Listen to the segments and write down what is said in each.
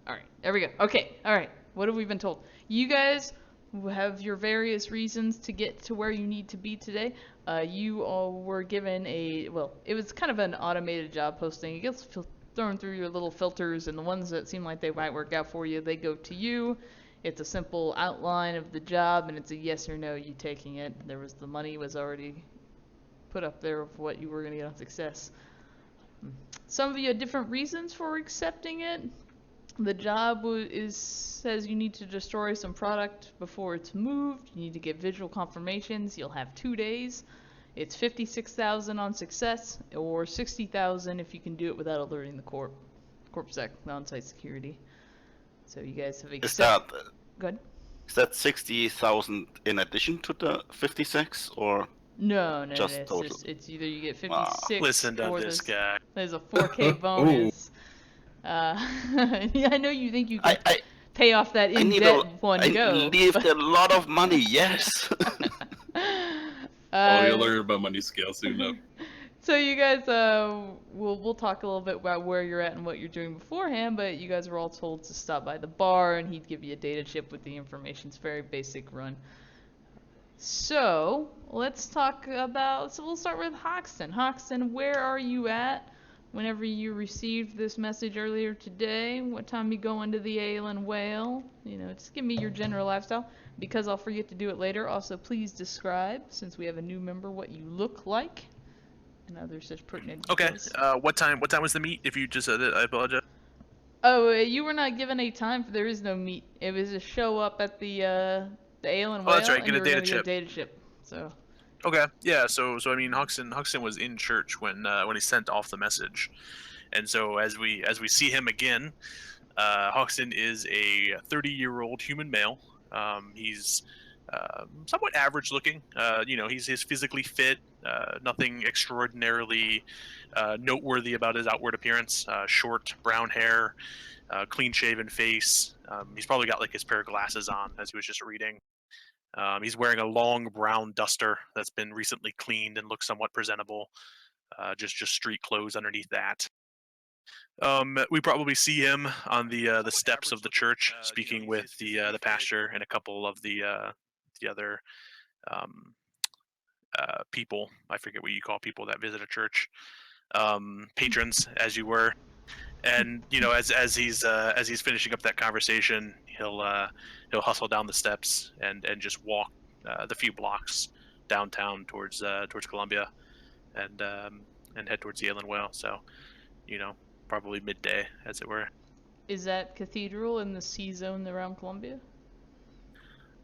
All right, there we go. Okay, all right. What have we been told? You guys have your various reasons to get to where you need to be today. You all were given it was kind of an automated job posting. It gets thrown through your little filters, and the ones that seem like they might work out for you, they go to you. It's a simple outline of the job, and it's a yes or no, you taking it. The money was already put up there of what you were going to get on success. Some of you had different reasons for accepting it. The job says you need to destroy some product before it's moved. You need to get visual confirmations. You'll have 2 days. It's 56,000 on success, or 60,000 if you can do it without alerting the corpsec, the on-site security. So you guys have accepted. Good. Is that 60,000 in addition to the 56, or? No, just total? it's either you get 56 Listen to or this guy. There's a 4K bonus. I know you think you can pay off that in-debt one go. I need a lot of money, yes. You'll learn about money scale soon enough. So you guys, we'll talk a little bit about where you're at and what you're doing beforehand, but you guys were all told to stop by the bar and he'd give you a data chip with the information. It's a very basic run. So, let's talk about, so we'll start with Hoxton. Hoxton, where are you at whenever you received this message earlier today? What time you going to the Ale and Whale? You know, just give me your general lifestyle, because I'll forget to do it later. Also, please describe, since we have a new member, what you look like and other such pertinent details. Okay, what time was the meet? If you just said it, I apologize. Oh, you were not given a time, there is no meet. It was a show up at the Ale and Whale, that's right, and get a data chip. Get a data chip. So. Okay, yeah. So I mean, Hoxton was in church when he sent off the message, and so as we see him again, Hoxton is a 30-year-old human male. He's somewhat average looking. He's physically fit. Nothing extraordinarily noteworthy about his outward appearance. Short brown hair, clean shaven face. He's probably got like his pair of glasses on as he was just reading. He's wearing a long brown duster that's been recently cleaned and looks somewhat presentable. Just street clothes underneath that. We probably see him on the steps of the church, speaking with the pastor and a couple of the other people. I forget what you call people that visit a church. Patrons, as you were. And as he's finishing up that conversation, he'll hustle down the steps and just walk the few blocks downtown towards Columbia, and head towards the Ale and Whale. So, probably midday, as it were. Is that Cathedral in the C zone around Columbia?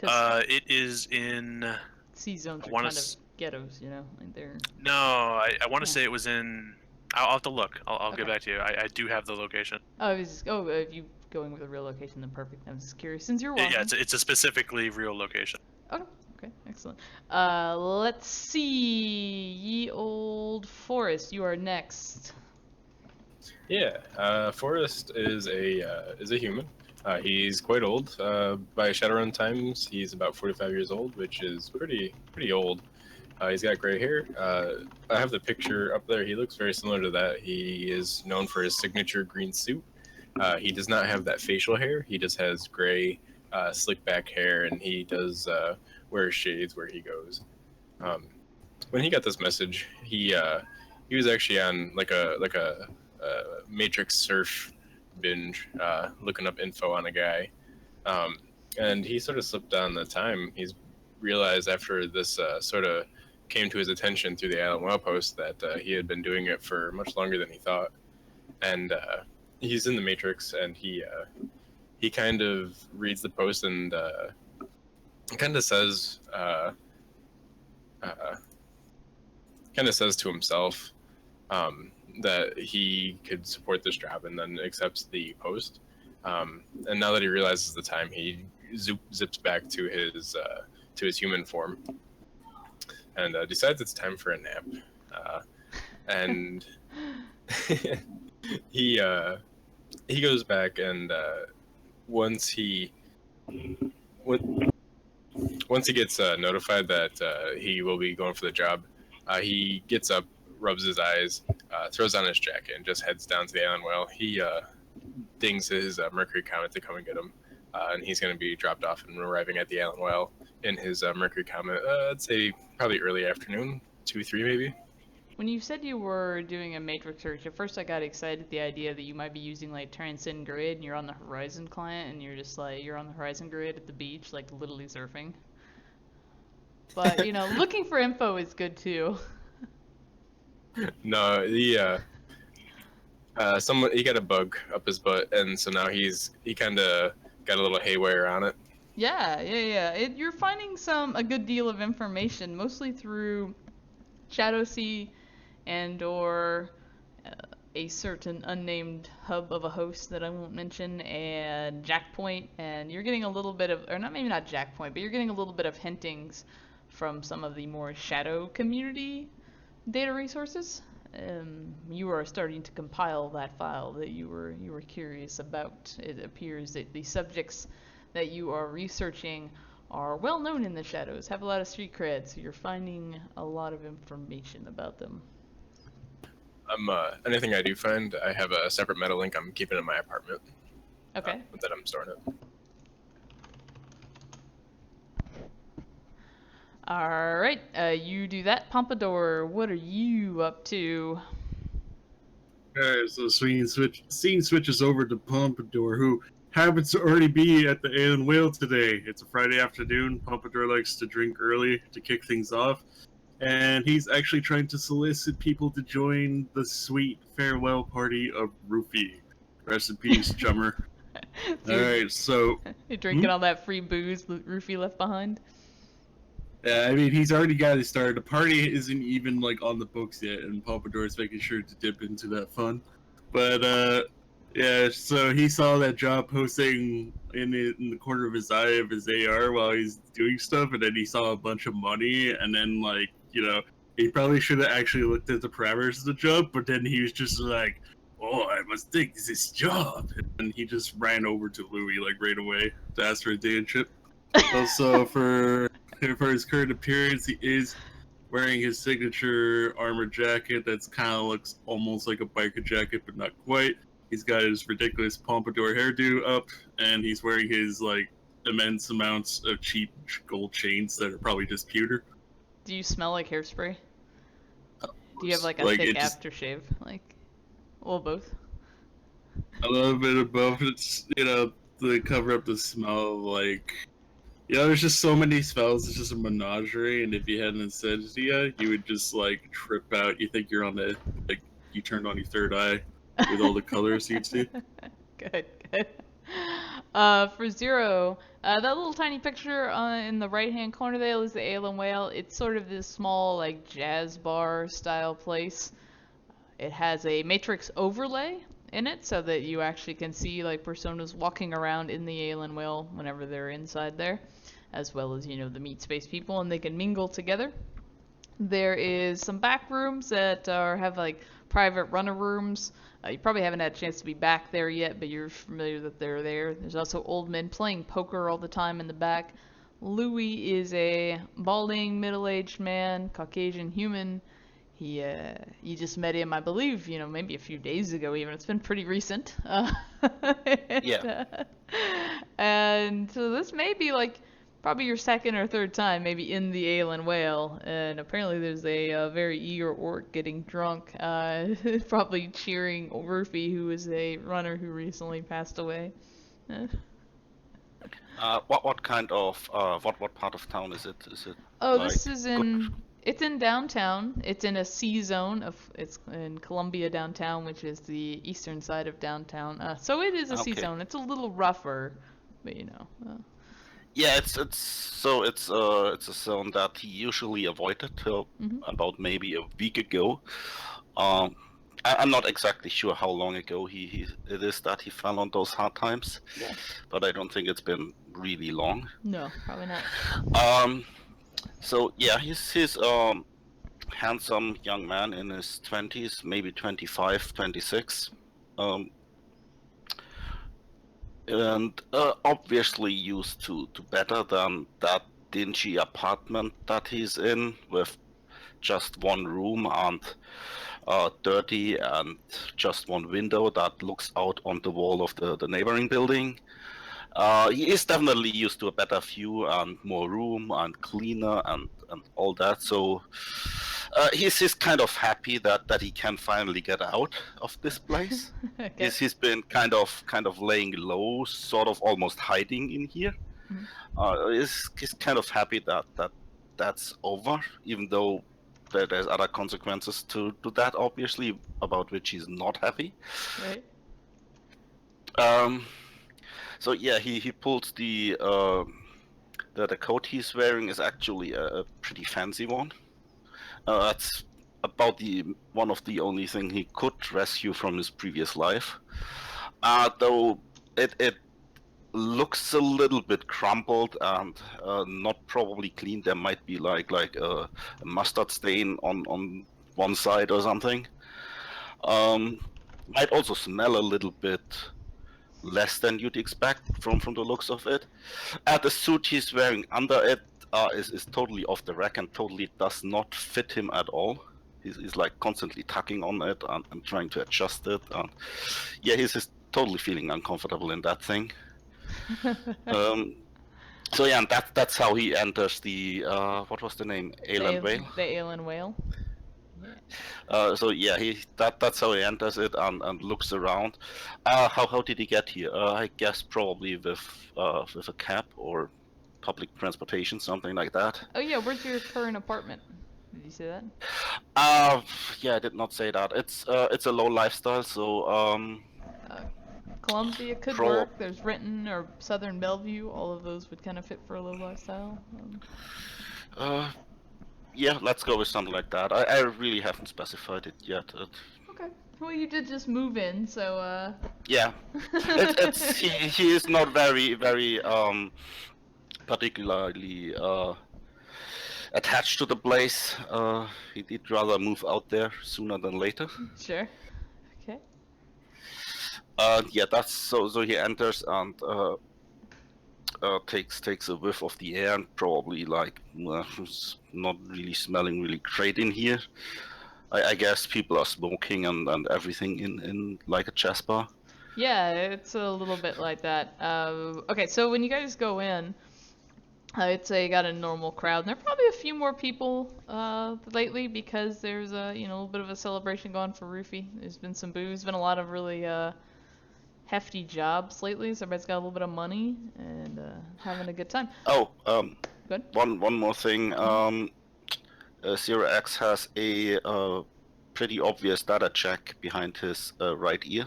It is in C zones are kind of ghettos, like they're. No, I want to say it was in. I'll have to look. I'll get back to you. I do have the location. If you going with a real location, then perfect. I'm just curious since you're walking. Yeah, it's a specifically real location. Okay, excellent. Let's see, ye old Forrest, you are next. Yeah, Forrest is a human. He's quite old. By Shadowrun times, he's about 45 years old, which is pretty old. He's got gray hair. I have the picture up there. He looks very similar to that. He is known for his signature green suit. He does not have that facial hair. He just has gray, slick back hair, and he does wear shades where he goes. When he got this message, he was actually on like a Matrix surf binge, looking up info on a guy, and he sort of slipped on the time. He's realized after this sort of came to his attention through the Ale and Whale post that he had been doing it for much longer than he thought, and he's in the Matrix, and he kind of reads the post and kind of says to himself that he could support this job, and then accepts the post. And now that he realizes the time, he zips back to his human form, and decides it's time for a nap. And he goes back, and once he gets notified that he will be going for the job, he gets up, rubs his eyes, throws on his jacket, and just heads down to the Ale and Whale. He dings his Mercury Comet to come and get him. And he's going to be dropped off and arriving at the Allen Well in his Mercury Comet. I'd say probably early afternoon, 2, 3 maybe. When you said you were doing a matrix search, at first I got excited at the idea that you might be using like Transcend Grid and you're on the Horizon client and you're just like, you're on the Horizon Grid at the beach, like literally surfing. But, you know, looking for info is good too. No, he got a bug up his butt, and so now he kind of got a little haywire on it. Yeah. You're finding a good deal of information, mostly through Shadowsea and/or a certain unnamed hub of a host that I won't mention, and Jackpoint, and you're getting a little bit of, or not, maybe not Jackpoint, but you're getting a little bit of hintings from some of the more Shadow community data resources. You are starting to compile that file that you were curious about. It appears that the subjects that you are researching are well known in the Shadows, have a lot of street cred, so you're finding a lot of information about them. Anything I do find, I have a separate meta link I'm keeping in my apartment. Okay. That I'm storing it. Alright, you do that. Pompadour, what are you up to? Alright, so scene switches over to Pompadour, who happens to already be at the Ale and Whale today. It's a Friday afternoon. Pompadour likes to drink early to kick things off. And he's actually trying to solicit people to join the sweet farewell party of Rufy. Rest in peace, chummer. Alright, so... You're drinking all that free booze Rufy left behind? Yeah, I mean, he's already got it started. The party isn't even, like, on the books yet, and Pompadour's making sure to dip into that fun. But, yeah, so he saw that job posting in the corner of his eye of his AR while he's doing stuff, and then he saw a bunch of money, and then, like, you know, he probably should have actually looked at the parameters of the job, but then he was just like, oh, I must take this job. And he just ran over to Louis, like, right away to ask for a day and chip. Also, for his current appearance, he is wearing his signature armor jacket that's kind of looks almost like a biker jacket, but not quite. He's got his ridiculous pompadour hairdo up, and he's wearing his, like, immense amounts of cheap gold chains that are probably just pewter. Do you smell like hairspray? Do you have, like, a thick aftershave? Like, well, both? A little bit of both. It's, you know, to cover up the smell, like... You know, there's just so many smells, it's just a menagerie, and if you had an insomnia, you would just, like, trip out. You think you're on the, like, you turned on your third eye with all the colors you'd see. Good. For Zero, that little tiny picture in the right-hand corner there is the Ale and Whale. It's sort of this small, like, jazz bar style place. It has a matrix overlay in it so that you actually can see, like, personas walking around in the Ale and Whale whenever they're inside there, as well as, you know, the meat space people, and they can mingle together. There is some back rooms that have, like, private runner rooms. You probably haven't had a chance to be back there yet, but you're familiar that they're there. There's also old men playing poker all the time in the back. Louis is a balding, middle-aged man, Caucasian human. You just met him, I believe, you know, maybe a few days ago even. It's been pretty recent. Yeah. And so this may be, like, probably your second or third time maybe in the Ale and Whale, and apparently there's a very eager orc getting drunk, probably cheering Rufy, who is a runner who recently passed away. What kind of what part of town is it? Is it? Oh, like, this is it's in downtown. It's in a C zone it's in Columbia downtown, which is the eastern side of downtown. So it is a C zone. It's a little rougher, but you know. Yeah, it's a zone that he usually avoided till about maybe a week ago. I'm not exactly sure how long ago it is that he fell on those hard times, but I don't think it's been really long. No, probably not. So yeah, he's handsome young man in his 20s, maybe 25, 26. And obviously used to better than that dingy apartment that he's in with just one room and dirty and just one window that looks out on the wall of the neighboring building. He is definitely used to a better view and more room and cleaner and all that. So he's kind of happy that he can finally get out of this place. Okay. He's been kind of laying low, sort of almost hiding in here. He's kind of happy that's over, even though there's other consequences to that, obviously, about which he's not happy. Right. So yeah, he pulls the coat he's wearing is actually a pretty fancy one. That's about one of the only thing he could rescue from his previous life. Though it looks a little bit crumpled and not probably clean. There might be like a mustard stain on one side or something. Might also smell a little bit less than you'd expect from the looks of it. The suit he's wearing under it is totally off the rack and totally does not fit him at all. He's like constantly tugging on it and trying to adjust it. And yeah, he's just totally feeling uncomfortable in that thing. So yeah, and that's how he enters the what was the name? Aeland Vale. The Aeland Whale. So yeah, that's how he enters it and looks around. How did he get here? I guess probably with a cab or public transportation, something like that. Oh yeah, where's your current apartment? Did you say that? Yeah, I did not say that. It's a low lifestyle, so Columbia could work. There's Renton or Southern Bellevue. All of those would kind of fit for a low lifestyle. Yeah, let's go with something like that. I really haven't specified it yet. Okay. Well, you did just move in, so Yeah, he is not very particularly attached to the place. He'd rather move out there sooner than later. Sure. Okay. Yeah, that's so he enters and takes a whiff of the air and probably like it's not really smelling really great in here. I guess people are smoking and everything in like a jazz bar. Yeah, it's a little bit like that. Okay, so when you guys go in, I'd say you got a normal crowd. And there are probably a few more people lately because there's a little bit of a celebration going for Roofy. There's been some booze, been a lot of really hefty jobs lately, so everybody's got a little bit of money and having a good time. Oh, Good. One more thing. Zero X has a pretty obvious data check behind his right ear.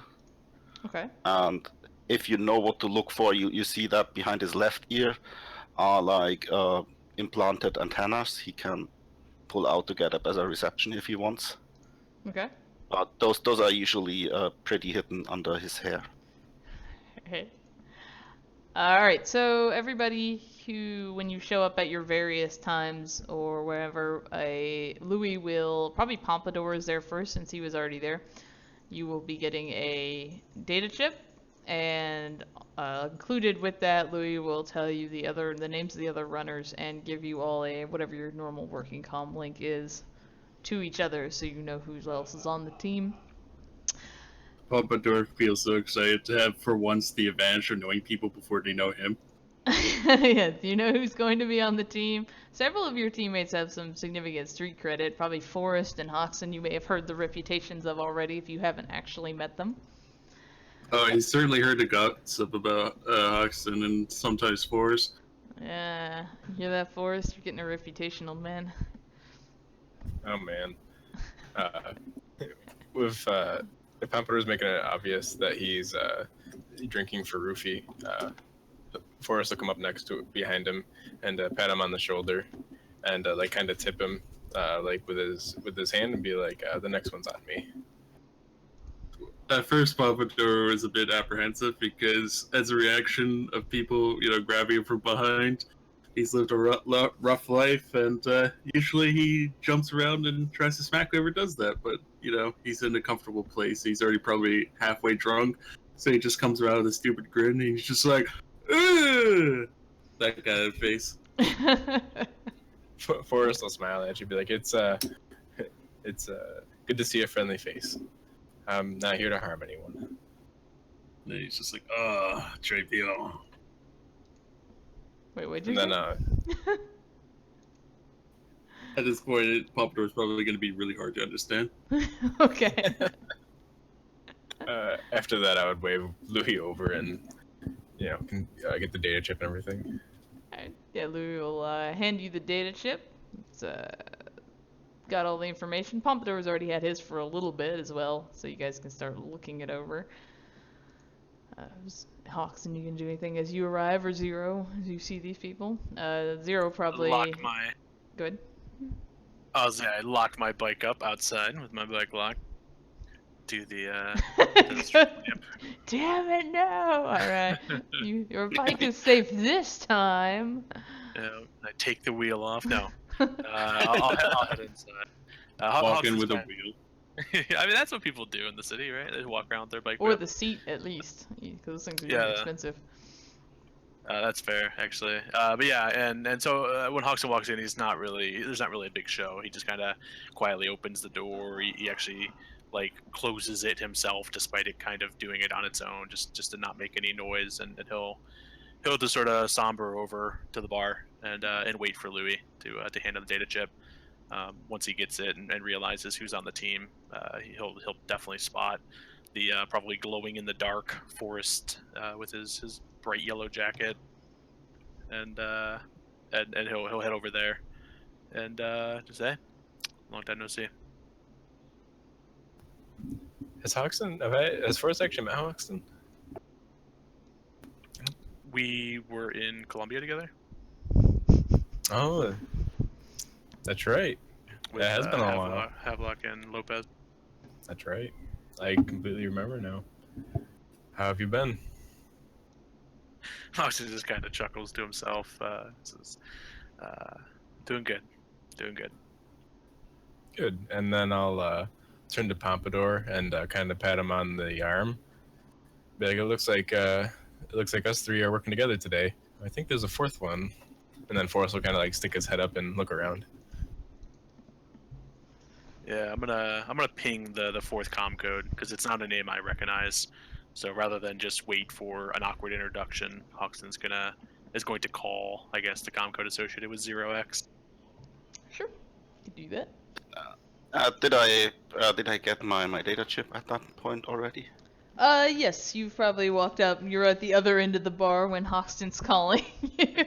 Okay. And if you know what to look for, you see that behind his left ear are like implanted antennas he can pull out to get a better reception if he wants. Okay. But those are usually pretty hidden under his hair. Okay. Alright, so everybody when you show up at your various times or wherever, Louis will, probably Pompadour is there first since he was already there. You will be getting a data chip, and included with that, Louis will tell you the names of the other runners and give you all whatever your normal working comm link is to each other, so you know who else is on the team. Pompadour feels so excited to have, for once, the advantage of knowing people before they know him. Yes, you know who's going to be on the team. Several of your teammates have some significant street credit. Probably Forrest and Hoxton you may have heard the reputations of already if you haven't actually met them. Oh, he's certainly heard the gossip about Hoxton and sometimes Forrest. Yeah, you hear that, Forrest? You're getting a reputation, old man. Oh man. With Pompadour's making it obvious that he's drinking for Roofy, Forrest will come up next to behind him and pat him on the shoulder and like kind of tip him like with his hand and be like, the next one's on me. At first, Pompadour was a bit apprehensive because, as a reaction of people, grabbing him from behind, he's lived a rough life, and usually he jumps around and tries to smack whoever does that. But he's in a comfortable place. He's already probably halfway drunk, so he just comes around with a stupid grin, and he's just like, ugh! That kind of face. Forrest will smile at you, be like, Good to see a friendly face. I'm not here to harm anyone. And he's just like, JPL. Wait, what'd you And then, say? At this point, Pompadour's probably going to be really hard to understand. Okay. after that, I would wave Louis over and, get the data chip and everything. Alright. Yeah, Louis will hand you the data chip. It's got all the information. Pompadour's already had his for a little bit as well, so you guys can start looking it over. Hawks, and you can do anything as you arrive, or Zero, as you see these people. Zero probably... Lock my... Good. I lock my bike up outside with my bike lock. Do the, Damn it, no! Alright. Your bike is safe this time. I take the wheel off. No. I'll head inside. Walk in Hawks with a is wheel. I mean, that's what people do in the city, right? They walk around with their bike. Or wheel. the seat, at least. Because those things are really expensive. That's fair, actually. But yeah, and so when Hawkson walks in, there's not really a big show. He just kind of quietly opens the door. He actually closes it himself, despite it kind of doing it on its own, just to not make any noise. And he'll just sort of somber over to the bar and wait for Louis to hand him the data chip. Once he gets it and realizes who's on the team, he'll definitely spot the probably glowing in the dark Forrest with his bright yellow jacket, and he'll head over there and just say, long time no see. Has Forrest actually met Hoxton? We were in Colombia together. Oh, that's right. With, it has been a while. Havelock and Lopez. That's right. I completely remember now. How have you been? Hoxton just kind of chuckles to himself. Says, doing good. Good. And then I'll turn to Pompadour and kind of pat him on the arm. Be like, it looks like us three are working together today. I think there's a fourth one. And then Forrest will kind of stick his head up and look around. Yeah, I'm gonna ping the fourth comm code because it's not a name I recognize. So rather than just wait for an awkward introduction, Hoxton's is going to call, I guess, the comm code associated with 0x. Sure. You can do that. Did I get my data chip at that point already? Yes, you've probably walked up. You're at the other end of the bar when Hoxton's calling you.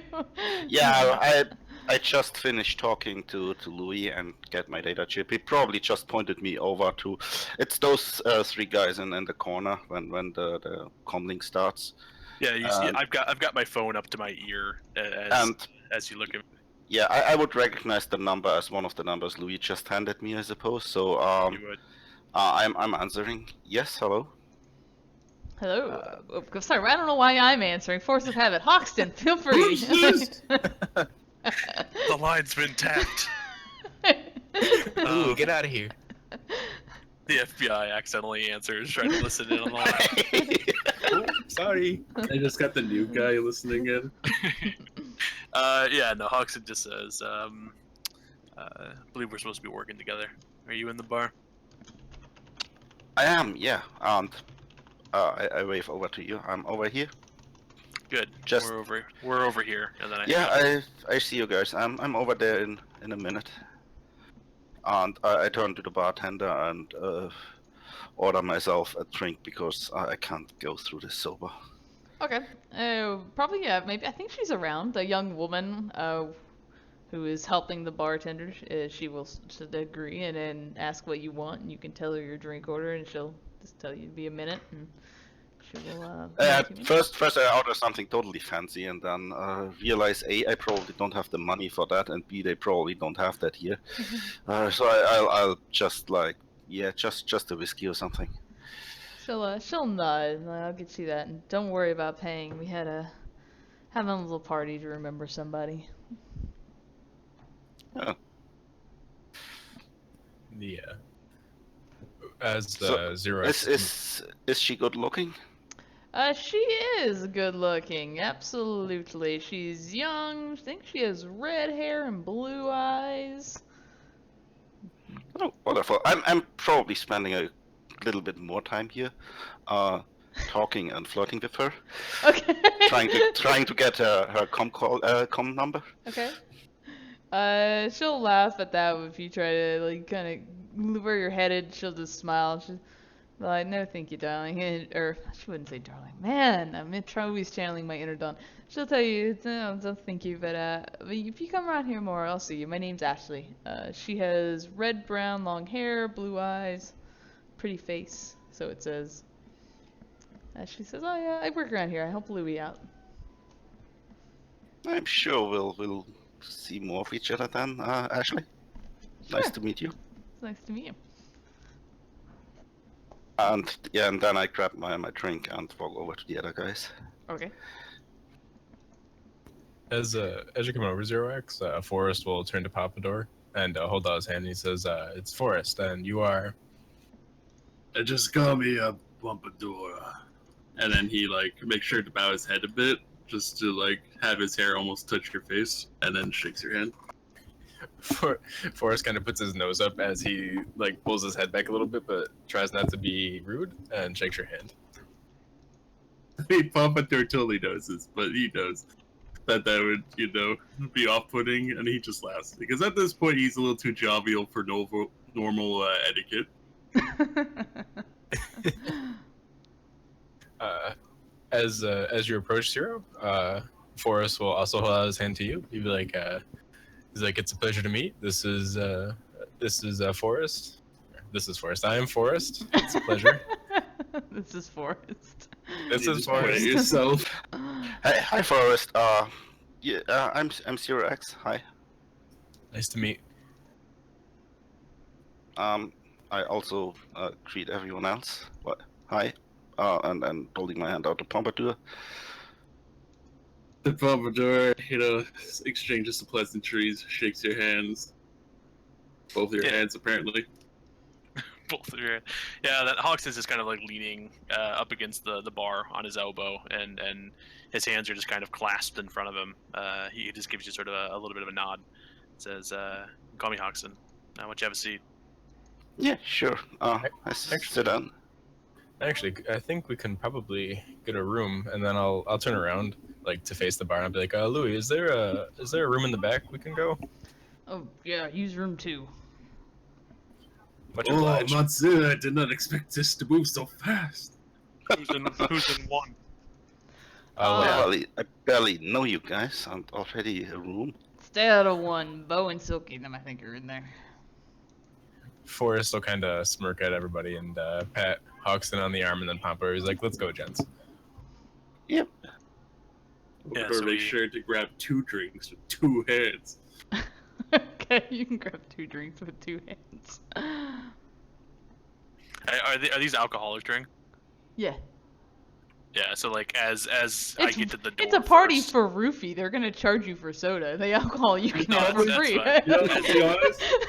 Yeah, I just finished talking to Louis and get my data chip. He probably just pointed me over to. It's those three guys in the corner when the comlink starts. Yeah, you see, I've got my phone up to my ear as you look at. Yeah, I would recognize the number as one of the numbers Louis just handed me, I suppose. So You would. I'm answering. Yes, hello. Hello. Sorry, I don't know why I'm answering. Force of habit. Hoxton, feel free. The line's been tapped. Ooh, get out of here. The FBI accidentally answers, trying to listen in on the line. Sorry. I just got the new guy listening in. Yeah, no, Hoxton just says, I believe we're supposed to be working together. Are you in the bar? I am, yeah. And I wave over to you. I'm over here. Good. Just we're over here, and then I see you guys. I'm over there in a minute. And I turn to the bartender and order myself a drink because I can't go through this sober. Okay. Probably, yeah, maybe. I think she's around. A young woman who is helping the bartender. She will agree and then ask what you want, and you can tell her your drink order, and she'll just tell you to be a minute, and she will. First I order something totally fancy, and then realize A, I probably don't have the money for that, and B, they probably don't have that here. So I'll just just a whiskey or something. She'll nod. I'll get you that, and don't worry about paying. We had having a little party to remember somebody. Oh. Yeah. As Zero. Is she good looking? She is good looking, absolutely. She's young. I think she has red hair and blue eyes. Oh, wonderful. I'm probably spending a little bit more time here, talking and flirting with her, Okay. trying to get her com number. Okay. She'll laugh at that if you try to like kind of where you're headed. She'll just smile. She's like, "No, thank you, darling." Or she wouldn't say darling. Man, I'm always channeling my inner Dawn. She'll tell you, "No, don't thank you, but if you come around here more, I'll see you. My name's Ashley. She has red, brown, long hair, blue eyes, pretty face." So it says. She says, "Oh yeah, I work around here. I help Louie out." I'm sure we'll see more of each other then, Ashley. Sure. Nice to meet you. It's nice to meet you. And yeah, and then I grab my drink and walk over to the other guys. Okay. As you come over, Zero X, Forrest will turn to Papador and hold out his hand. And he says, "It's Forrest, and you are." Just call me a Pompadour. And then he like makes sure to bow his head a bit, just to like have his hair almost touch your face, and then shakes your hand. Forrest kind of puts his nose up as he like pulls his head back a little bit, but tries not to be rude and shakes your hand. I mean, Pompadour totally knows this, but he knows that would, be off-putting, and he just laughs because at this point he's a little too jovial for normal etiquette. As you approach Zero, Forrest will also hold out his hand to you. He'd be like, he's like, "It's a pleasure to meet. This is Forrest. This is Forrest. I am Forrest. It's a pleasure." This is Forrest. This You is just point at Forrest. yourself. Hey, hi Forrest. Yeah, I'm Zero X. Hi. Nice to meet. I also greet everyone else. What? Hi. And holding my hand out to Pompadour. The Pompadour, exchanges the pleasantries, shakes your hands. Both your hands, apparently. Both of your, yeah. That Hawkson's just kind of like leaning up against the bar on his elbow, and his hands are just kind of clasped in front of him. He just gives you sort of a little bit of a nod. Says, "Call me Hawkson. Why don't you have a seat?" Yeah, sure. Sit down. Actually, I think we can probably get a room, and then I'll turn around like to face the bar and I'll be like, "Louis, is there a room in the back we can go?" Oh yeah, use room 2. Much Oh, obliged. Monsieur, I did not expect this to move so fast. Who's in one? I barely know you guys, and already a room. Stay out of 1. Bo and Silky, them I think are in there. Forrest will kind of smirk at everybody and pat Hawkson on the arm, and then Pompadour is like, "Let's go, gents." Yep. Yeah, Or so make sure to grab 2 drinks with 2 hands. Okay, you can grab 2 drinks with 2 hands. Are these alcoholic drinks? Yeah. Yeah. So like as I get to the door, It's a party first, for roofie. They're gonna charge you for soda. The alcohol you can No, have for that's free. fine.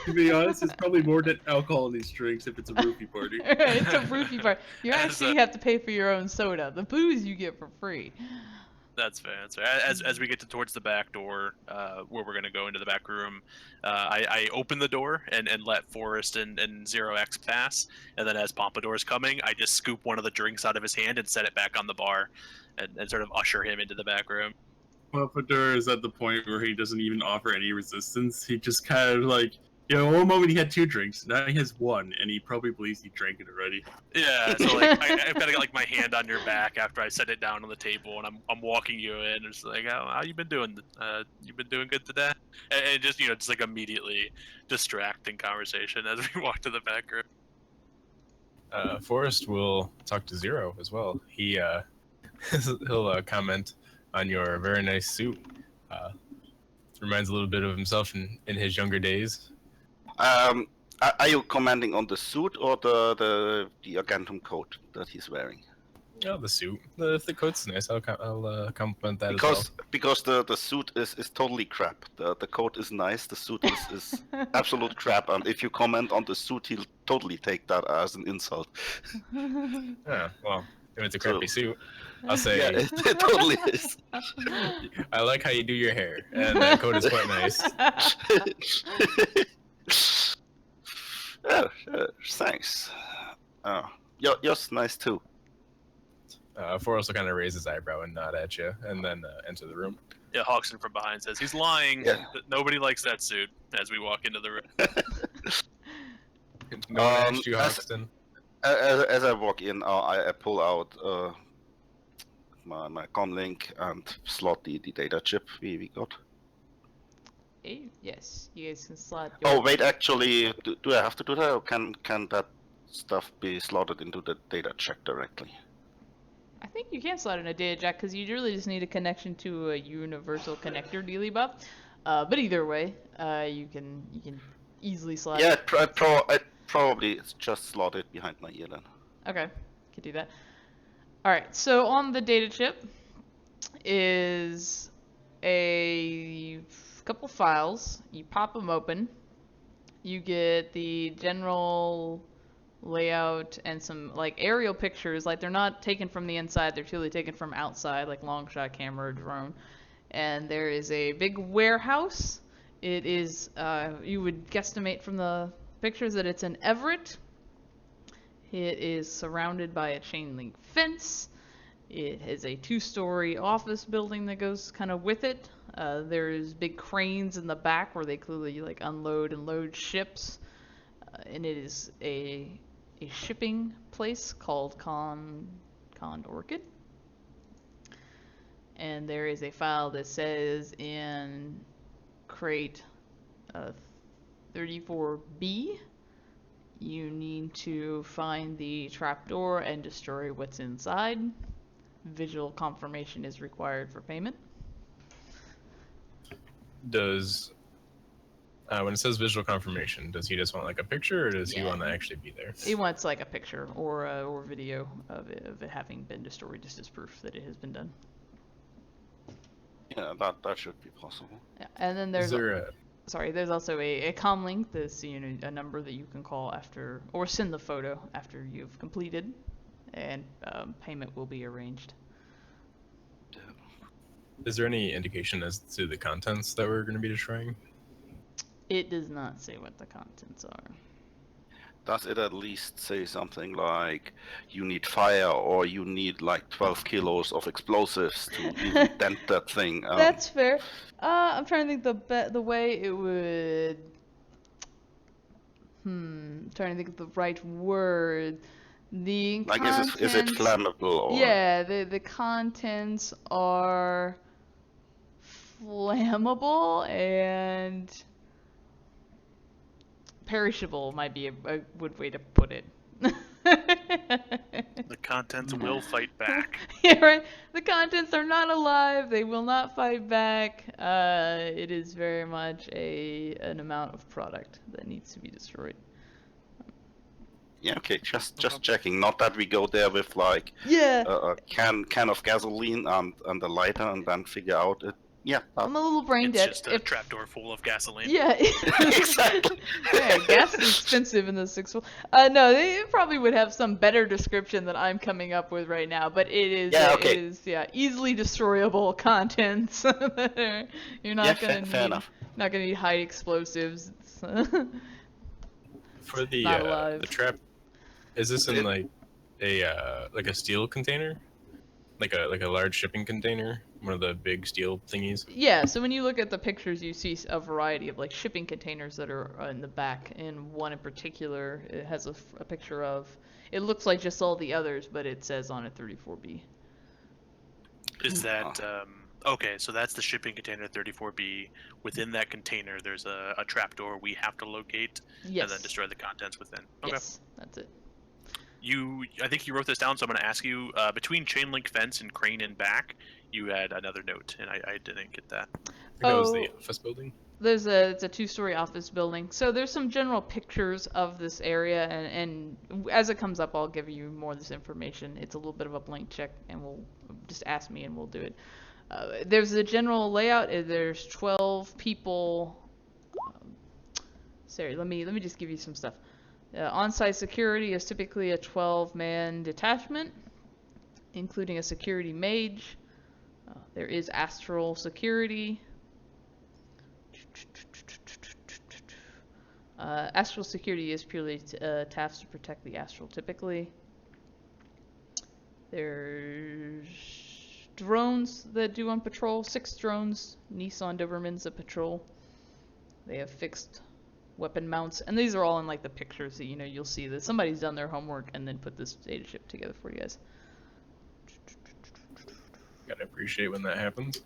To be honest, it's probably more than alcohol in these drinks if it's a roofie party. It's a roofie party. You As actually a- have to pay for your own soda. The booze you get for free. That's fair. That's fair. As we get towards the back door, where we're gonna go into the back room, I open the door and let Forrest and Zero X pass, and then as Pompadour's coming, I just scoop one of the drinks out of his hand and set it back on the bar, and sort of usher him into the back room. Pompadour is at the point where he doesn't even offer any resistance. He just kind of like, one moment he had 2 drinks, now he has 1, and he probably believes he drank it already. Yeah. So like I've got like my hand on your back after I set it down on the table, and I'm walking you in. It's like, how you been doing? You been doing good today? And just just like immediately distracting conversation as we walk to the back room. Forrest will talk to Zero as well. He'll comment on your very nice suit. Reminds a little bit of himself in his younger days. Are you commenting on the suit or the Argentum coat that he's wearing? Oh, the suit. If the coat's nice, I'll compliment that as well. Because the suit is totally crap. The coat is nice. The suit is absolute crap. And if you comment on the suit, he'll totally take that as an insult. Yeah, well, if it's a crappy suit, I'll say, Yeah, it totally is. "I like how you do your hair, and that coat is quite nice." Thanks. Yours nice too. Forrest will kind of raise his eyebrow and nod at you, and then enter the room. Yeah, Hawkson from behind says he's lying. Yeah. Nobody likes that suit. As we walk into the room. No one asked you, Hoxton. As I walk in, I pull out my comlink and slot the data chip we got. Hey, yes, you guys can slot. Oh wait, actually, do I have to do that, or can that stuff be slotted into the data check directly? I think you can slot in a data jack because you really just need a connection to a universal connector dealy bop. But either way, you can easily slot. Yeah, it. I probably just slot it behind my ear then. Okay, can do that. All right, so on the data chip is a couple files. You pop them open. You get the general layout and some like aerial pictures. Like they're not taken from the inside, they're truly taken from outside, like long shot camera or drone. And there is a big warehouse. It is you would guesstimate from the pictures that it's in Everett. It is surrounded by a chain link fence. It has a 2-story office building that goes kind of with it. There's big cranes in the back where they clearly like unload and load ships. And it is a shipping place called Con Orchid. And there is a file that says in crate 34B, you need to find the trapdoor and destroy what's inside. Visual confirmation is required for payment. Does when it says visual confirmation, does he just want like a picture, or does he want to actually be there? He wants like a picture or video of it having been destroyed, just as proof that it has been done. Yeah, that should be possible. Yeah, and then there's Is there's also a comm link. That's a number that you can call after or send the photo after you've completed, and payment will be arranged. Is there any indication as to the contents that we're going to be destroying? It does not say what the contents are. Does it at least say something like you need fire, or you need like 12 kilos of explosives to even dent that thing? That's fair. I'm trying to think the way it would. I'm trying to think of the right word. The like contents, is it flammable? Or... Yeah, the contents are flammable and perishable might be a good way to put it. The contents will fight back. Yeah, right. The contents are not alive. They will not fight back. It is very much an amount of product that needs to be destroyed. Yeah, okay, just checking. Not that we go there with like a can of gasoline and a lighter and then figure out it. Yeah, I'm a little brain dead. It's just a trapdoor full of gasoline. Yeah, exactly. Yeah, gas is expensive in the sixth floor. No, they probably would have some better description than I'm coming up with right now. But it is, it is easily destroyable contents. You're not gonna need high explosives. For the trap, is this in like a steel container, like a large shipping container? One of the big steel thingies? Yeah, so when you look at the pictures, you see a variety of like shipping containers that are in the back. And one in particular, it has a picture of, it looks like just all the others, but it says on it 34B. Is that, okay, so that's the shipping container 34B. Within that container, there's a trapdoor we have to locate and then destroy the contents within. Okay. Yes, that's it. I think you wrote this down, so I'm going to ask you, between chain link fence and crane and back, you had another note, and I didn't get that. I think that was the office building. It's a 2-story office building. So there's some general pictures of this area, and as it comes up, I'll give you more of this information. It's a little bit of a blank check, and we'll just ask me, and we'll do it. There's a general layout. There's 12 people. Sorry, let me just give you some stuff. On-site security is typically a 12-man detachment, including a security mage. There is astral security. Astral security is purely tasks to protect the astral typically. There's drones that do on patrol. 6 drones. Nissan Dobermans that patrol. They have fixed weapon mounts, and these are all in like the pictures that you'll see that somebody's done their homework and then put this data chip together for you guys. Gotta appreciate when that happens.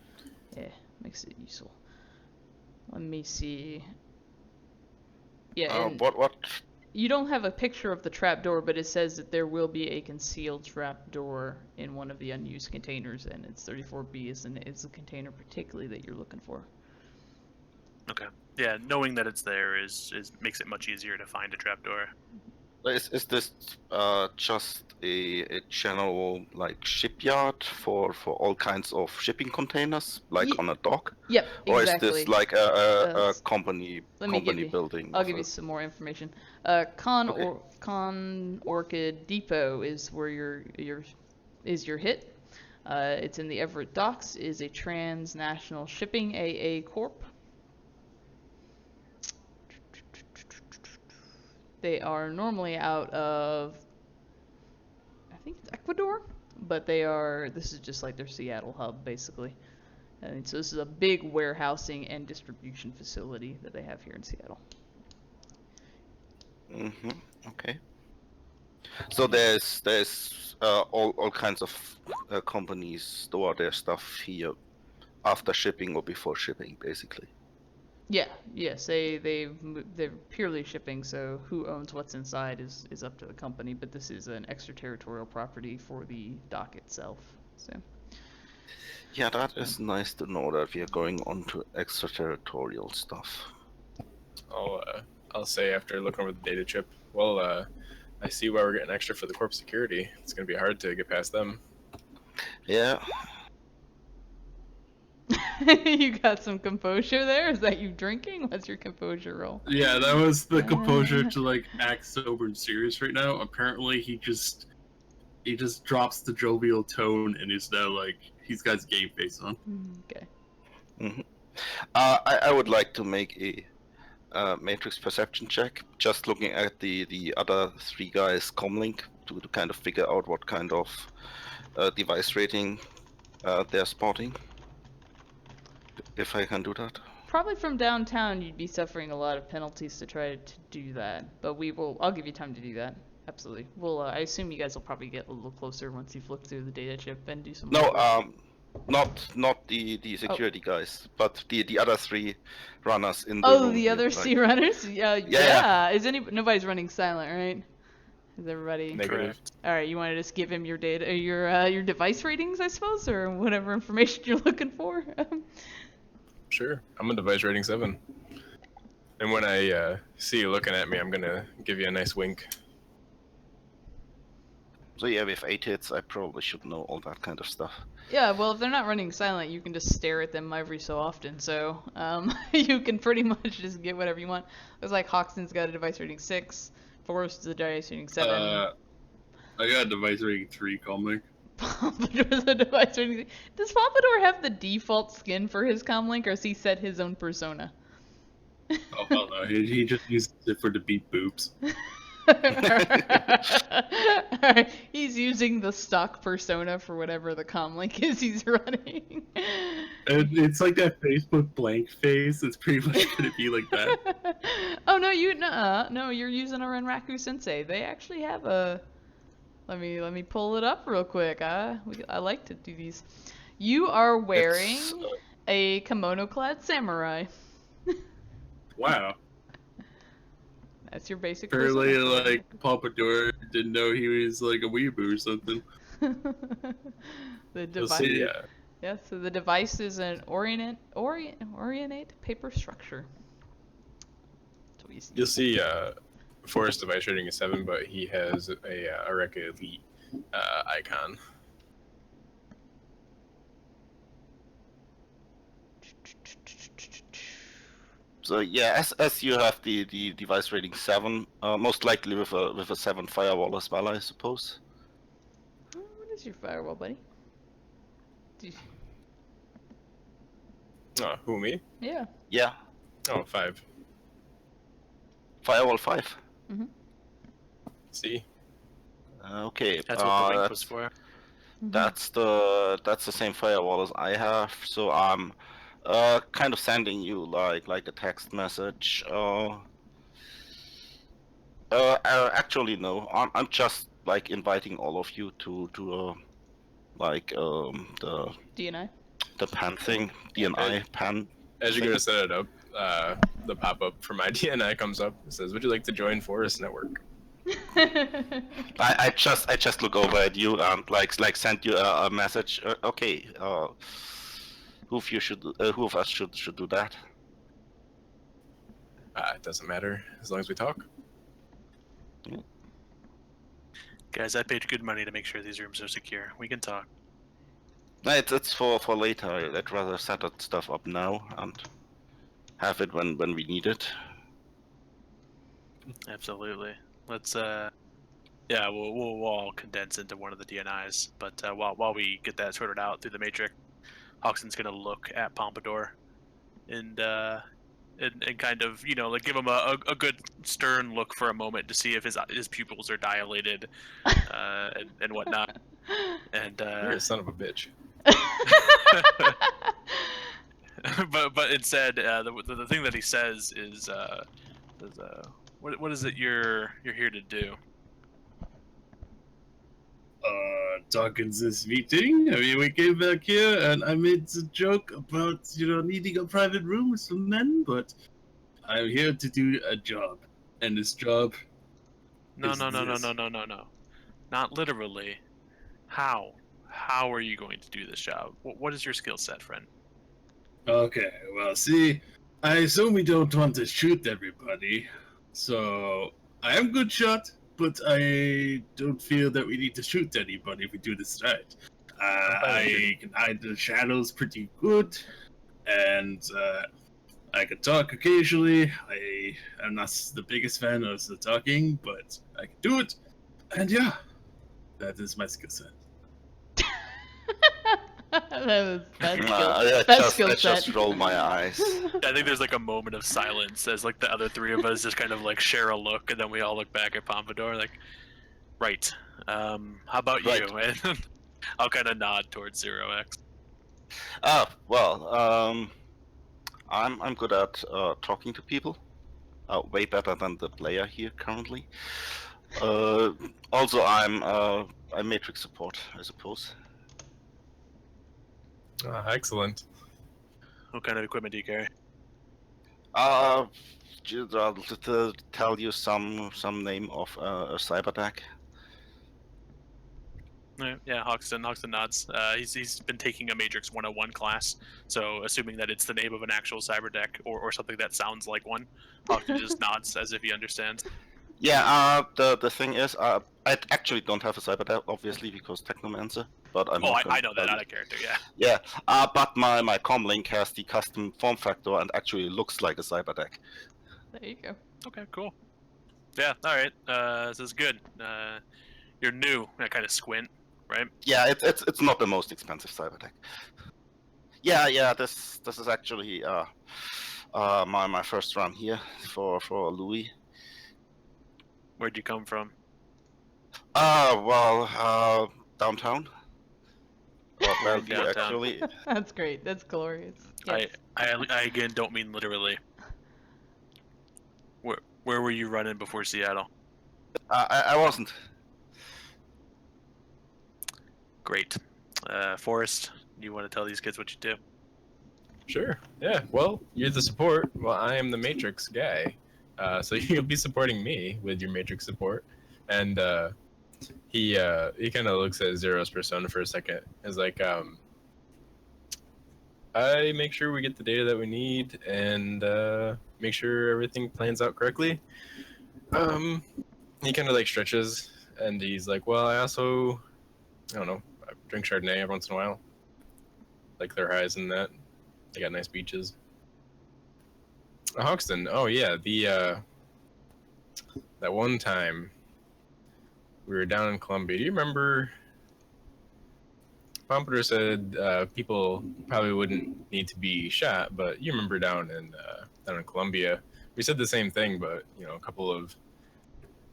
Yeah, makes it useful. Let me see. Yeah, and What? you don't have a picture of the trapdoor, but it says that there will be a concealed trapdoor in one of the unused containers, and it's 34B is the container particularly that you're looking for. Okay. Yeah, knowing that it's there is makes it much easier to find a trapdoor. Is this just a general like shipyard for all kinds of shipping containers, like on a dock? Yep, exactly. Or is this like a company building? I'll give you some more information. Con Orchid Depot is where your hit. It's in the Everett Docks. Is a transnational shipping AA Corp. They are normally out of, I think it's Ecuador, but this is just like their Seattle hub, basically. And so this is a big warehousing and distribution facility that they have here in Seattle. Okay. So there's all kinds of companies store their stuff here after shipping or before shipping, basically. Yeah, yes, they're purely shipping, so who owns what's inside is up to the company, but this is an extraterritorial property for the dock itself. So yeah, that is nice to know that we are going on to extraterritorial stuff. I'll say after looking over the data chip, well, I see why we're getting extra for the corp security. It's gonna be hard to get past them. Yeah. You got some composure there? Is that you drinking? What's your composure roll? Yeah, that was the composure to like act sober and serious right now. Apparently he just drops the jovial tone and is now like he's got his game face on. Okay. I would like to make a matrix perception check, just looking at the other 3 guys comlink to kind of figure out what kind of device rating they're spotting. If I can do that. Probably from downtown, you'd be suffering a lot of penalties to try to do that. But I'll give you time to do that. Absolutely. I assume you guys will probably get a little closer once you've looked through the data chip and do some. No, not the security guys, but the other 3 runners in the room. Oh, the other 3 runners? Yeah. Nobody's running silent, right? Is everybody? Negative. All right, you want to just give him your data, your device ratings, I suppose, or whatever information you're looking for. Sure. I'm a device rating 7. And when I see you looking at me, I'm gonna give you a nice wink. So yeah, with 8 hits, I probably should know all that kind of stuff. Yeah, well, if they're not running silent, you can just stare at them every so often, so you can pretty much just get whatever you want. It's like Hoxton's got a device rating 6, Forrest is a device rating 7. I got a device rating 3, comlink. Pompadour's a device rating. Does Pompadour have the default skin for his comlink, or has he set his own persona? Oh hell no, he just uses it for to beat boobs. Alright, he's using the stock persona for whatever the comlink is he's running. It's like that Facebook blank face. It's pretty much gonna be like that. Oh no, you're using a Renraku Sensei. They actually have a. Let me pull it up real quick. I like to do these. You are wearing a kimono-clad samurai. Wow. That's your basic. Apparently, like Pompadour didn't know he was like a weeaboo or something. The You'll device. see, Yeah, so the device is an orionate paper structure. That's what you see. You'll see Forrest device rating is 7, but he has a Eureka Elite icon. So yeah, as you have the device rating 7, most likely with a 7 firewall as well, I suppose. What is your firewall, buddy? Oh, who, me? Yeah. Yeah. Oh, 5. Firewall 5. See? Okay. That's what the link was for. That's the same firewall as I have. So I'm kind of sending you like a text message. Actually no. I'm just like inviting all of you to like DNI. the pan thing, DNI pan. As you go to set it up, the pop-up for my DNI comes up. It says, "Would you like to join Forest Network?" I just look over at you and like send you a message. Okay, who of us should do that? It doesn't matter as long as we talk. Guys, I paid good money to make sure these rooms are secure. We can talk. It's for later. I'd rather set that stuff up now and have it when we need it. Absolutely. Let's yeah, we'll all condense into one of the DNIs. But while we get that sorted out through the matrix, Hoxton's gonna look at Pompadour and kind of, you know, like give him a good stern look for a moment to see if his pupils are dilated and whatnot. And You're a son of a bitch. but instead, the thing that he says is what is it you're here to do? Talking this meeting. I mean, we came back here and I made the joke about, needing a private room with some men, but I'm here to do a job. And this job No, is no, this. no. Not literally. How? How are you going to do this job? What is your skill set, friend? Okay, well, see, I assume we don't want to shoot everybody, so I am good shot, but I don't feel that we need to shoot anybody if we do this right. I can hide the shadows pretty good, and I can talk occasionally. I am not the biggest fan of the talking, but I can do it, and yeah, that is my skill set. That skill I set. just roll my eyes. I think there's like a moment of silence as like the other three of us just kind of like share a look, and then we all look back at Pompadour like, right. How about Right. you? And I'll kind of nod towards Zero X. Well, I'm good at talking to people. Way better than the player here currently. Also, I'm a matrix support, I suppose. Excellent. What kind of equipment do you carry? To tell you some name of a cyber deck. Yeah, Hoxton nods. He's been taking a Matrix 101 class, so assuming that it's the name of an actual cyber deck or something that sounds like one, Hoxton just nods as if he understands. Yeah, the thing is, I actually don't have a cyber deck, obviously, because Technomancer. But I'm I know that out of character, yeah. Yeah, but my comlink has the custom form factor and actually looks like a cyber deck. There you go. Okay, cool. Yeah, all right. This is good. You're new. I kind of squint, right? Yeah, it's not the most expensive cyber deck. Yeah. This is actually my first run here for Louis. Where'd you come from? Well, downtown. Well, Downtown. actually. That's great. That's glorious. Yes. I again don't mean literally. Where were you running before Seattle? I wasn't. Great. Forrest, you want to tell these kids what you do? Sure. Yeah. Well, you're the support. Well, I am the Matrix guy. So you'll be supporting me with your Matrix support. And he kind of looks at Zero's persona for a second. Is like, I make sure we get the data that we need and make sure everything plans out correctly. He kind of like stretches and he's like, well, I also, I don't know, I drink Chardonnay every once in a while. Like their highs and that. They got nice beaches. Hoxton, oh yeah, the that one time we were down in Colombia. Do you remember? Pompadour said people probably wouldn't need to be shot, but you remember down in Colombia we said the same thing, but a couple of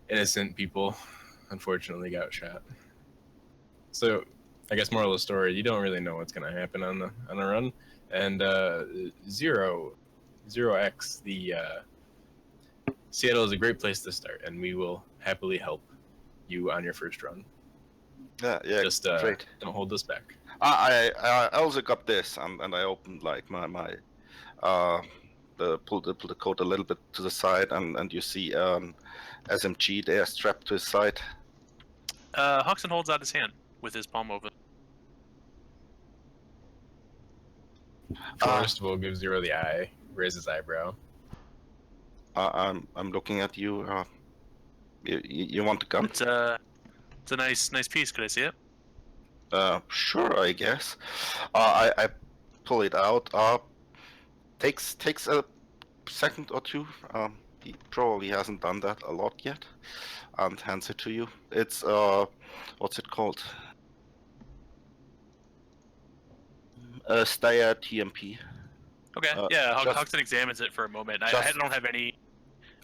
innocent people unfortunately got shot. So I guess moral of the story, you don't really know what's gonna happen on a run. And Zero X, the Seattle is a great place to start, and we will happily help you on your first run. Yeah, Just great. don't hold us back. I also got this, and I opened like my pull the coat a little bit to the side, and you see SMG there strapped to his side. Huxon holds out his hand with his palm open. Forrest will give Zero the eye, raise his eyebrow. I'm looking at you. You want the gun? It's a nice piece. Could I see it? Sure, I guess. I pull it out. Takes a second or two. He probably hasn't done that a lot yet, and hands it to you. It's what's it called? Steyr TMP. Okay. Yeah. just- Huxon examines it for a moment. I just- don't have any.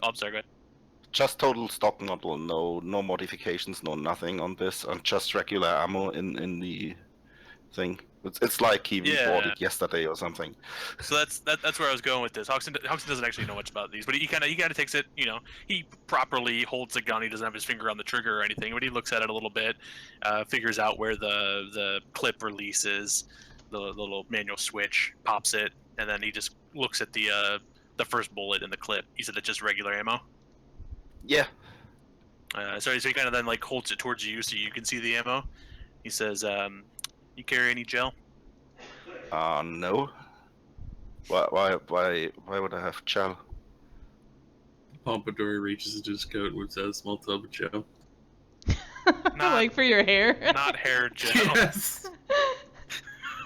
Oh, I'm sorry. Go ahead. Just total stock model, no modifications, no nothing on this, and just regular ammo in the thing. It's like he bought it yesterday or something. So that's where I was going with this. Huxon doesn't actually know much about these, but he kind of takes it. He properly holds the gun. He doesn't have his finger on the trigger or anything, but he looks at it a little bit, figures out where the clip release is, the little manual switch, pops it, and then he just looks at the first bullet in the clip. He said it's just regular ammo. Yeah. So he kind of then like holds it towards you so you can see the ammo. He says, "You carry any gel?" No. Why would I have gel? Pompadour reaches into his coat and whips out a small tub of gel. Like for your hair. Not hair gel. Yes.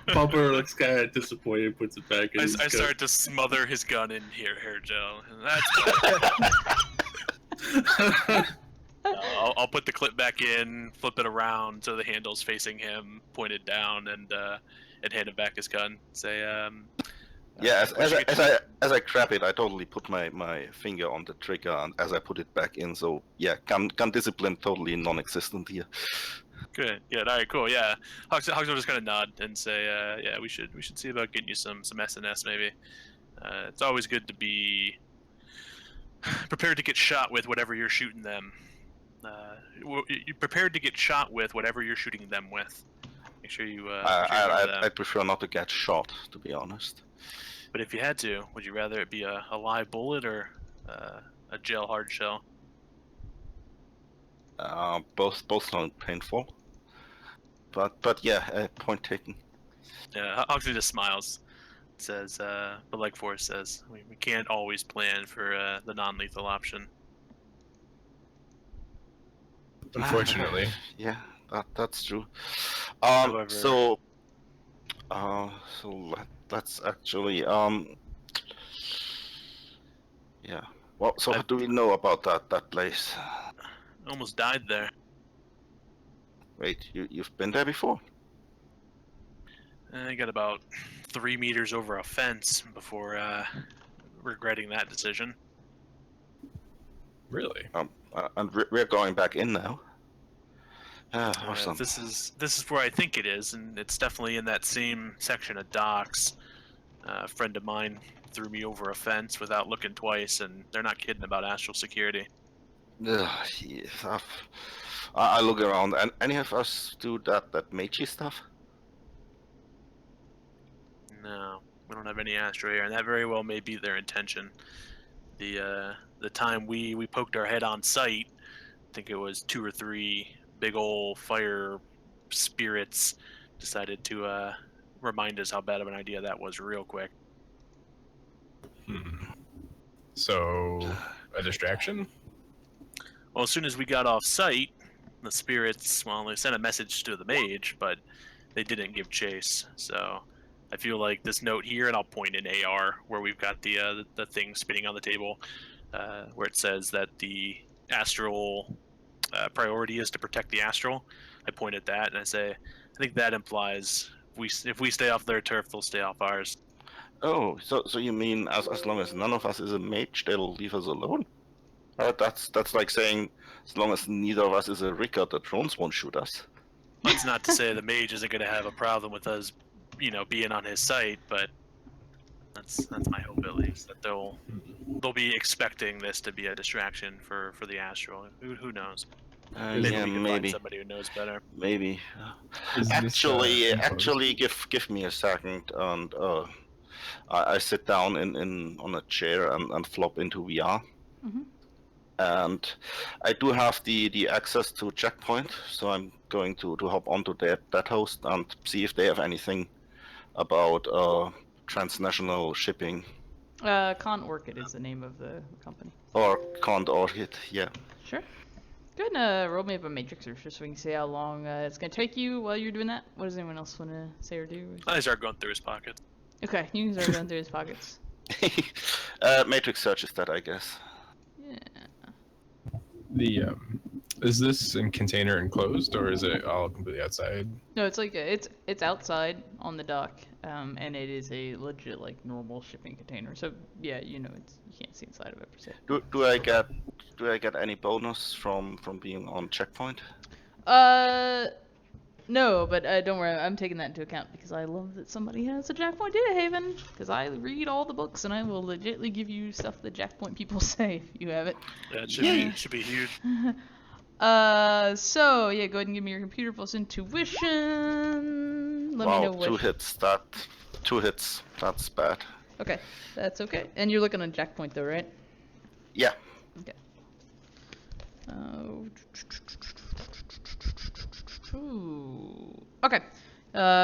Pompadour looks kind of disappointed, puts it back in his I coat. start to smother his gun in hair gel. And that's I'll put the clip back in, flip it around so the handle's facing him, pointed down, and hand him back his gun. Say, Yeah, as I grab it, I totally put my finger on the trigger, and as I put it back in, so yeah, gun discipline totally non-existent here. Good. All right, cool. Yeah, Huxon will just kind of nod and say, yeah, we should see about getting you some SNS maybe. It's always good to be prepared to get shot with whatever you're shooting them. You're prepared to get shot with whatever you're shooting them with. Make sure you. I prefer not to get shot, to be honest. But if you had to, would you rather it be a live bullet or a gel hard shell? Both sound painful. But yeah, point taken. Yeah, Huxley just smiles. Says, but like Forrest says, we can't always plan for the non-lethal option. Unfortunately. Yeah, that's true. However, so let's actually yeah. Well, so what do we know about that place? almost died there. Wait, you've been there before? I got about 3 meters over a fence before regretting that decision. Really? And we're going back in now. Awesome. This is where I think it is, and it's definitely in that same section of docks. A friend of mine threw me over a fence without looking twice, and they're not kidding about astral security. Yeah, I look around, and any of us do that magey stuff? No, we don't have any astral here, and that very well may be their intention. The time we poked our head on sight, I think it was 2 or 3 big old fire spirits decided to remind us how bad of an idea that was real quick. So, a distraction? Well, as soon as we got off site, the spirits, well, they sent a message to the mage, but they didn't give chase. So I feel like this note here, and I'll point in AR where we've got the thing spinning on the table, where it says that the astral priority is to protect the astral. I point at that and I say, I think that implies if we stay off their turf, they'll stay off ours. Oh, so you mean as long as none of us is a mage, they'll leave us alone? That's like saying as long as neither of us is a Ricker, the drones won't shoot us. That's not to say the mage isn't going to have a problem with us, being on his site, but that's my hope at least, that they'll be expecting this to be a distraction for the astral. Who knows? Maybe Yeah, we can find maybe. somebody who knows better. Maybe. Is this, Actually, give me a second, and I sit down on a chair and flop into VR. Mhm. And I do have the access to Checkpoint, so I'm going to hop onto that host and see if they have anything about transnational shipping Con Orchid is the name of the company. or can't or hit. Yeah. Sure. Go ahead and roll me up a matrix search just so we can see how long it's going to take you while you're doing that. What does anyone else want to say or do? I start going through his pockets. Okay, you can start going through his pockets. Matrix search is that, I guess. Yeah. The is this in container enclosed, or is it all completely outside? No, it's like it's outside on the dock, and it is a legit like normal shipping container. So yeah, you can't see inside of it per se. Do I get any bonus from being on Checkpoint? No, but don't worry, I'm taking that into account because I love that somebody has a Jackpoint Data Haven. Because I read all the books and I will legitly give you stuff that Jackpoint people say if you have it. Yeah, it should be huge. So yeah, go ahead and give me your computer plus intuition. Let me know what. 2 hits. Two hits. That's bad. Okay, that's okay. And you're looking on Jackpoint though, right? Yeah. Okay. Okay.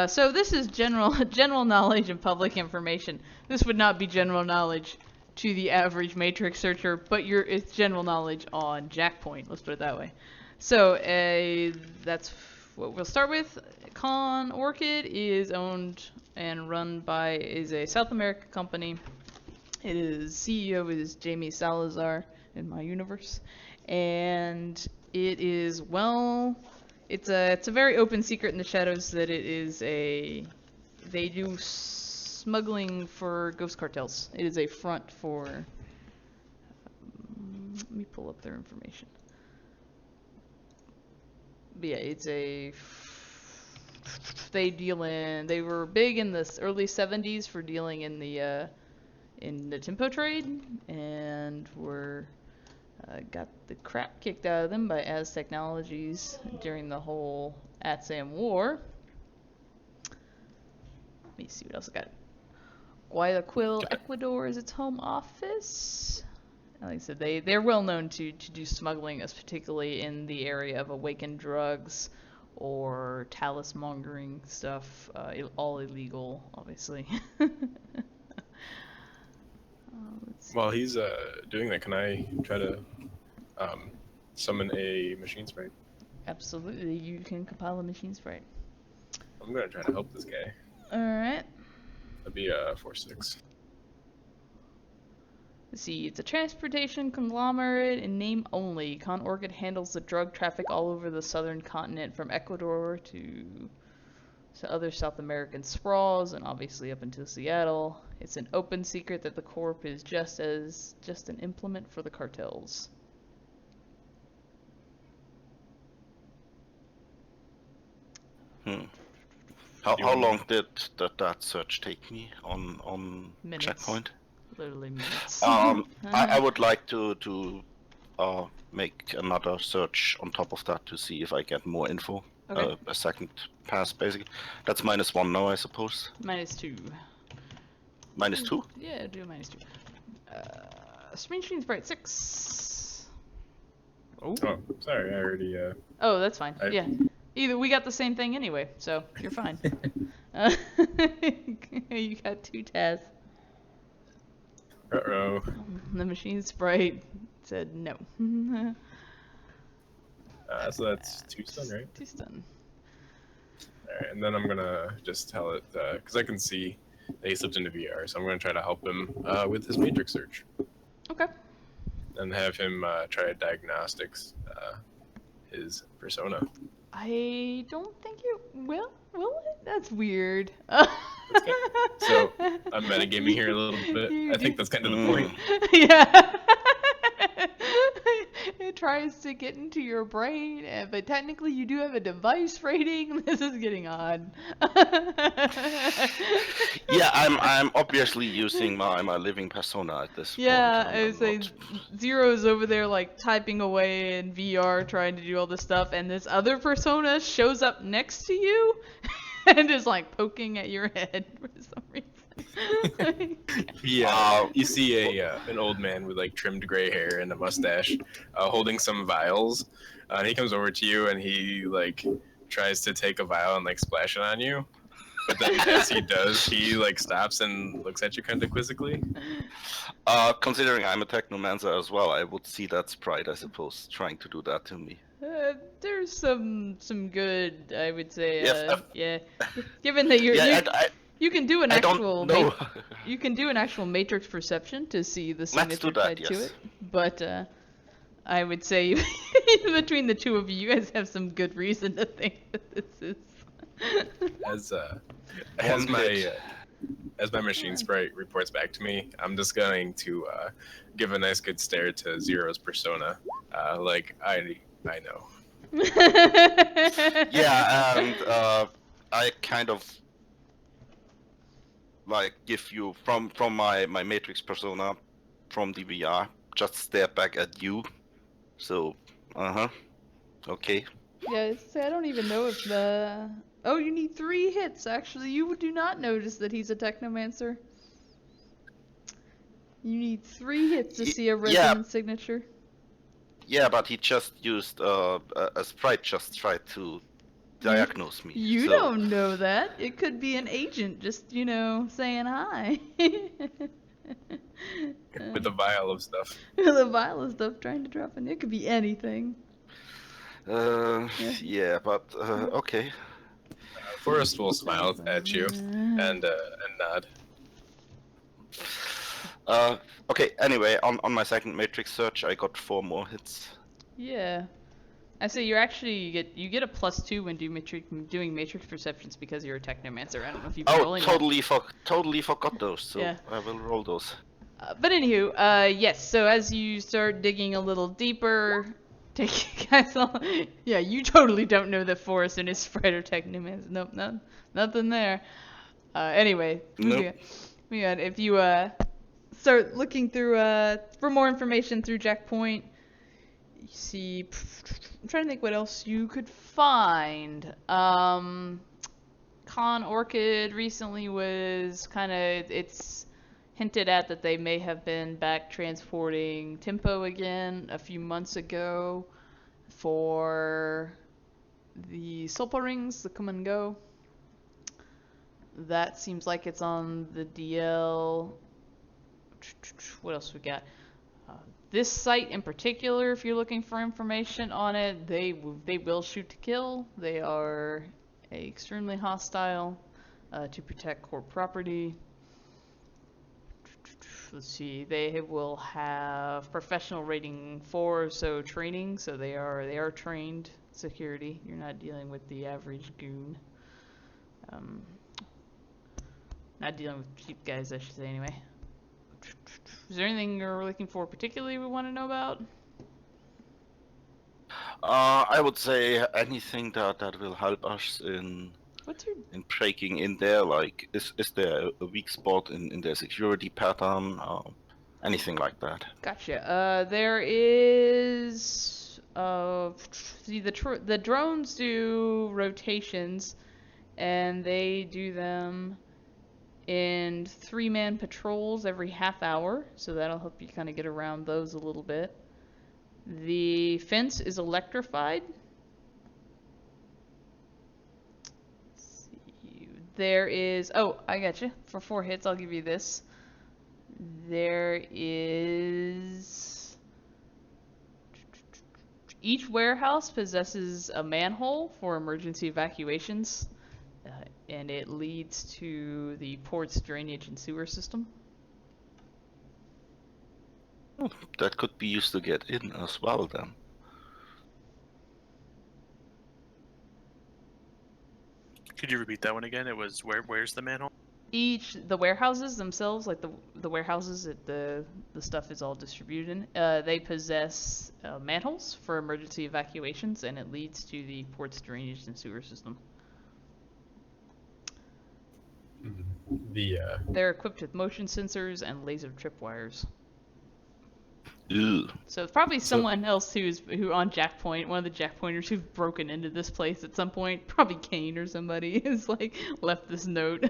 So this is general knowledge and public information. This would not be general knowledge to the average matrix searcher, but it's general knowledge on Jackpoint. Let's put it that way. So that's what we'll start with. Con Orchid is owned and run is a South American company. CEO is Jamie Salazar in my universe, and it is it's a very open secret in the shadows that they do smuggling for ghost cartels. It is a front for let me pull up their information. But yeah, they were big in the early 70s for dealing in the tempo trade, and got the crap kicked out of them by Az Technologies during the whole Atsam War. Let me see what else I got. Guayaquil, Ecuador is its home office. Like I said, they're well known to do smuggling, particularly in the area of awakened drugs or talismongering stuff, all illegal, obviously. While he's doing that, can I try to summon a machine sprite? Absolutely, you can compile a machine sprite. I'm gonna try to help this guy. Alright. That'd be 4/6. Let's see, it's a transportation conglomerate in name only. Con Orchid handles the drug traffic all over the southern continent, from Ecuador to other South American sprawls, and obviously up until Seattle. It's an open secret that the Corp is just an implement for the cartels. How long did that search take me on Minutes. Checkpoint? Literally minutes. I would like to make another search on top of that to see if I get more info. Okay. A second pass, basically. That's -1 now, I suppose. -2. -2? Yeah, do a -2. Machine sprite 6. Oh, sorry, I already. Oh, that's fine. Yeah. Either we got the same thing anyway, so you're fine. You got 2 tasks. Uh-oh. The machine sprite said no. So that's 2 stun, right? 2 stun. Alright, and then I'm gonna just tell it, because I can see that he slipped into VR, so I'm gonna try to help him with his matrix search. Okay. And have him try to diagnostics his persona. I don't think you will it? That's weird. That's good. So I'm metagaming here a little bit. I think that's kind of the point. Yeah. It tries to get into your brain, but technically you do have a device rating. This is getting odd. Yeah, I'm obviously using my living persona at this Yeah, point. I would say Zero's over there like typing away in VR trying to do all this stuff, and this other persona shows up next to you and is like poking at your head for some reason. Yeah, you see an old man with like trimmed gray hair and a mustache, holding some vials. And he comes over to you and he like tries to take a vial and like splash it on you. But then as he does, he like stops and looks at you kind of quizzically. Considering I'm a technomancer as well, I would see that sprite, I suppose, trying to do that to me. There's some good, I would say. Yes, Yeah, given that you can do an I actual don't know. you can do an actual matrix perception to see the signature do that, tied to yes. it, but I would say between the two of you guys have some good reason to think that this is. As my machine sprite reports back to me, I'm just going to give a nice good stare to Zero's persona. Like I know. Yeah, and I kind of like give you from my matrix persona from the VR, just stare back at you. So, okay. Yeah, I don't even know if the. Oh, you need 3 hits. Actually, you do not notice that he's a technomancer. You need 3 hits to see a resonance signature. Yeah, but he just used a sprite just tried to diagnose me. You so... don't know that. It could be an agent just, saying hi. With a vial of stuff. With a vial of stuff trying to drop in. It could be anything. Yeah, but okay. Forrest will smile at you and nod. Okay, anyway, on my second matrix search, I got 4 more hits. Yeah. I say you get a +2 when doing matrix perceptions because you're a technomancer. I don't know if you've been rolling totally forgot those, so yeah. I will roll those. But anywho, yes, so as you start digging a little deeper, yeah, you totally don't know that Forrest and his sprite are technomancer. Nope, nothing there. Anyway, nope. if you start looking through for more information through Jack Point, you see. I'm trying to think what else you could find. Con Orchid recently was it's hinted at that they may have been back transporting Tempo again a few months ago for the Sulpa rings, the come and go. That seems like it's on the DL. What else we got? This site in particular, if you're looking for information on it, they will shoot to kill. They are extremely hostile to protect core property. Let's see, they will have professional rating 4, so training. So they are trained security. You're not dealing with the average goon. Not dealing with cheap guys, I should say. Anyway. Is there anything you're looking for particularly we want to know about? I would say anything that will help us in breaking in there. Like, is there a weak spot in their security pattern? Anything like that. Gotcha. There is. See, the drones do rotations, and they do them in 3-man patrols every half hour, so that'll help you kind of get around those a little bit. The fence is electrified. Let's see. There is, I got you. For 4 hits, I'll give you this. There is, each warehouse possesses a manhole for emergency evacuations. And it leads to the port's drainage and sewer system. Oh, that could be used to get in as well, then. Could you repeat that one again? It was where's the manhole? the warehouses themselves, like the warehouses that the stuff is all distributed in, they possess manholes for emergency evacuations, and it leads to the port's drainage and sewer system. They're equipped with motion sensors and laser tripwires. Ew. So it's probably someone else who on Jackpoint, one of the Jackpointers who've broken into this place at some point, probably Kane or somebody, has like left this note.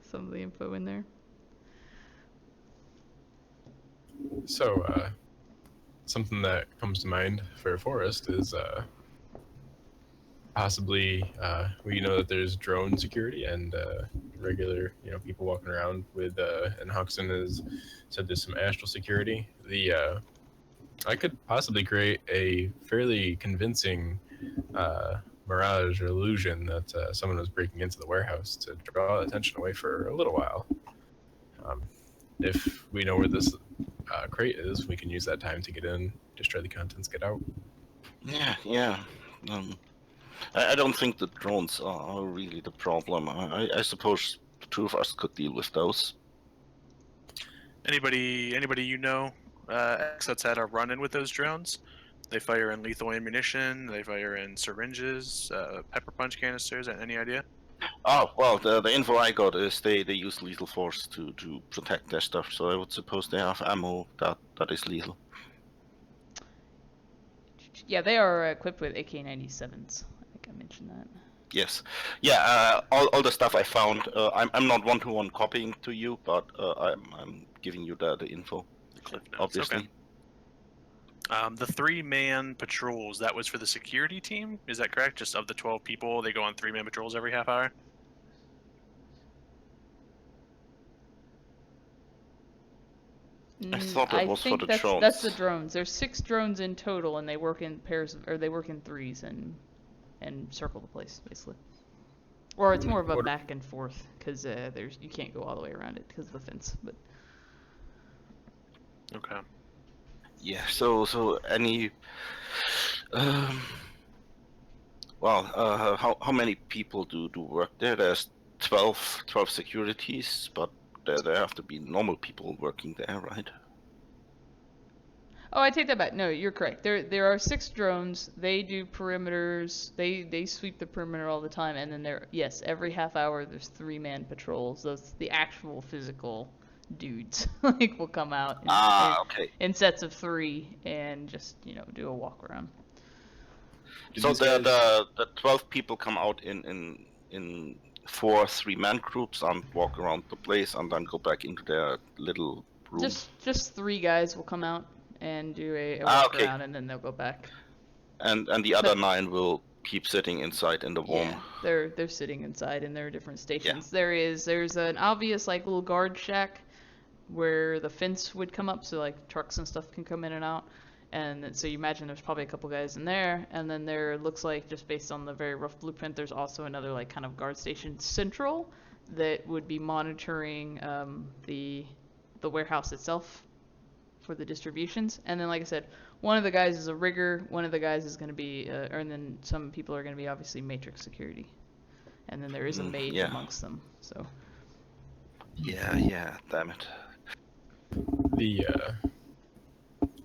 Some of the info in there. So, something that comes to mind for Forrest is possibly we know that there's drone security and regular people walking around with and Huxon has said there's some astral security. I could possibly create a fairly convincing mirage or illusion that someone was breaking into the warehouse to draw attention away for a little while. If we know where this crate is, we can use that time to get in, destroy the contents, get out. Yeah. I don't think the drones are really the problem. I suppose the two of us could deal with those. Anybody that's had a run-in with those drones? They fire in lethal ammunition. They fire in syringes, pepper punch canisters. Any idea? Oh, well, the info I got is they use lethal force to protect their stuff, so I would suppose they have ammo that is lethal. Yeah, they are equipped with AK-97s. I think I mentioned that. Yes. Yeah, all the stuff I found, I'm not one-to-one copying to you, but I'm giving you the info, Cliff notes, obviously. okay. The 3-man patrols, that was for the security team? Is that correct? Just of the 12 people, they go on 3-man patrols every half hour? I thought it was for the drones. That's the drones. There's 6 drones in total, and they work in pairs, or they work in threes and circle the place, basically. Or it's more of a back and forth, because you can't go all the way around it because of the fence. But okay. Yeah. So any. How many people do work there? There's 12 securities, but there have to be normal people working there, right? oh, I take that back. No, you're correct. There are 6 drones. They do perimeters. They sweep the perimeter all the time, and then every half hour there's 3-man patrols. Those the actual physical dudes like will come out in sets of 3 and just do a walk around. So the 12 people come out in 4 3-man groups and walk around the place and then go back into their little room. Just 3 guys will come out and do a walk around, and then they'll go back. And the other 9 will keep sitting inside in the warm. Yeah, they're sitting inside in their different stations. Yeah. There's an obvious like little guard shack where the fence would come up, so like trucks and stuff can come in and out. And so you imagine there's probably a couple guys in there, and then there looks like, just based on the very rough blueprint, there's also another like kind of guard station central that would be monitoring the warehouse itself for the distributions. And then, like I said, one of the guys is a rigger, one of the guys is going to be, and then some people are going to be obviously matrix security, and then there is a mage amongst them. So. Yeah, damn it.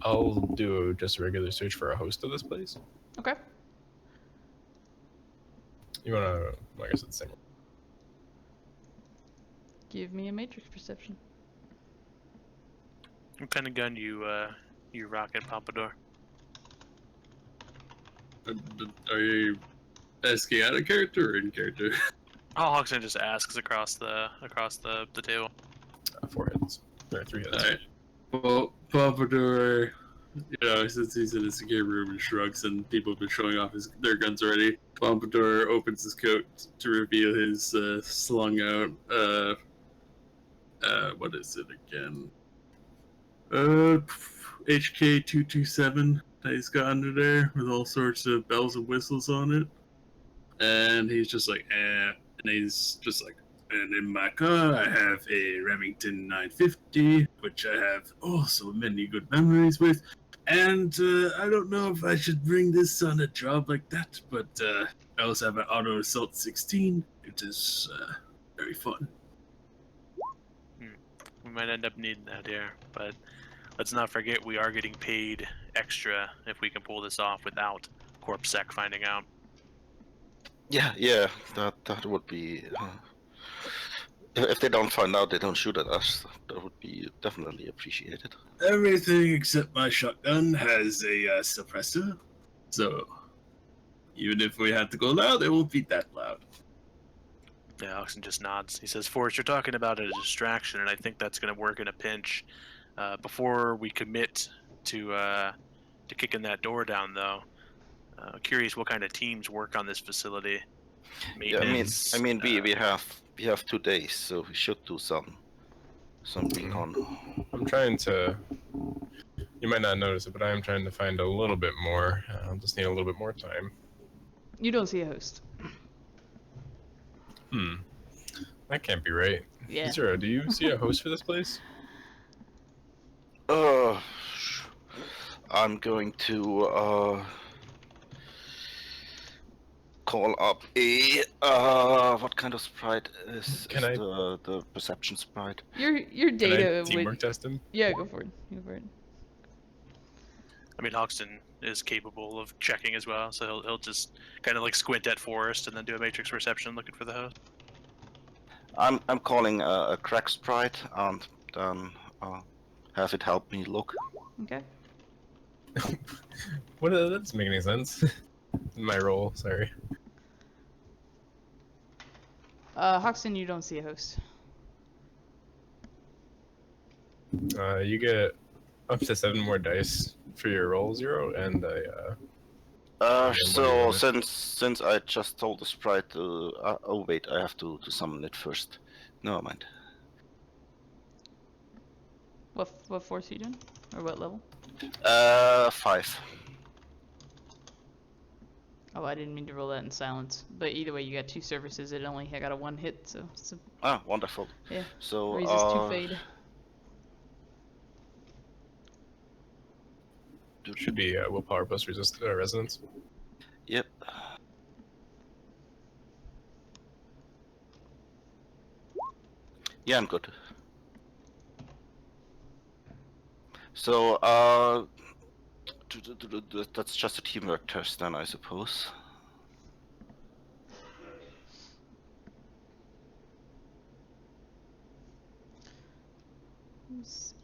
I'll do just a regular search for a host of this place. Okay. You wanna, like I said, same. Give me a matrix perception. What kind of gun you rocking, Pompadour? Are you asking out of character or in character? Oh, Hoxton just asks across the table. 4 heads. Or 3 heads. Alright. Well, Pompadour, since he's in a secure room and shrugs and people have been showing off their guns already, Pompadour opens his coat to reveal his slung out, what is it again? HK-227 that he's got under there with all sorts of bells and whistles on it. And he's just like, and he's just like, and in my car, I have a Remington 950, which I have so many good memories with. And I don't know if I should bring this on a job like that, but I also have an auto assault 16. It is very fun. We might end up needing that here, but let's not forget we are getting paid extra if we can pull this off without CorpSec finding out. Yeah, that would be. If they don't find out, they don't shoot at us. That would be definitely appreciated. Everything except my shotgun has a suppressor, so even if we have to go loud, it won't be that loud. Yeah, Oxen just nods. He says, Forrest, you're talking about a distraction, and I think that's going to work in a pinch. Before we commit to kicking that door down, though, curious what kind of teams work on this facility. Yeah, Maintenance, I mean, we have 2 days, so we should do some recon. I'm trying to. You might not notice it, but I am trying to find a little bit more. I'll just need a little bit more time. You don't see a host. That can't be right. Yeah. Zero, do you see a host for this place? I'm going to call up a what kind of sprite is the perception sprite? Your data Teamwork would. test him? Yeah, go for it. Go for it. I mean, Hoxton is capable of checking as well, so he'll just kind of like squint at Forrest and then do a matrix perception looking for the host. I'm calling a crack sprite and then have it help me look. Okay. What? That doesn't make any sense. My role, sorry. Hoxton, you don't see a host. You get up to 7 more dice for your roll, Zero, and So since I just told the sprite to oh wait, I have to summon it first. Never mind. What force are you doing? Or what level? 5. Oh, I didn't mean to roll that in silence. But either way, you got 2 services. It only got a 1 hit, so Ah, wonderful. yeah. So Raises 2 fade. should be willpower plus resonance. Yep. Yeah, I'm good. So, that's just a teamwork test then, I suppose. Let's see.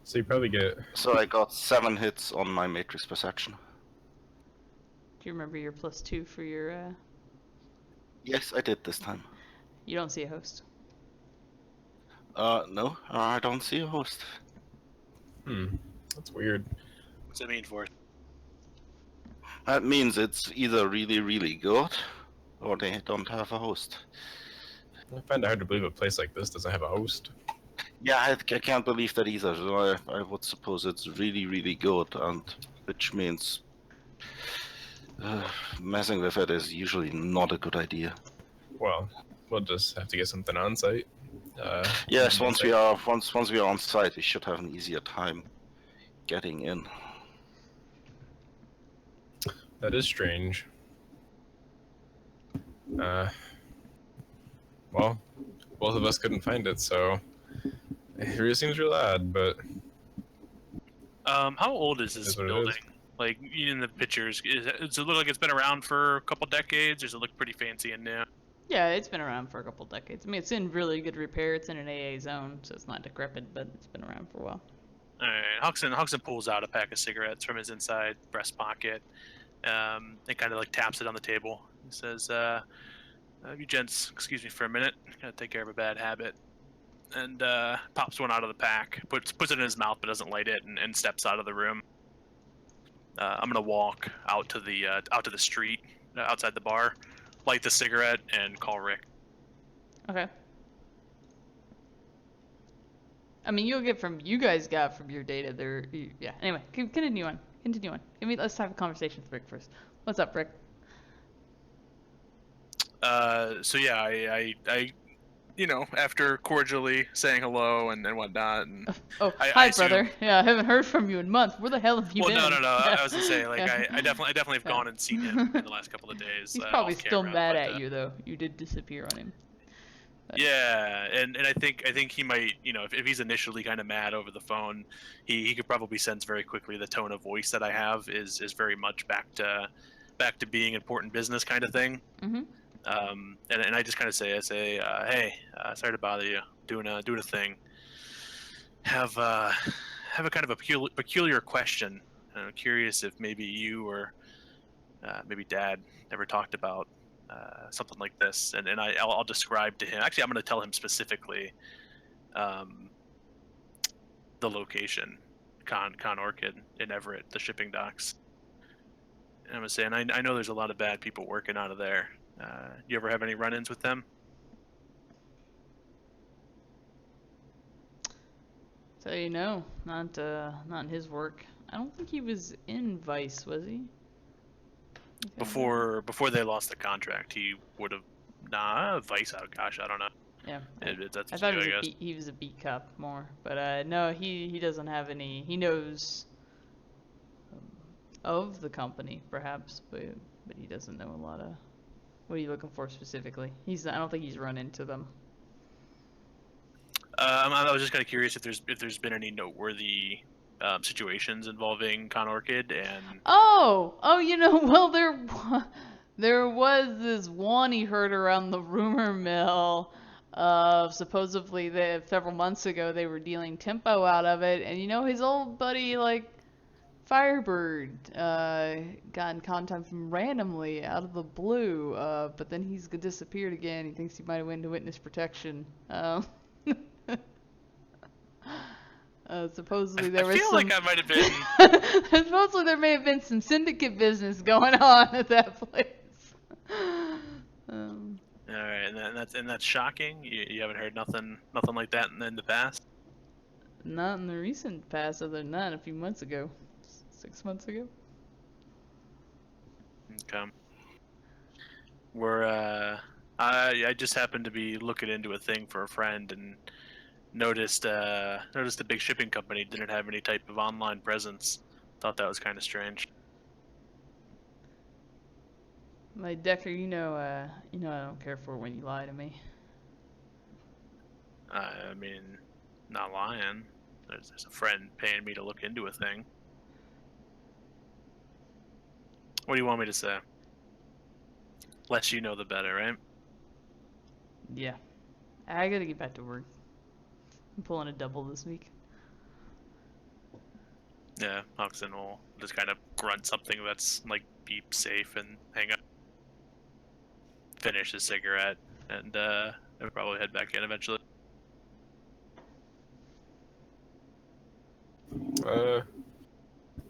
So you probably get. So I got 7 hits on my matrix perception. Do you remember your +2 for your, Yes, I did this time. You don't see a host. No, I don't see a host. That's weird. What's that mean, Forrest? That means it's either really, really good, or they don't have a host. I find it hard to believe a place like this doesn't have a host. Yeah, I can't believe that either. So I would suppose it's really, really good, and which means messing with it is usually not a good idea. Well, we'll just have to get something on site. Yes, once we are on site, we should have an easier time getting in. That is strange. Well, both of us couldn't find it, so it really seems real odd, but How old is this Is what it building? is. Like in the pictures, does it look like it's been around for a couple decades, or does it look pretty fancy and new? Yeah, it's been around for a couple decades. I mean, it's in really good repair. It's in an AA zone, so it's not decrepit, but it's been around for a while. All right, Huxon pulls out a pack of cigarettes from his inside breast pocket, and kind of like taps it on the table. He says, "You gents, excuse me for a minute. Gotta take care of a bad habit." And pops one out of the pack, puts it in his mouth, but doesn't light it, and steps out of the room. I'm gonna walk out to the street outside the bar, light the cigarette, and call Rick. Okay. I mean, you guys got from your data there. Yeah. Anyway, continue on. Let's have a conversation with Rick first. What's up, Rick? So yeah, I after cordially saying hello and whatnot, and Oh, I hi, assume. brother. Yeah, I haven't heard from you in months. Where the hell have you Well, been? no. Yeah. I was gonna say, like, Yeah. I definitely have Yeah. gone and seen him in the last couple of days He's probably off still camera, mad but at you though. You did disappear on him. yeah, and I think he might, if he's initially kind of mad over the phone, he could probably sense very quickly the tone of voice that I have is very much back to being important business kind of thing. Mhm. And I just kind of say, hey, sorry to bother you, doing a thing. Have a kind of a peculiar question. I'm curious if maybe you or maybe Dad ever talked about something like this, and I'll describe to him. Actually, I'm going to tell him specifically um, the location, Con Orchid in Everett, the shipping docks. And I'm going to say, and I know there's a lot of bad people working out of there. You ever have any run-ins with them? So not in his work. I don't think he was in Vice, was he? Before they lost the contract, he would have. Nah, Vice. Oh gosh, I don't know. Yeah. That's I thought I guess. he was a beat cop more, but no, he doesn't have any. He knows of the company, perhaps, but he doesn't know a lot of. What are you looking for specifically? I don't think he's run into them. I was just kind of curious if there's been any noteworthy situations involving Con Orchid and. Oh, well, there was this one he heard around the rumor mill. Supposedly, several months ago, they were dealing tempo out of it, and his old buddy, like, Firebird, got in contact with him randomly out of the blue, but then he's disappeared again. He thinks he might have went into witness protection. Supposedly there was I feel some. like I might have been. Supposedly there may have been some syndicate business going on at that place. All right, and that's shocking. You haven't heard nothing like that in the past. Not in the recent past, other than that, a few months ago, 6 months ago. Okay. I just happened to be looking into a thing for a friend and noticed the big shipping company didn't have any type of online presence. Thought that was kind of strange. My Decker, I don't care for when you lie to me. I mean, not lying. There's a friend paying me to look into a thing. What do you want me to say? Less you know, the better, right? Yeah. I gotta get back to work. I'm pulling a double this week. Yeah, Oxen will just kind of grunt something that's like beep safe and hang up. Finish his cigarette and he'll probably head back in eventually.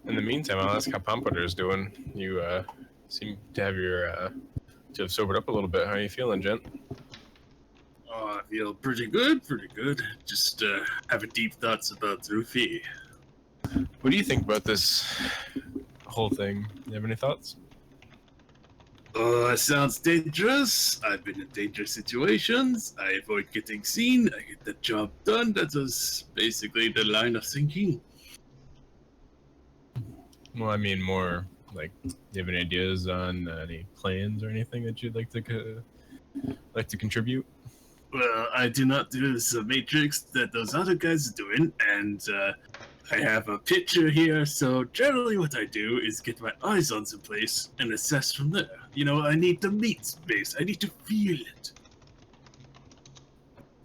In the meantime, I'll ask how Pompadour's doing. You seem to have sobered up a little bit. How are you feeling, gent? Oh, I feel pretty good. Just having deep thoughts about Rufi. What do you think about this whole thing? Do you have any thoughts? Oh, it sounds dangerous. I've been in dangerous situations. I avoid getting seen. I get the job done. That was basically the line of thinking. Well, I mean, more like, do you have any ideas on any plans or anything that you'd like to contribute? Well, I do not do the matrix that those other guys are doing, and I have a picture here, so generally what I do is get my eyes on some place and assess from there. I need the meat space. I need to feel it.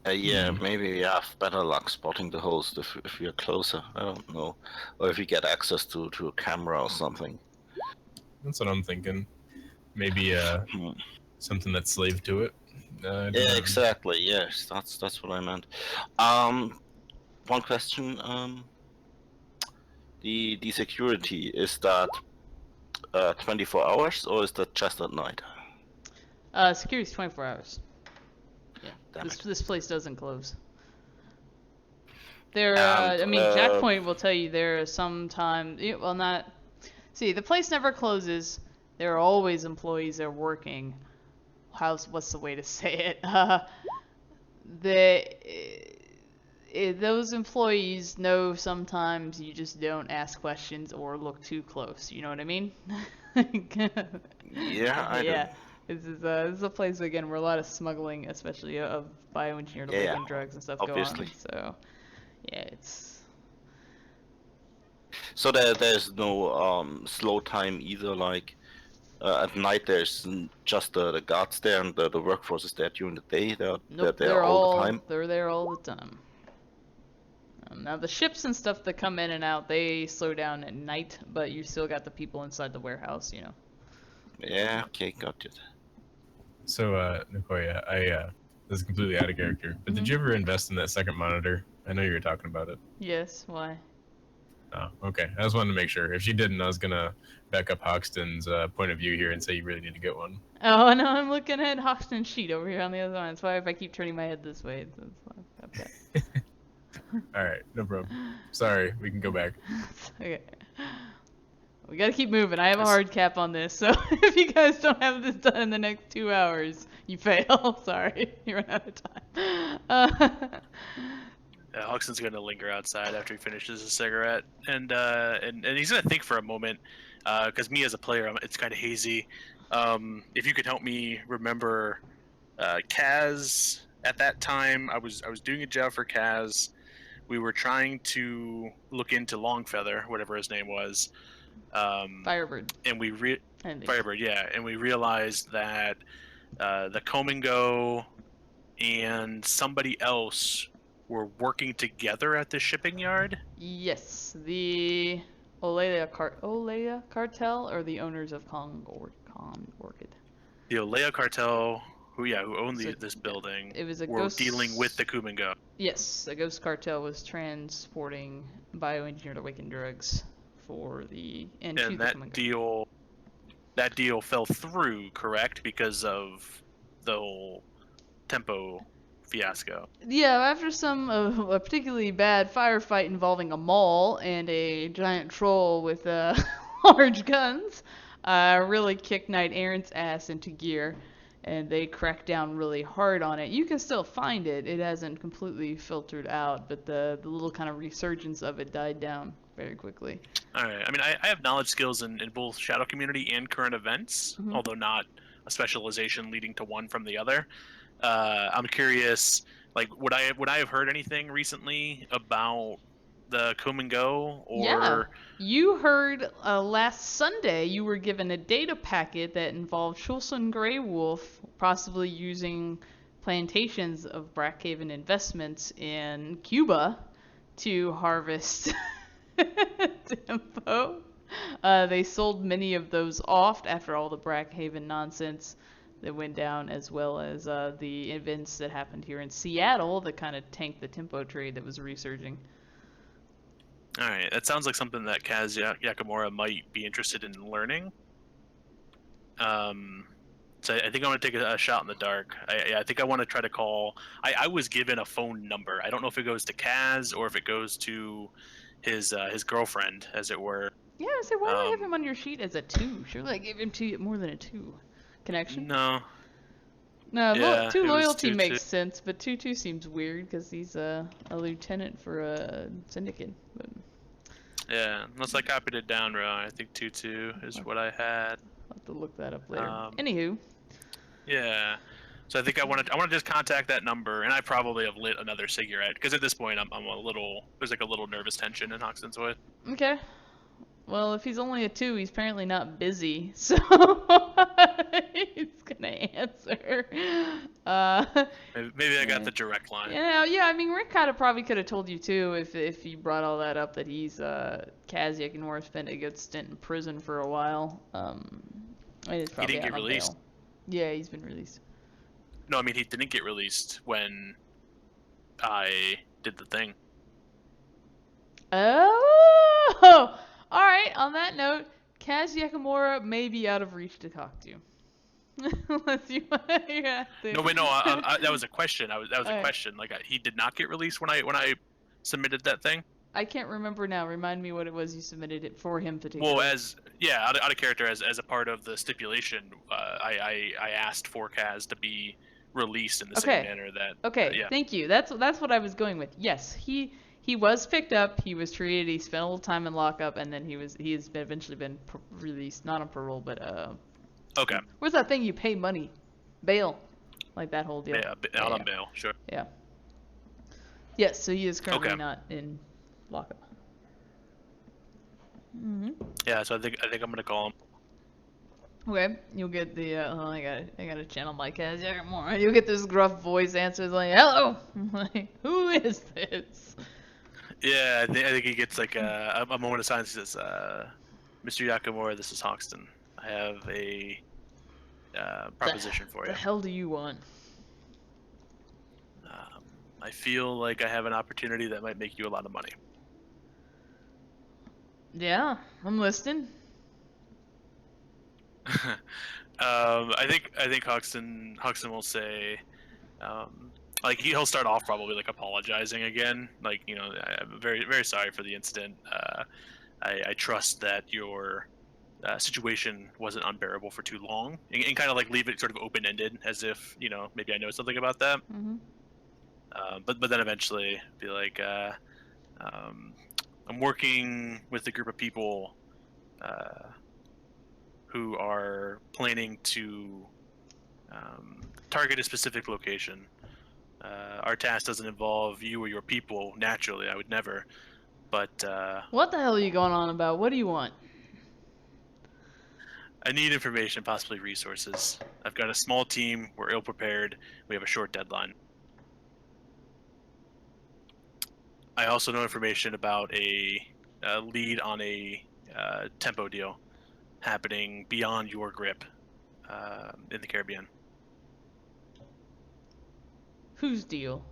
Yeah, maybe we have better luck spotting the host if we're closer. I don't know. Or if we get access to a camera or something. That's what I'm thinking. Maybe something that's slave to it. Yeah, exactly. Yes, that's what I meant. One question. The security, is that 24 hours or is that just at night? Security's 24 hours. Yeah. This place doesn't close. Jack Point will tell you there are some time. Well, not. See, the place never closes. There are always employees there working. what's the way to say it? The those employees know sometimes you just don't ask questions or look too close. You know what I mean? Yeah, I do. Yeah. This is a place again where a lot of smuggling, especially of bioengineered Yeah, awakened drugs and stuff, obviously. go on. So, yeah, it's So there's no slow time either. Like at night, there's just the guards there, and the workforce is there during the day. They're nope. there all the time. They're there all the time. Now the ships and stuff that come in and out, they slow down at night, but you still got the people inside the warehouse. You know. Yeah, okay, got it. So, Nicoya, this is completely out of character, but did you ever invest in that second monitor? I know you were talking about it. Yes. Why? Oh, okay. I just wanted to make sure. If she didn't, I was gonna back up Hoxton's point of view here and say you really need to get one. Oh no, I'm looking at Hoxton's sheet over here on the other one. That's why if I keep turning my head this way, it's okay. All right, no problem. Sorry, we can go back. Okay. We gotta keep moving. I have a hard cap on this, so if you guys don't have this done in the next 2 hours, you fail. Sorry, you run out of time. Huxton's gonna linger outside after he finishes his cigarette, and he's gonna think for a moment, because me as a player, it's kind of hazy. If you could help me remember, Kaz. At that time, I was doing a job for Kaz. We were trying to look into Longfeather, whatever his name was. Firebird. And Firebird, yeah, and we realized that the Comingo and somebody else were working together at the shipping yard. Yes, the Olea cartel or the owners of Con Orchid. The Olea cartel, who owned this building, It was a were ghost... dealing with the Comingo. Yes, the ghost cartel was transporting bioengineered awakened drugs for the And to the that Comingo. deal fell through, correct, because of the whole tempo fiasco. Yeah, after some a particularly bad firefight involving a mall and a giant troll with large guns, really kicked Knight Errant's ass into gear, and they cracked down really hard on it. You can still find it; it hasn't completely filtered out, but the little kind of resurgence of it died down very quickly. All right. I mean, I have knowledge skills in both Shadow Community and current events, although not a specialization leading to one from the other. I'm curious, like, would I have heard anything recently about the Come and Go? Or Yeah, you heard last Sunday you were given a data packet that involved Schulson Grey Wolf possibly using plantations of Brackhaven investments in Cuba to harvest tempo. They sold many of those off after all the Brackhaven nonsense that went down, as well as the events that happened here in Seattle that kind of tanked the tempo trade that was resurging. All right, that sounds like something that Kaz Yakamura might be interested in learning. So I think I'm going to take a shot in the dark. I think I want to try to call... I was given a phone number. I don't know if it goes to Kaz or if it goes to his girlfriend, as it were. Yeah, so why do I have him on your sheet as a 2? Surely I gave him more than a 2 connection. No. No, Yeah, 2 it was loyalty 2-2. makes sense, but 2-2 seems weird because he's a lieutenant for a syndicate. But... Yeah, unless I copied it down wrong. I think 2-2 is what I had. I'll have to look that up later. Anywho. Yeah. So I think I want to just contact that number, and I probably have lit another cigarette because at this point I'm a little... There's like a little nervous tension in Hoxton's way. Okay. Well, if he's only a 2, he's apparently not busy, so he's gonna answer. Maybe I got the direct line. Yeah. I mean, Rick probably could have told you too if you brought all that up that he's Kaz Yakamura spent a good stint in prison for a while. He didn't get released. Bail. Yeah, he's been released. No, I mean he didn't get released when I did the thing. Oh. All right. On that note, Kaz Yakamura may be out of reach to talk to. Unless you have to. No, wait, no. That was a question. That was a question. Like he did not get released when I submitted that thing. I can't remember now. Remind me what it was you submitted it for him to take. Well, out of character, as a part of the stipulation, I asked for Kaz to be released in the same manner that. Okay, thank you. That's what I was going with. Yes, he was picked up. He was treated. He spent a little time in lockup, and then he has eventually been released, not on parole, but Okay. What's that thing you pay money? Bail, like that whole deal. Yeah, out on bail, sure. Yeah. Yes, so he is currently not in lockup. Yeah, so I think I'm gonna call him. Okay, you'll get the I gotta channel my Kaz more. You'll get this gruff voice answers like, "Hello," I'm like, who is this? Yeah, I think he gets like a moment of silence. He says, "Mr. Yakamura, this is Hoxton. I have a proposition for you." The hell do you want? I feel like I have an opportunity that might make you a lot of money. Yeah, I'm listening. I think Hoxton will say, like he'll start off probably like apologizing again, like I'm very very sorry for the incident. I trust that your situation wasn't unbearable for too long, and kind of like leave it sort of open ended, as if maybe I know something about that. But then eventually be like, I'm working with a group of people who are planning to target a specific location. Our task doesn't involve you or your people. Naturally, I would never. But what the hell are you going on about? What do you want? I need information, possibly resources. I've got a small team. We're ill prepared. We have a short deadline. I also know information about a lead on a tempo deal happening beyond your grip in the Caribbean. Whose deal?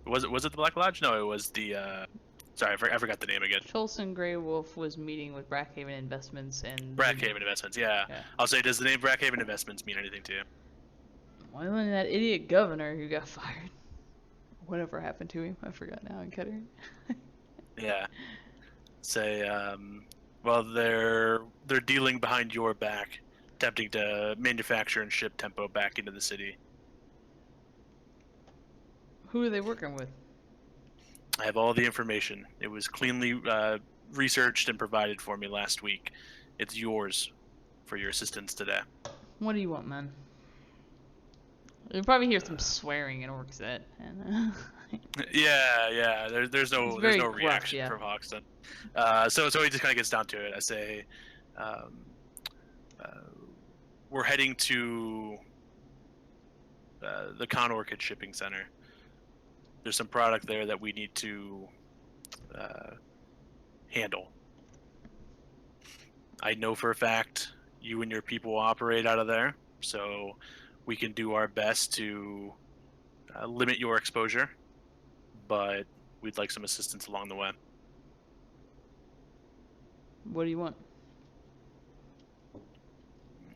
Was it the Black Lodge? No, it was the. Sorry, I forgot the name again. Cholson Grey Wolf was meeting with Brackhaven Investments and. Brackhaven Investments, yeah. I'll say, does the name Brackhaven Investments mean anything to you? Well, and that idiot governor who got fired. Whatever happened to him? I forgot now. I'm kidding. Yeah. Say, well, they're dealing behind your back, attempting to manufacture and ship Tempo back into the city. Who are they working with? I have all the information. It was cleanly researched and provided for me last week. It's yours for your assistance today. What do you want, man? You'll probably hear some swearing in Orcset. Yeah. There's no gruff, reaction from Hoxton. So he just kind of gets down to it. I say, we're heading to the Con Orchid Shipping Center. There's some product there that we need to handle. I know for a fact you and your people operate out of there, so we can do our best to limit your exposure, but we'd like some assistance along the way. What do you want?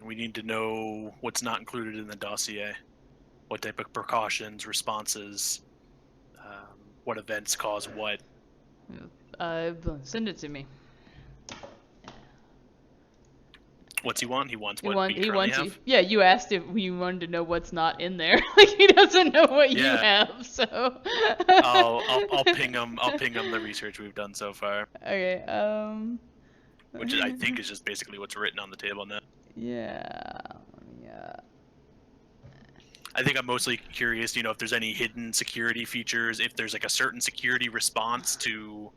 We need to know what's not included in the dossier, what type of precautions, responses, what events cause what. Send it to me. What's he want? He wants what we currently have? Yeah, you asked if you wanted to know what's not in there. Like he doesn't know what you have, so. I'll ping him. I'll ping him the research we've done so far. Okay. Which I think is just basically what's written on the table now. Yeah. I think I'm mostly curious, if there's any hidden security features, if there's like a certain security response to,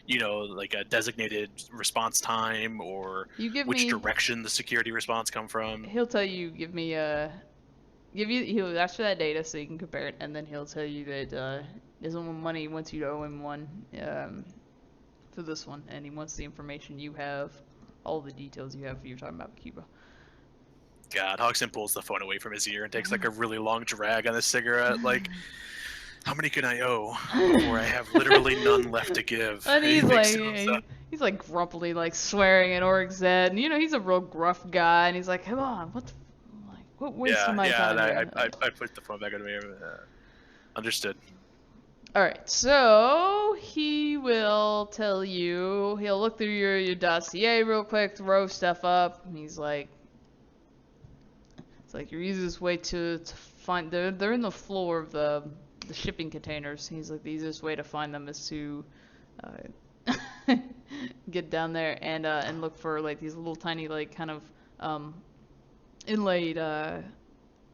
like a designated response time, or which direction the security response come from. He'll tell you, he'll ask for that data so you can compare it, and then he'll tell you that there's only money he wants you to owe him one for this one, and he wants the information you have, all the details you have. You're talking about Cuba. God, Hoxton pulls the phone away from his ear and takes like a really long drag on the cigarette. Like, how many can I owe before I have literally none left to give? And he's like grumpily like swearing at Orc Zed, and he's a real gruff guy, and he's like, come on, what wasting my time and here. I put the phone back on me. Understood. Alright, so he will tell you, he'll look through your dossier real quick, throw stuff up, and he's like, it's like your easiest way to find, they're in the floor of the shipping containers. He's like, the easiest way to find them is to get down there and look for like these little tiny like kind of inlaid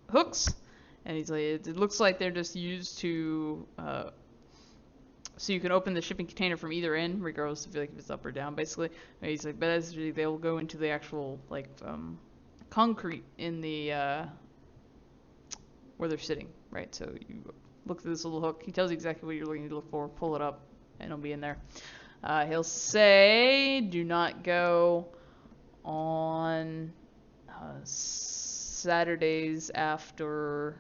hooks. And he's like, it looks like they're just used to so you can open the shipping container from either end, regardless if it's up or down, basically. And he's like, but basically they'll go into the actual like concrete in the where they're sitting, right? So you look through this little hook. He tells you exactly what you're looking to look for. Pull it up, and it'll be in there. He'll say, do not go on Saturdays after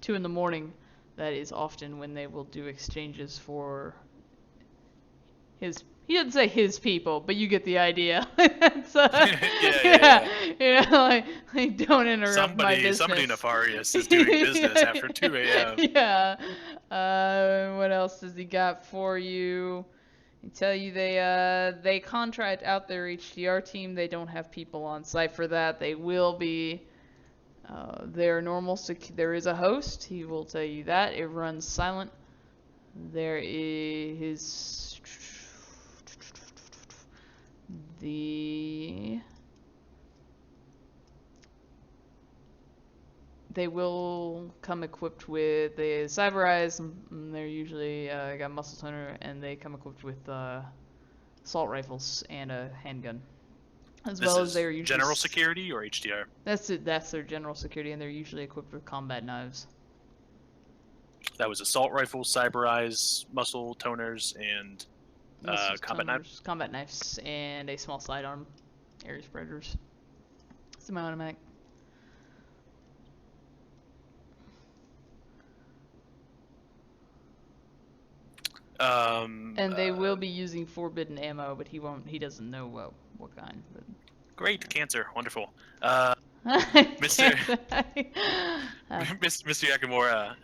2 in the morning. That is often when they will do exchanges for his. He didn't say his people, but you get the idea. Yeah, like don't interrupt my business. Somebody nefarious is doing business after 2 a.m. Yeah. What else does he got for you? He tell you they contract out their HDR team. They don't have people on site for that. They will be. Their normal there is a host. He will tell you that it runs silent. There is they will come equipped with the cyber eyes. They're usually got muscle toner, and they come equipped with assault rifles and a handgun. As well as they're usually general security or HDR. That's it. That's their general security, and they're usually equipped with combat knives. That was assault rifles, cyber eyes, muscle toners, and combat knives. Combat knives and a small sidearm, area spreaders, semi-automatic. And they will be using forbidden ammo, but he doesn't know what kind. But... Great, cancer, wonderful. Mr. Mr. Yakamura,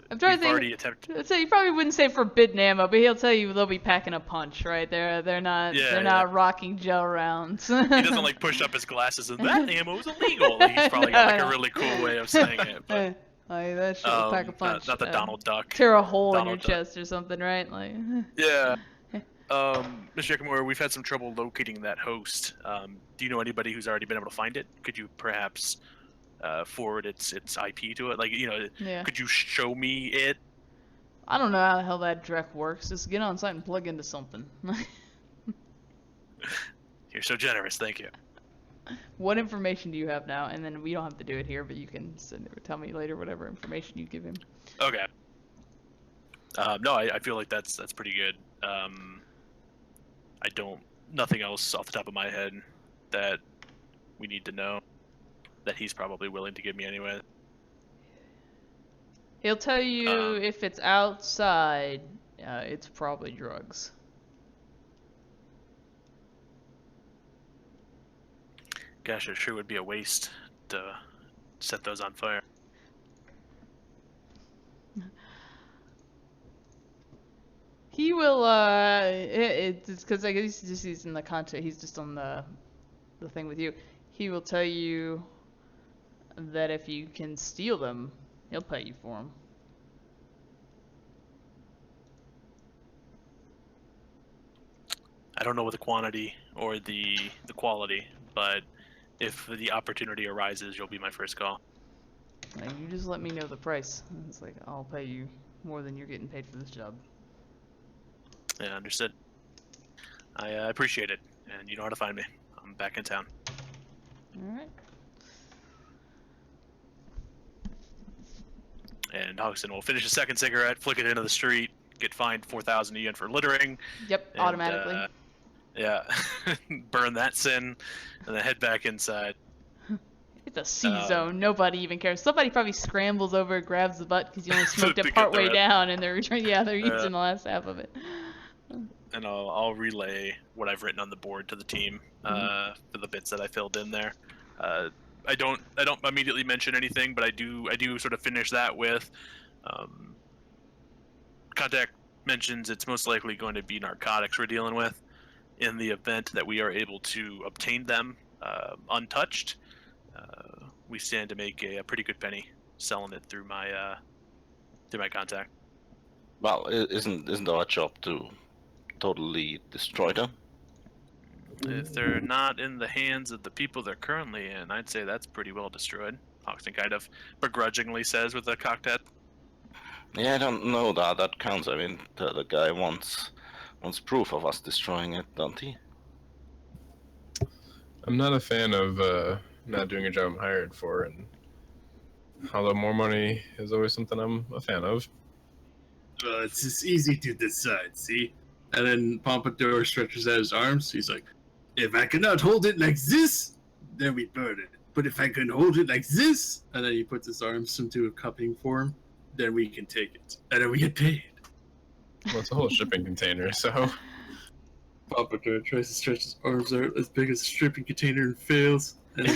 I'm trying to think. So you probably wouldn't say forbidden ammo, but he'll tell you they'll be packing a punch, right? They're not rocking gel rounds. He doesn't like push up his glasses and that ammo is illegal. He's probably got like a really cool way of saying it. But... Like that shit will pack a punch. Not the Donald Duck. Tear a hole in your chest or something, right? Like. Yeah. Mr. Yakamura, we've had some trouble locating that host. Do you know anybody who's already been able to find it? Could you perhaps forward its IP to it? Like, could you show me it? I don't know how the hell that direct works. Just get on site and plug into something. You're so generous. Thank you. What information do you have now? And then we don't have to do it here, but you can tell me later whatever information you give him. Okay. No, I feel like that's pretty good. Nothing else off the top of my head that we need to know that he's probably willing to give me anyway. He'll tell you if it's outside, it's probably drugs. Gosh, it sure would be a waste to set those on fire. He will, it's because I guess he's in the content, he's just on the thing with you. He will tell you that if you can steal them, he'll pay you for them. I don't know what the quantity or the quality, but if the opportunity arises, you'll be my first call. Like, you just let me know the price. It's like, I'll pay you more than you're getting paid for this job. Yeah, understood. I appreciate it, and you know how to find me. I'm back in town. Alright. And Hodgson will finish a second cigarette, flick it into the street, get fined 4,000 yen for littering. Yep, and, automatically. Yeah, burn that sin, and then head back inside. It's a C-zone. Nobody even cares. Somebody probably scrambles over, grabs the butt because you only smoked it partway down, and they're using the last half of it. And I'll relay what I've written on the board to the team for the bits that I filled in there. I don't immediately mention anything, but I do sort of finish that with contact mentions it's most likely going to be narcotics we're dealing with. In the event that we are able to obtain them untouched, we stand to make a pretty good penny selling it through my contact. Well, isn't our job to totally destroy them? If they're not in the hands of the people they're currently in, I'd say that's pretty well destroyed. Hoxton kind of begrudgingly says with a cocked head. Yeah, I don't know that counts. I mean, the guy wants proof of us destroying it, don't he? I'm not a fan of not doing a job I'm hired for, and although more money is always something I'm a fan of. It's just easy to decide, see? And then Pompadour stretches out his arms. He's like, if I cannot hold it like this, then we burn it. But if I can hold it like this, and then he puts his arms into a cupping form, then we can take it. And then we get paid. Well, it's a whole shipping container, so. Pompadour tries to stretch his arms out as big as a shipping container and fails. And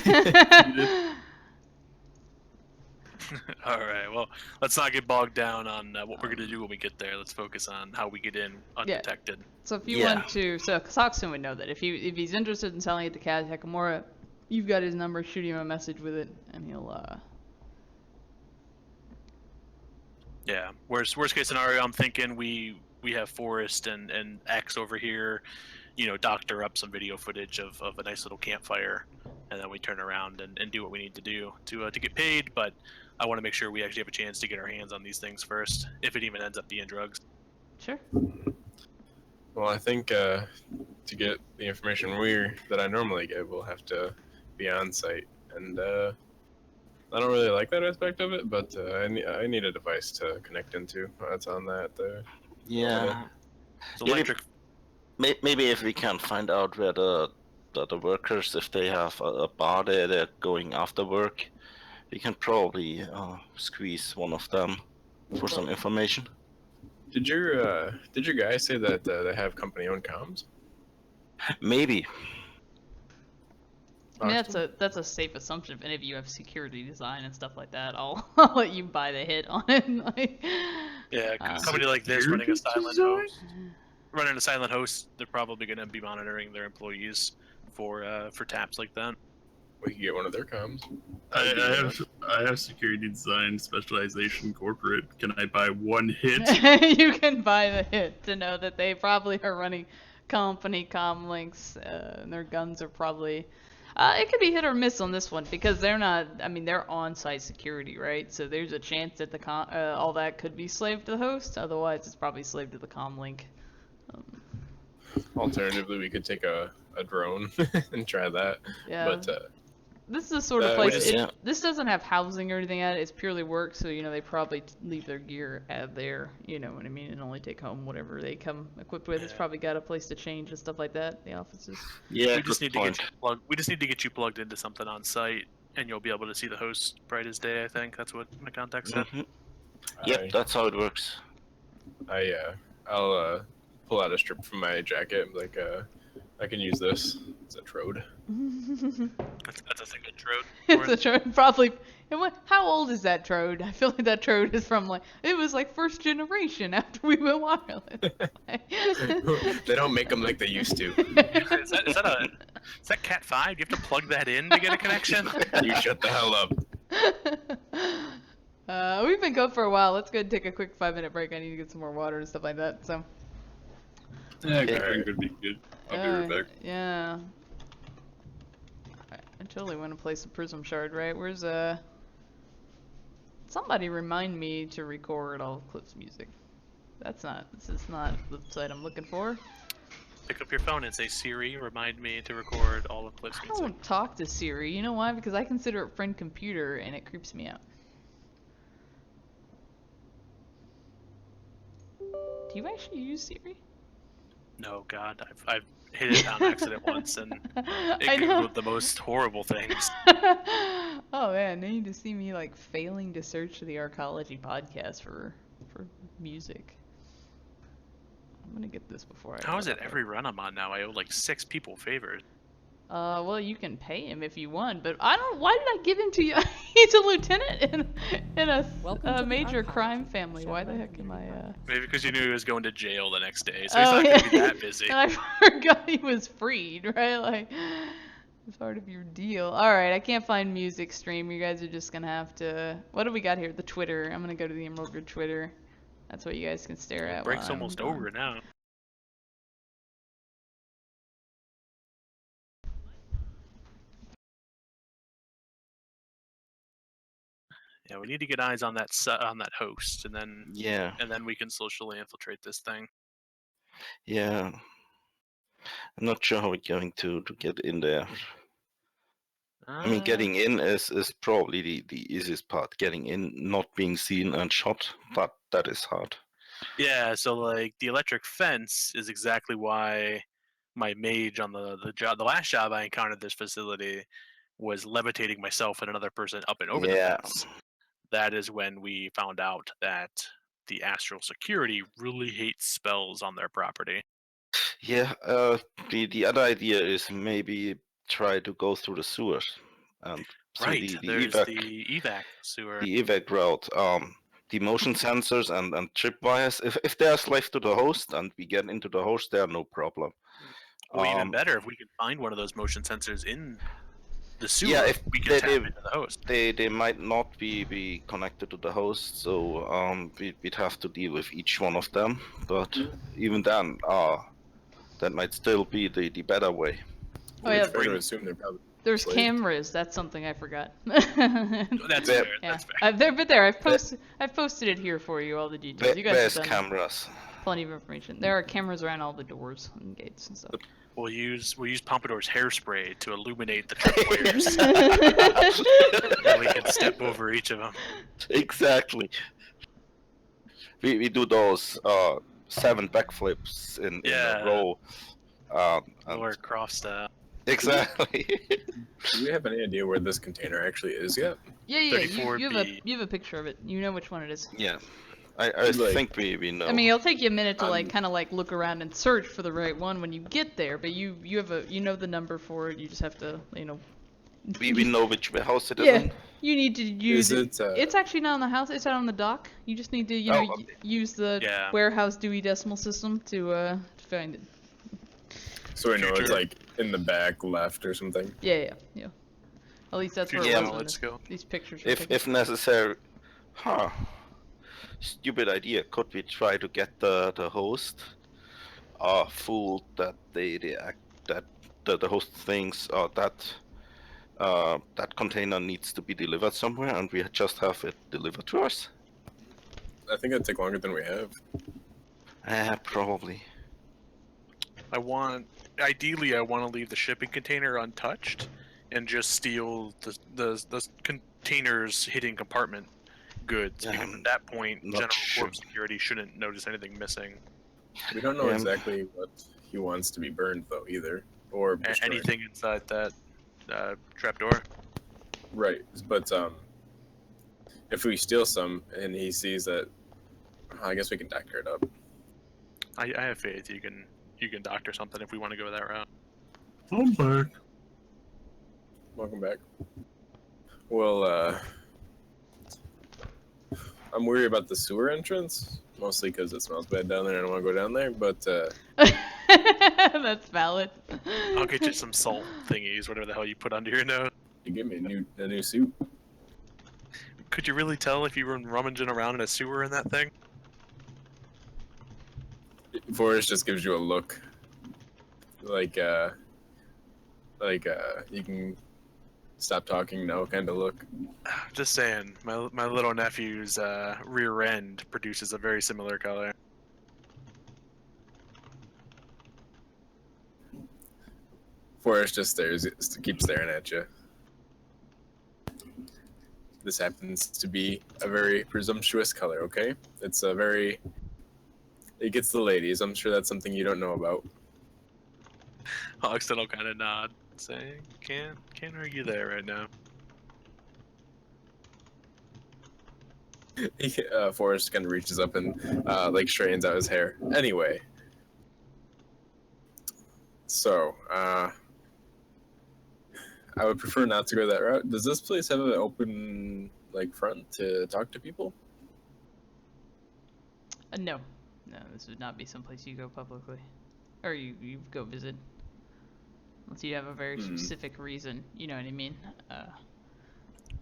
All right, well, let's not get bogged down on what we're going to do when we get there. Let's focus on how we get in undetected. So if you want to, so Hoxton would know that if he's interested in selling it to Kaz Hakamura, you've got his number. Shoot him a message with it, and he'll. Yeah. Worst case scenario, I'm thinking we have Forrest and X over here, doctor up some video footage of a nice little campfire, and then we turn around and do what we need to do to get paid. But I want to make sure we actually have a chance to get our hands on these things first, if it even ends up being drugs. Sure. Well, I think to get the information that I normally get, we'll have to be on site, and I don't really like that aspect of it, but I need a device to connect into. That's on that. Yeah. It's electric. Maybe if we can find out where the workers, if they have a bar there, they're going after work, we can probably squeeze one of them for some information. Did your guy say that they have company-owned comms? Maybe. I mean, that's a safe assumption. If any of you have security design and stuff like that, I'll let you buy the hit on it. Yeah, a company like this running a silent host, they're probably going to be monitoring their employees for taps like that. We could get one of their comms. I have security design specialization corporate. Can I buy one hit? You can buy the hit to know that they probably are running company comm links, and their guns are probably. It could be hit or miss on this one because they're not. I mean, they're on-site security, right? So there's a chance that all that could be slaved to the host. Otherwise, it's probably slaved to the comm link. Alternatively, we could take a drone and try that. Yeah. But this is the sort of place. This doesn't have housing or anything at it. It's purely work. So they probably leave their gear at there. You know what I mean, and only take home whatever they come equipped with. Yeah. It's probably got a place to change and stuff like that. The offices. Yeah. We just need to get you plugged. We just need to get you plugged into something on site, and you'll be able to see the host bright as day. I think that's what my contact said. Mm-hmm. Yep, that's how it works. I'll pull out a strip from my jacket. Like, I can use this. It's a trode. That's a thing, a trode. It's a trode, probably. How old is that trode? I feel like that trode is from it was first generation after we went wireless. They don't make them like they used to. Is that Cat 5? Do you have to plug that in to get a connection? You shut the hell up. We've been going for a while. Let's go and take a quick 5-minute break. I need to get some more water and stuff like that. So. Yeah, could be good. I'll be right back. Yeah. I totally want to play some Prism Shard, right? Where's somebody remind me to record all Clip's music. This is not the site I'm looking for. Pick up your phone and say, Siri, remind me to record all of Clip's music. I don't talk to Siri. You know why? Because I consider it friend computer and it creeps me out. Do you actually use Siri? No, God, I've hit it on accident once, and it googled the most horrible things. Oh man, they need to see me failing to search the Arcology podcast for music. I'm gonna get this before I. How is it every run I'm on now? I owe 6 people favors. Well, you can pay him if you want, but I don't. Why did I give him to you? He's a lieutenant in a major crime family. Why the heck am I? Maybe because you knew he was going to jail the next day, so Oh, he's not yeah. gonna be that busy. And I forgot he was freed, right? Like, it's part of your deal. All right, I can't find music stream. You guys are just gonna have to. What do we got here? The Twitter. I'm gonna go to the Emerald Grid Twitter. That's what you guys can stare at. Break's while I'm almost gone. over now. Yeah, we need to get eyes on that on that host, and then we can socially infiltrate this thing. Yeah. I'm not sure how we're going to get in there. I mean, getting in is probably the easiest part. Getting in, not being seen and shot, that is hard. Yeah, so like the electric fence is exactly why my mage on the last job I encountered this facility was levitating myself and another person up and over the fence. That is when we found out that the astral security really hates spells on their property. Yeah, the other idea is maybe try to go through the sewers and see the there's evac, the evac sewer. the evac route. The motion sensors and tripwires. If they are slave to the host and we get into the host, they are no problem. Well, even better if we can find one of those motion sensors in the sewer. Yeah, if we can tap into the host. They might not be connected to the host, so we'd have to deal with each one of them. But even then, that might still be the better way. Oh yeah, fair to assume they're probably there's enslaved. cameras. That's something I forgot. That's fair. Yeah, That's fair. but there, I've posted it here for you, all the details. You guys There's have done cameras. plenty of information. There are cameras around all the doors and gates and stuff. We'll use Pompadour's hairspray to illuminate the tripwires. And we can step over each of them. Exactly. We do those 7 backflips in a row. Or Croft style. Exactly. Do we have any idea where this container actually is yet? Yeah, you have a picture of it. You know which one it is. Yeah. I think we know. I mean, it'll take you a minute to kind of look around and search for the right one when you get there, but you know the number for it. You just have to, We know which house it is Yeah, in. you need to use it. It's actually not on the house. It's out on the dock. You just need to, use the warehouse Dewey Decimal System to find it. So we know it's like in the back left or something. Yeah. At least that's where it was. Let's go. These pictures. If necessary. Stupid idea. Could we try to get the host fooled that that the host thinks that container needs to be delivered somewhere, and we just have it delivered to us? I think it'd take longer than we have. Probably. Ideally, I want to leave the shipping container untouched and just steal the container's hidden compartment goods. Because at that point, General Corp security shouldn't notice anything missing. We don't know exactly what he wants to be burned, though, either. Or destroyed. Anything inside that trapdoor. Right, but if we steal some and he sees that, I guess we can doctor it up. I have faith you can doctor something if we want to go that route. I'm back. Welcome back. Well, I'm worried about the sewer entrance, mostly because it smells bad down there and I don't want to go down there, but That's valid. I'll get you some salt thingies, whatever the hell you put under your nose. you give me a new suit. Could you really tell if you were rummaging around in a sewer in that thing? Forrest just gives you a look. Like you can stop talking now kind of look. Just saying, my little nephew's rear end produces a very similar color. Forrest just keeps staring at you. This happens to be a very presumptuous color, okay? It's a very... It gets the ladies. I'm sure that's something you don't know about. Hoxton will kind of nod, saying, "Can't argue there right now." Forrest kind of reaches up and straightens out his hair. Anyway, so I would prefer not to go that route. Does this place have an open like front to talk to people? No. No, this would not be someplace you go publicly. Or you go visit. Unless you have a very specific reason, you know what I mean?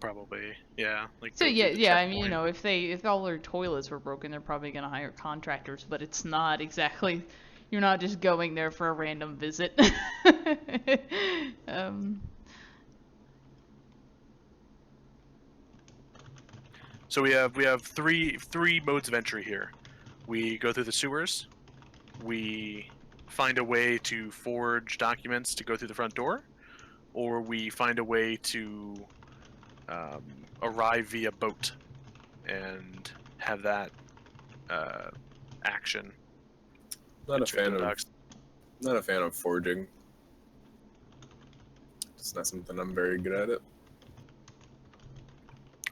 Probably, yeah. Like So go through the yeah, I mean, you checkpoint. know, if all their toilets were broken, they're probably gonna hire contractors, but it's not exactly, you're not just going there for a random visit. um, So we have three modes of entry here. We go through the sewers. We find a way to forge documents to go through the front door, or we find a way to arrive via boat and have that action. Not a between fan the of. docks. Not a fan of forging. It's not something I'm very good at it.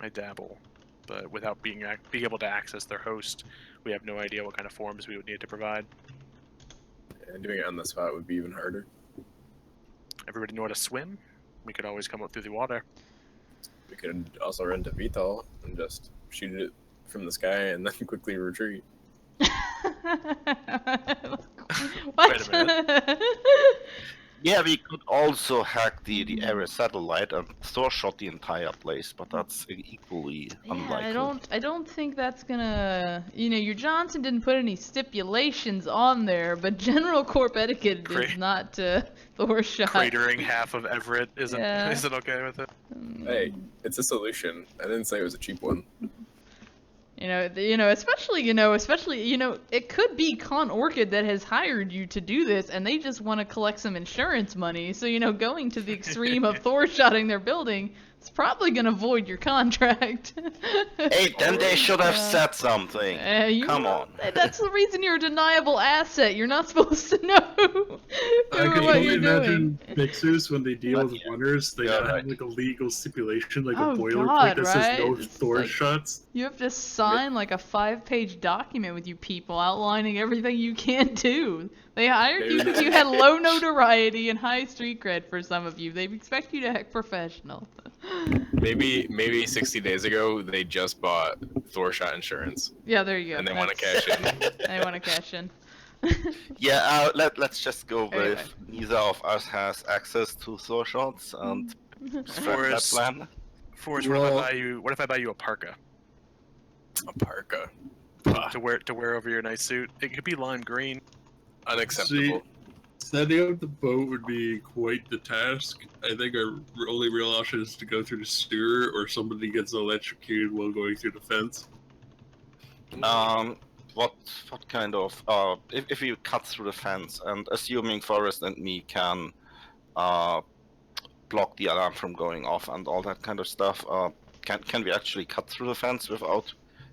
I dabble, but without being able to access their host, we have no idea what kind of forms we would need to provide. And doing it on the spot would be even harder. Everybody know how to swim? We could always come up through the water. We could also rent a VTOL and just shoot it from the sky and then quickly retreat. what? Wait a Yeah, we could also hack the area satellite and Thor shot the entire place, but that's equally unlikely. Yeah, I don't think that's gonna. You know, your Johnson didn't put any stipulations on there, but general corp etiquette is not to Thor shot. Cratering half of Everett isn't Yeah. okay with it. Hey, it's a solution. I didn't say it was a cheap one. Especially, it could be Con Orchid that has hired you to do this, and they just want to collect some insurance money. So, going to the extreme of Thor shotting their building, it's probably gonna void your contract. Hey, then they should have said something. Come on. That's the reason you're a deniable asset. You're not supposed to know I can what only you're imagine doing. mixers when they deal with runners, they Yeah, have like a legal stipulation, like Oh, a boilerplate God, that says no right? It's Thor like- shots. You have to sign like a 5-page document with you people outlining everything you can't do. They hired you because you had low notoriety and high street cred for some of you. They expect you to act professional. Maybe 60 days ago they just bought Thor shot insurance Yeah, there you go. and they want to That's- cash in. They want to cash in. Yeah, let's just go with Anyway. neither of us has access to Thor shots and scrap that Forrest. plan. Forrest, Well- what if I buy you a parka A parka. to wear over your nice suit? It could be lime green. Unacceptable. Setting up the boat would be quite the task. I think our only real option is to go through the sewer, or somebody gets electrocuted while going through the fence. What kind of if you cut through the fence and assuming Forrest and me can block the alarm from going off and all that kind of stuff, can we actually cut through the fence without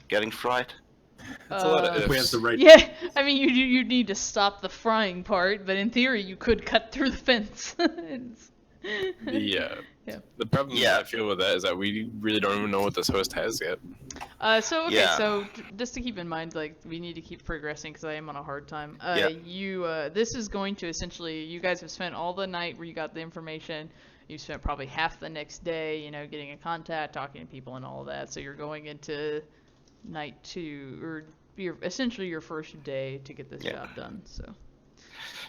getting fried? It's a lot of If we have ifs. the right. Yeah, I mean, you need to stop the frying part, but in theory, you could cut through the fence. Yeah. Yeah. The problem I feel with that is that we really don't even know what this host has yet. So Yeah. just to keep in mind, like, we need to keep progressing because I am on a hard time. Yeah. This is going to essentially, you guys have spent all the night where you got the information. You spent probably half the next day, getting in contact, talking to people, and all of that. So you're going into night 2, or essentially your first day to get this job done. So.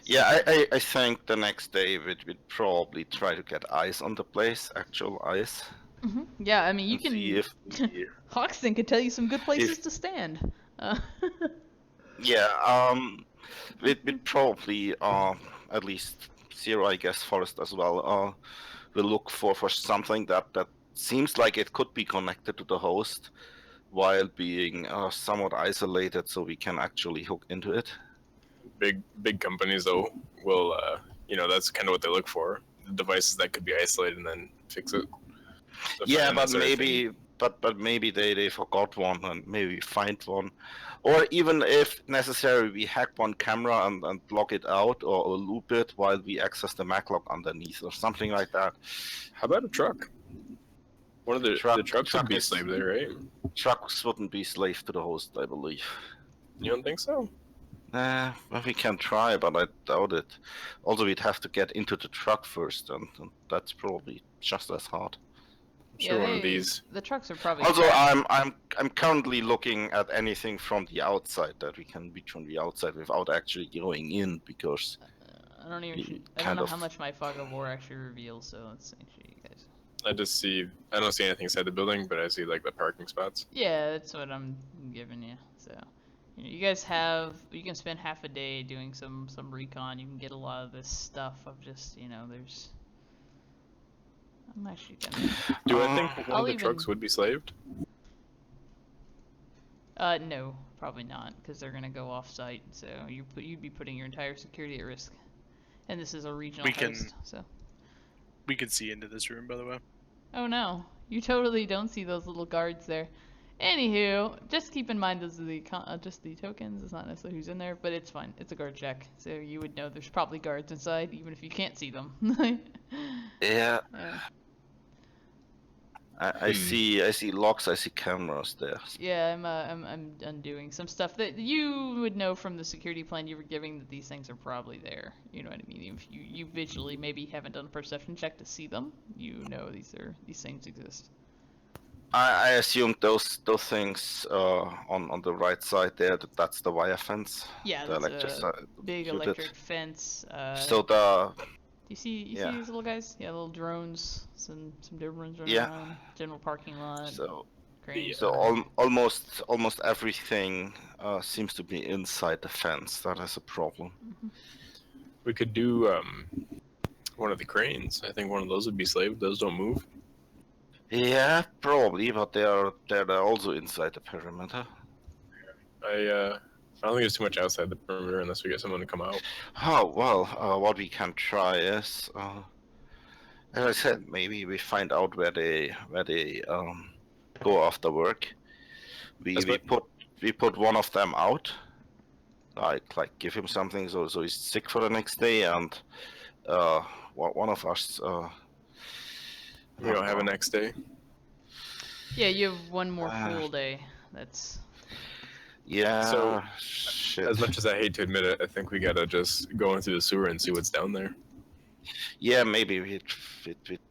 Yeah, I think the next day we'd probably try to get eyes on the place, actual eyes. Mm-hmm. Yeah, I mean, you and can. see if Hoxton could tell you some good places to stand. Yeah, we'd probably at least Zero, I guess, Forest as well. Will look for something that seems like it could be connected to the host, while being somewhat isolated, so we can actually hook into it. Big companies though will that's kind of what they look for, the devices that could be isolated and then fix it. So Yeah, find that but sort of maybe but maybe they forgot one and maybe find one, or even if necessary we hack one camera and block it out or loop it while we access the Maclock underneath or something like that. How about a truck? One of the trucks would be is- slave there, right? Trucks wouldn't be slave to the host, I believe. You don't think so? Well, we can try, but I doubt it. Also, we'd have to get into the truck first, and that's probably just as hard. I'm sure one of these. The trucks are probably. Also, trapped. I'm currently looking at anything from the outside that we can reach from the outside without actually going in, because I don't even. we I don't kind know of- how much my fog of war actually reveals. So let's make sure you guys. I just see. I don't see anything inside the building, but I see like the parking spots. Yeah, that's what I'm giving you. So, you guys have. You can spend half a day doing some recon. You can get a lot of this stuff of just there's. I'm actually gonna. Do I think one I'll of the even- trucks would be slaved? No, probably not, because they're gonna go off-site. So you'd be putting your entire security at risk. And this is a regional host, so. We can see into this room, by the way. Oh no, you totally don't see those little guards there. Anywho, just keep in mind those are just the tokens. It's not necessarily who's in there, but it's fine. It's a guard check, so you would know there's probably guards inside, even if you can't see them. Yeah, Yeah. I see locks, I see cameras there. Yeah, I'm undoing some stuff that you would know from the security plan you were giving that these things are probably there. You know what I mean? If you visually maybe haven't done a perception check to see them, you know these things exist. I assumed those things on the right side there. That's the wire fence. Yeah, The that's a big you did. electric fence. So the You see yeah. these little guys? Yeah, little drones, some Dobermans running Yeah. around, general parking lot, so cranes. almost everything seems to be inside the fence. That is a problem. We could do one of the cranes. I think one of those would be slaved. Those don't move. Yeah, probably, but they're also inside the perimeter. I don't think there's too much outside the perimeter unless we get someone to come out. Oh well, what we can try is, as I said, maybe we find out where they go after work. We put one of them out, like give him something so he's sick for the next day, and one of us. We don't have a next day. Yeah, you have one more full day. That's. Yeah. So, shit. As much as I hate to admit it, I think we gotta just go into the sewer and see what's down there. Yeah, maybe we'd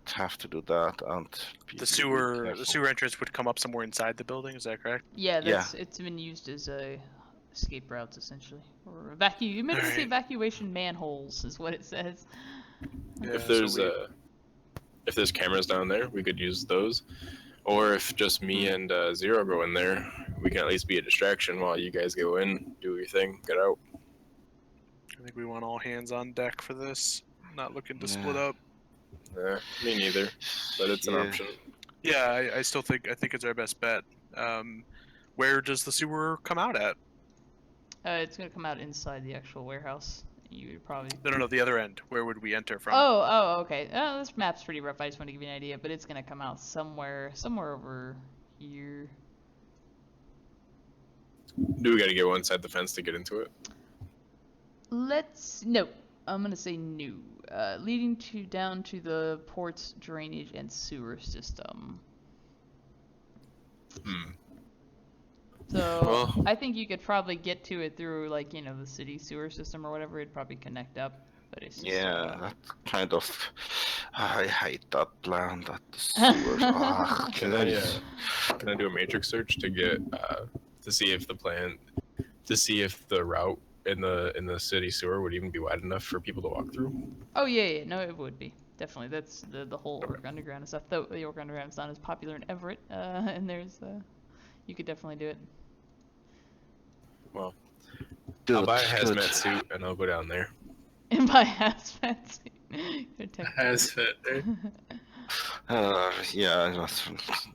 have to do that, and The sewer entrance would come up somewhere inside the building. Is that correct? Yeah, it's been used as escape routes essentially, or You meant to say evacuation manholes is what it says. Yeah, if there's cameras down there, we could use those. Or if just me and Zero go in there, we can at least be a distraction while you guys go in, do your thing, get out. I think we want all hands on deck for this. Not looking to split up. Me neither, but it's an option. Yeah, I think it's our best bet. Where does the sewer come out at? It's gonna come out inside the actual warehouse. You would probably. No, the other end. Where would we enter from? Oh, okay. This map's pretty rough. I just want to give you an idea, but it's gonna come out somewhere over here. Do we gotta go inside the fence to get into it? No. I'm gonna say no. Leading down to the port's drainage and sewer system. So Well, I think you could probably get to it through the city sewer system or whatever. It'd probably connect up, but it's just, that's kind of. I hate that plan. That the sewers. Can I do a matrix search to get to see if the route in the city sewer would even be wide enough for people to walk through? Oh yeah, no, it would be definitely. That's the whole Orc Underground and stuff. Though the Orc Underground is not as popular in Everett, and there's you could definitely do it. Well, I'll buy a hazmat suit and I'll go down there. And buy hazmat suit. Hazmat. Yeah,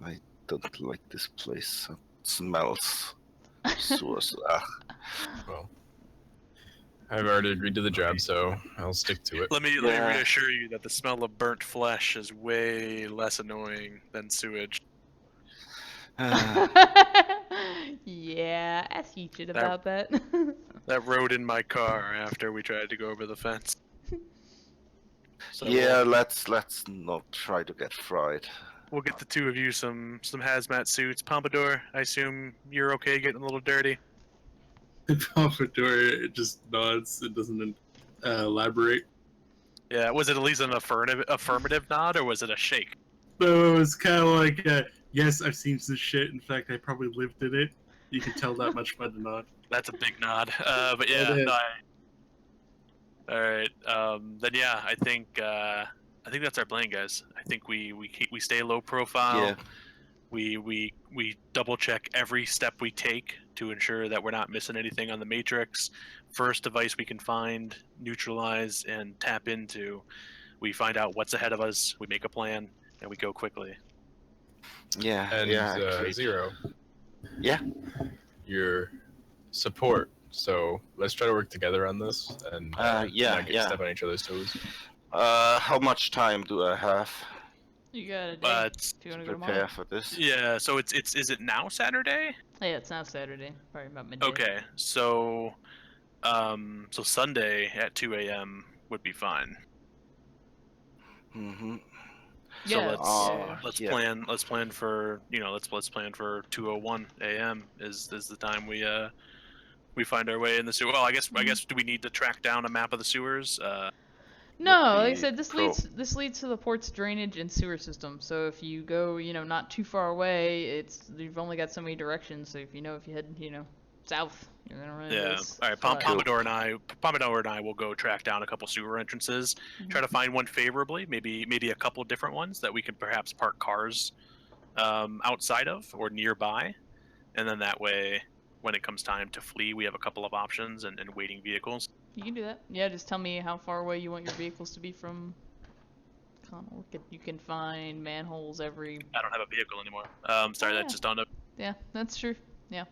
I don't like this place. It smells. Sewers. Well, I've already agreed to the job, so I'll stick to it. Let me reassure you that the smell of burnt flesh is way less annoying than sewage. Yeah, ask Eachin about that. That rode in my car after we tried to go over the fence. So yeah, let's not try to get fried. We'll get the two of you some hazmat suits. Pompadour, I assume you're okay getting a little dirty. Pompadour just nods. It doesn't elaborate. Yeah, was it at least an affirmative nod, or was it a shake? So it's kind of like, yes, I've seen some shit. In fact, I probably lived in it. You can tell that much by the nod. That's a big nod. But yeah, It is. no, all right. Then yeah, I think that's our plan, guys. I think we stay low profile. Yeah. We double check every step we take to ensure that we're not missing anything on the matrix. First device we can find, neutralize, and tap into. We find out what's ahead of us. We make a plan, and we go quickly. Yeah. And Great. Zero. Yeah. Your support. So let's try to work together on this and not step on each other's toes. How much time do I have You got a day. But if you want to to go prepare tomorrow. for this? yeah, so is it now Saturday? Yeah, it's now Saturday. Probably about midday. Okay, so Sunday at 2 a.m. would be fine. Mm-hmm. So Yeah, let's yeah. plan for let's plan for 2:01 a.m. is the time we find our way in the sewer. Well, I guess do we need to track down a map of the sewers? No, like I be said, this leads to the port's drainage and sewer system. So if you go, not too far away, you've only got so many directions. So if you head, south, you're gonna run into this All right. spot. Pompadour and I will go track down a couple sewer entrances. Try to find one favorably, maybe a couple different ones that we can perhaps park cars outside of or nearby, and then that way, when it comes time to flee, we have a couple of options and waiting vehicles. You can do that. Yeah, just tell me how far away you want your vehicles to be from Connell. You can find manholes every. I don't have a vehicle anymore. Sorry, Oh, that just dawned up. Yeah, that's true. Yeah.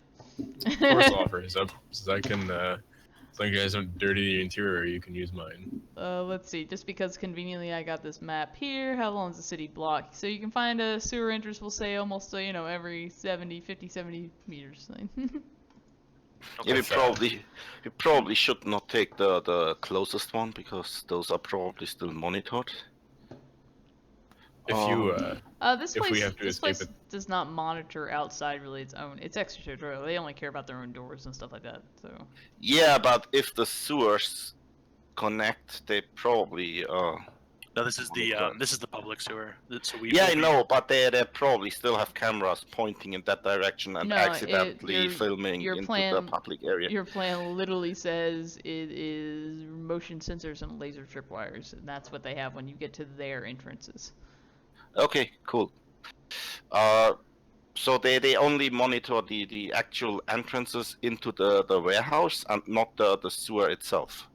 Force offers up, so I can. As long as you guys don't dirty the interior, you can use mine. Let's see. Just because conveniently I got this map here, how long is the city block? So you can find a sewer entrance, we'll say almost, every 50, 70 meters. Yeah, we probably should not take the closest one because those are probably still monitored. If you This if we place, have to this escape place does not monitor outside really its own. It's extraterritorial. They only care about their own doors and stuff like that. So. Yeah, but if the sewers connect, they probably No, this is the public sewer. So I know, but they probably still have cameras pointing in that direction and No, accidentally filming your into plan, the public area. Your plan literally says it is motion sensors and laser tripwires, and that's what they have when you get to their entrances. Okay, cool. So they only monitor the actual entrances into the warehouse and not the sewer itself,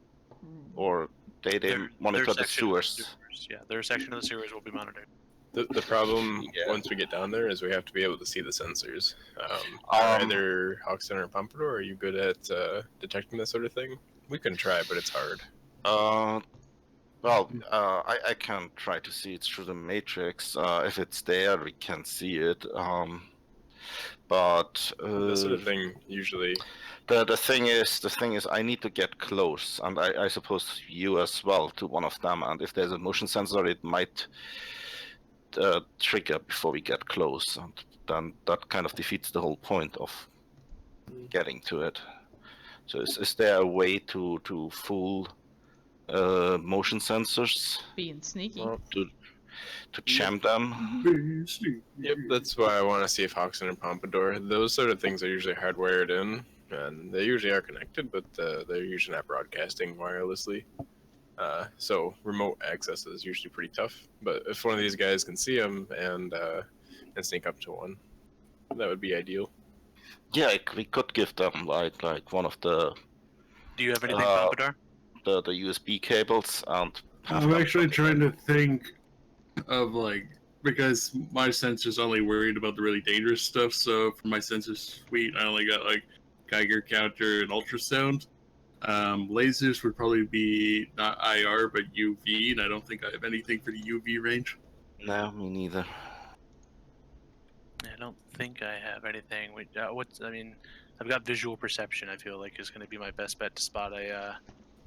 or they monitor the sewers. Yeah, their section of the sewers will be monitored. The problem once we get down there is we have to be able to see the sensors. Either Hoxton or Pompadour, are you good at detecting this sort of thing? We can try, but it's hard. I can try to see it through the matrix. If it's there, we can see it. But this sort of thing usually. The thing is, I need to get close, and I suppose you as well, to one of them. And if there's a motion sensor, it might trigger before we get close, and then that kind of defeats the whole point of getting to it. So is there a way to fool motion sensors? Being sneaky. To jam them? Yep, that's why I want to see if Hoxton and Pompadour. Those sort of things are usually hardwired in. And they usually are connected, but they're usually not broadcasting wirelessly. So remote access is usually pretty tough. But if one of these guys can see them and sneak up to one, that would be ideal. Yeah, we could give them like one of the. Do you have anything, Pompadour? The USB cables and. I'm actually trying to think of because my sensor's only worried about the really dangerous stuff. So for my sensor suite, I only got Geiger counter and ultrasound. Lasers would probably be not IR but UV, and I don't think I have anything for the UV range. No, me neither. I don't think I have anything. I've got visual perception. I feel like is going to be my best bet to spot a.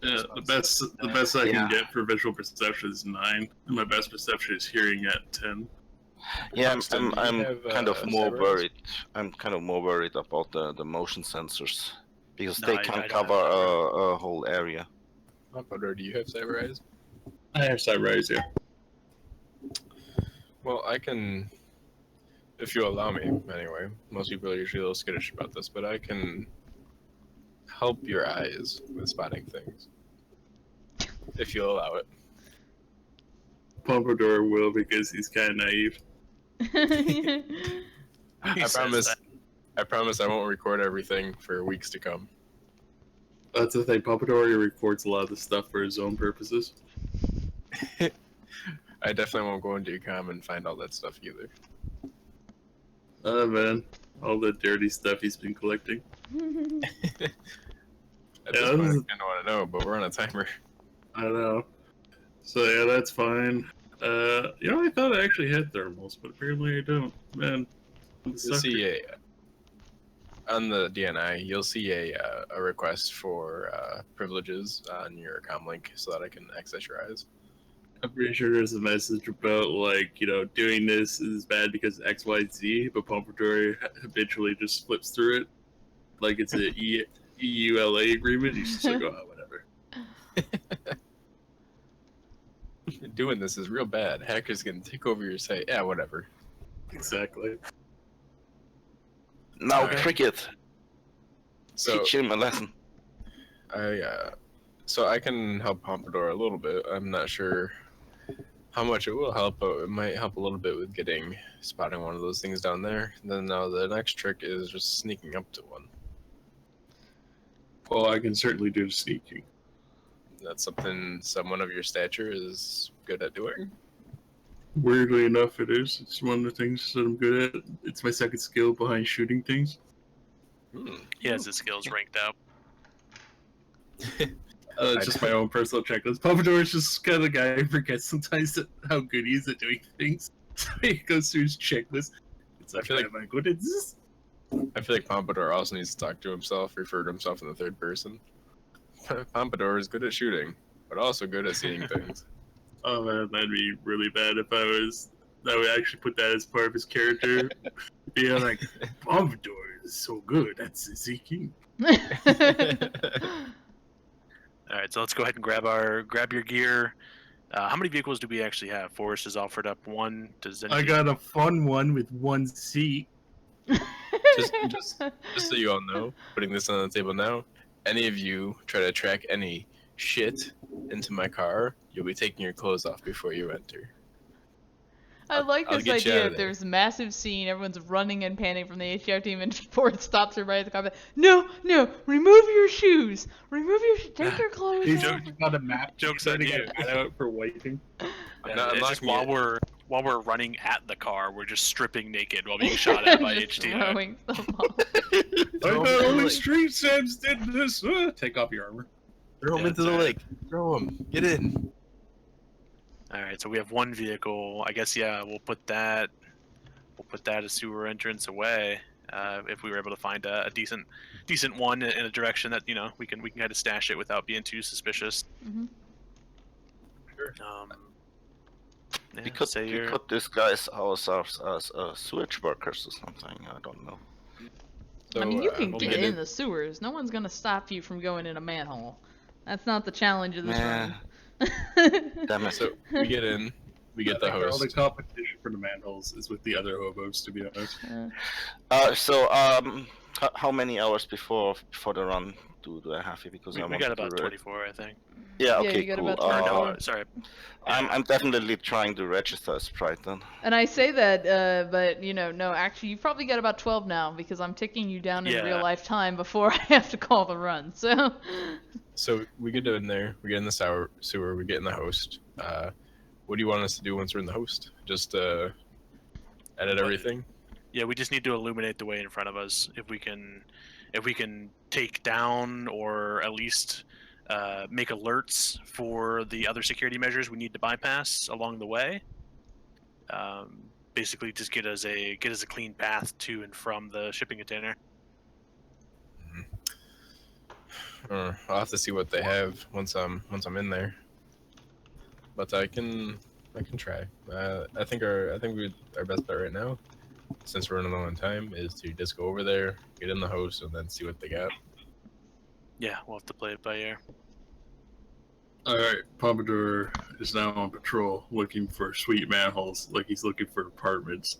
The best I can get for visual perception is 9, and my best perception is hearing at 10. Yeah, I'm kind of more worried. I'm kind of more worried about the motion sensors because No, they I can don't cover have that a whole area. Pompadour, do you have cyber eyes? I have Cybereyes here. Well, I can, if you allow me, anyway. Most people are usually a little skittish about this, but I can help your eyes with spotting things. If you allow it. Pompadour will because he's kind of naive. He I says promise. that. I promise I won't record everything for weeks to come. That's the thing. Pompadour records a lot of the stuff for his own purposes. I definitely won't go into ecom and find all that stuff either. Oh man, all the dirty stuff he's been collecting. At this point, I don't want to know, but we're on a timer. I don't know. So yeah, that's fine. I thought I actually had thermals, but apparently I don't. Man, I'm a You'll sucker. see on the DNI. You'll see a request for privileges on your comm link so that I can access your eyes. I'm pretty sure there's a message about doing this is bad because X, Y, Z, but Pompadour habitually just flips through it like it's a EULA agreement. He's just like, oh, whatever. Doing this is real bad. Hackers can take over your site. Yeah, whatever. Exactly. Now, Okay. Cricket, So teach him a lesson. so I can help Pompadour a little bit. I'm not sure how much it will help, but it might help a little bit with spotting one of those things down there. Then now the next trick is just sneaking up to one. Well, I can certainly do the sneaking. That's something someone of your stature is good at doing. Weirdly enough, it is. It's one of the things that I'm good at. It's my second skill behind shooting things. He has his skills ranked out. It's just my own personal checklist. Pompadour is just kind of the guy who forgets sometimes how good he is at doing things. So he goes through his checklist. It's like, I feel like- am I good at this? I feel like Pompadour also needs to talk to himself, refer to himself in the third person. Pompadour is good at shooting, but also good at seeing things. Oh man, that'd be really bad if I would actually put that as part of his character. Being like, Pompadour is so good at seeking. All right, so let's go ahead and grab your gear. How many vehicles do we actually have? Forrest has offered up one. Does I got a fun one with one seat. Just so you all know, putting this on the table now, any of you try to track any shit into my car, you'll be taking your clothes off before you enter. I like I'll this get you out idea. of If there. there's a massive scene, everyone's running and panning from the HDR team, and Ford stops everybody at the car. No, remove your shoes. Take your clothes He's off. got a map. Joke's He's on trying to you. get a mat out for wiping. Yeah, I'm it's not just gonna while we're running at the car, we're just stripping naked while being shot at by Just HDR. throwing stuff off. I Throw him thought into the only lake. Street Sims did this. Take off your armor. Throw him Yeah, into the it's lake. Throw him. Get in. All right, so we have one vehicle. I guess we'll put that a sewer entrance away. If we were able to find a decent one in a direction that we can kind of stash it without being too suspicious. Mhm. Sure. We could disguise ourselves as sewage workers or something. I don't know. I mean, you can we'll get get in the sewers. No one's gonna stop you from going in a manhole. That's not the challenge of this run. Damn it. So we get in. We get the All the host. competition for the manholes is with the other hobos, to be honest. How many hours before the run do I have here? Because I we want got to about do it. 24, I think. Yeah. Yeah, Okay. you got Cool. about Or 24. no, sorry. I'm definitely trying to register as Sprite then. And I say that, but no, actually, you've probably got about 12 now because I'm ticking you down in Yeah. real life time before I have to call the run. So. So we get in there. We get in the sewer. We get in the host. What do you want us to do once we're in the host? Just edit everything. Yeah, we just need to illuminate the way in front of us. If we can take down or at least make alerts for the other security measures we need to bypass along the way. Basically, just get us a clean path to and from the shipping container. I'll have to see what they have once I'm in there. But I can try. I think our best bet right now, since we're running low on time, is to just go over there, get in the host, and then see what they got. Yeah, we'll have to play it by ear. All right, Pompadour is now on patrol looking for sweet manholes, like he's looking for apartments.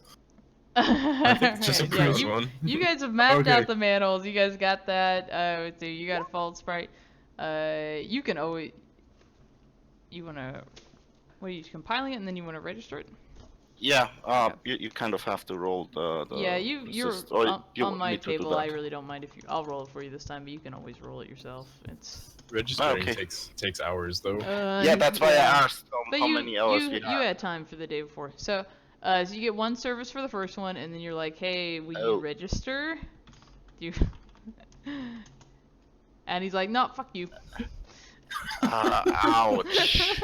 I think it's just a Yeah, cruise one. you guys have mapped Okay. out the manholes. You guys got that. Let's see, you got a false sprite. You can always. You wanna. What are you compiling it and then you wanna register it? Yeah, Okay. you kind of have to roll the Yeah, you're resist, or you on my need to do table. I that. really don't mind if you. I'll roll it for you this time, but you can always roll it yourself. It's. Registering Okay. takes hours though. Yeah, that's why yeah. I asked But how you, many hours you, we you have. had time for the day before. So you get one service for the first one, and then you're like, hey, will you Oh. register? Do you... And he's like, no, fuck you. Ouch.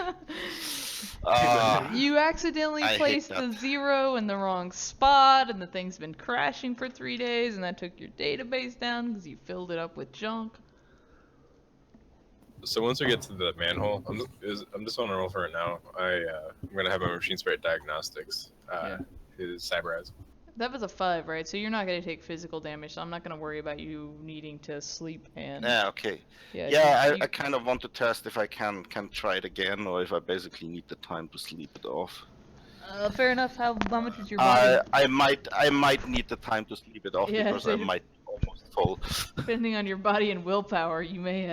You accidentally I hate placed that. the 0 in the wrong spot, and the thing's been crashing for 3 days, and that took your database down because you filled it up with junk. So once we get to the manhole, I'm just on a roll for it now. I'm gonna have my machine sprite diagnostics. His cyber eyes. That was a 5, right? So you're not going to take physical damage, so I'm not going to worry about you needing to sleep and... Yeah, okay. Yeah, Yeah, you- I kind of want to test if I can try it again, or if I basically need the time to sleep it off. fair enough. How much is your body? I might need the time to sleep it off Yeah, because so I might be almost full. Depending on your body and willpower, you may,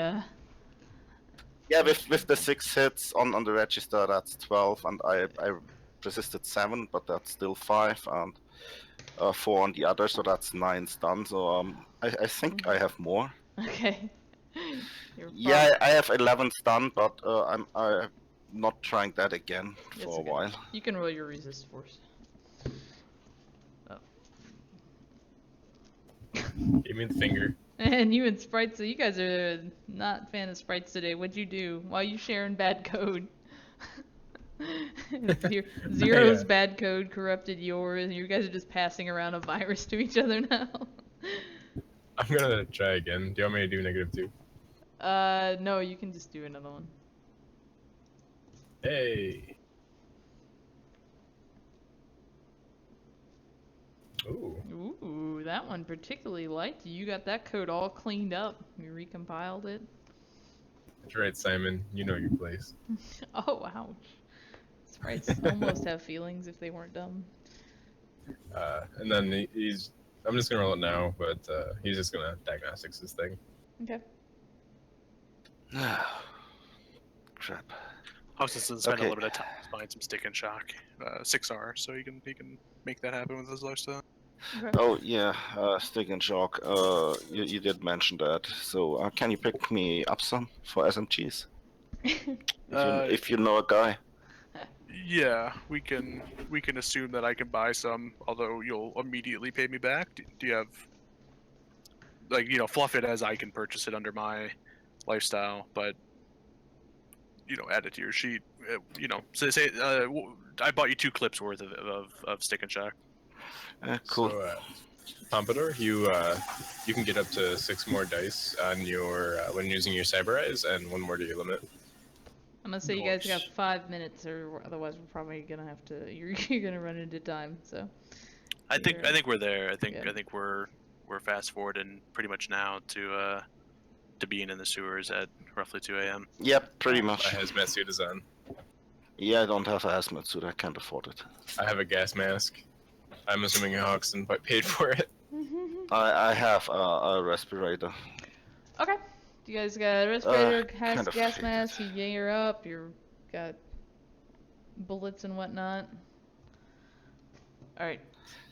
Yeah, with the 6 hits on the register, that's 12, and I resisted 7, but that's still 5, and 4 on the other, so that's 9 stun. So I think I have more. Okay. You're Yeah, I have 11 stun, but I'm not trying that again That's for a okay. while. You can roll your resist force. Oh. Give me the finger. And you and Sprite, so you guys are not a fan of Sprites today. What'd you do? Why are you sharing bad code? Zero's Yeah. bad code corrupted yours, and you guys are just passing around a virus to each other now. I'm gonna try again. Do you want me to do -2? No, you can just do another one. Hey. Ooh. Ooh, that one particularly liked you. You got that code all cleaned up. You recompiled it. That's right, Simon. You know your place. Oh, ouch. Sprites almost have feelings if they weren't dumb. And then he's. I'm just gonna roll it now, but he's just gonna diagnostics this thing. Okay. Crap. Hobson's spent Okay. a little bit of time buying some stick and shock, 6R, so he can make that happen with his lifestyle. Okay. Oh yeah, stick and shock. You did mention that. So can you pick me up some for SMGs? If you know a guy. Yeah, we can assume that I can buy some, although you'll immediately pay me back. Do you have, like, fluff it as I can purchase it under my lifestyle, but add it to your sheet. So say I bought you 2 clips worth of stick and shock. Cool. So, Pompadour, you can get up to 6 more dice on your when using your cyber eyes, and 1 more to your limit. I'm gonna say you guys got Nice. 5 minutes, or otherwise we're probably gonna have to. You're gonna run into time. So. I think we're there. I think Yeah. I think we're fast forwarding pretty much now to being in the sewers at roughly 2 a.m. Yep, pretty My much. hazmat suit is on. Yeah, I don't have a hazmat suit. I can't afford it. I have a gas mask. I'm assuming Hoxton paid for it. I have a respirator. Okay. You guys got a respirator, kind of gas hate mask. You gear up. You're got bullets and whatnot. All right.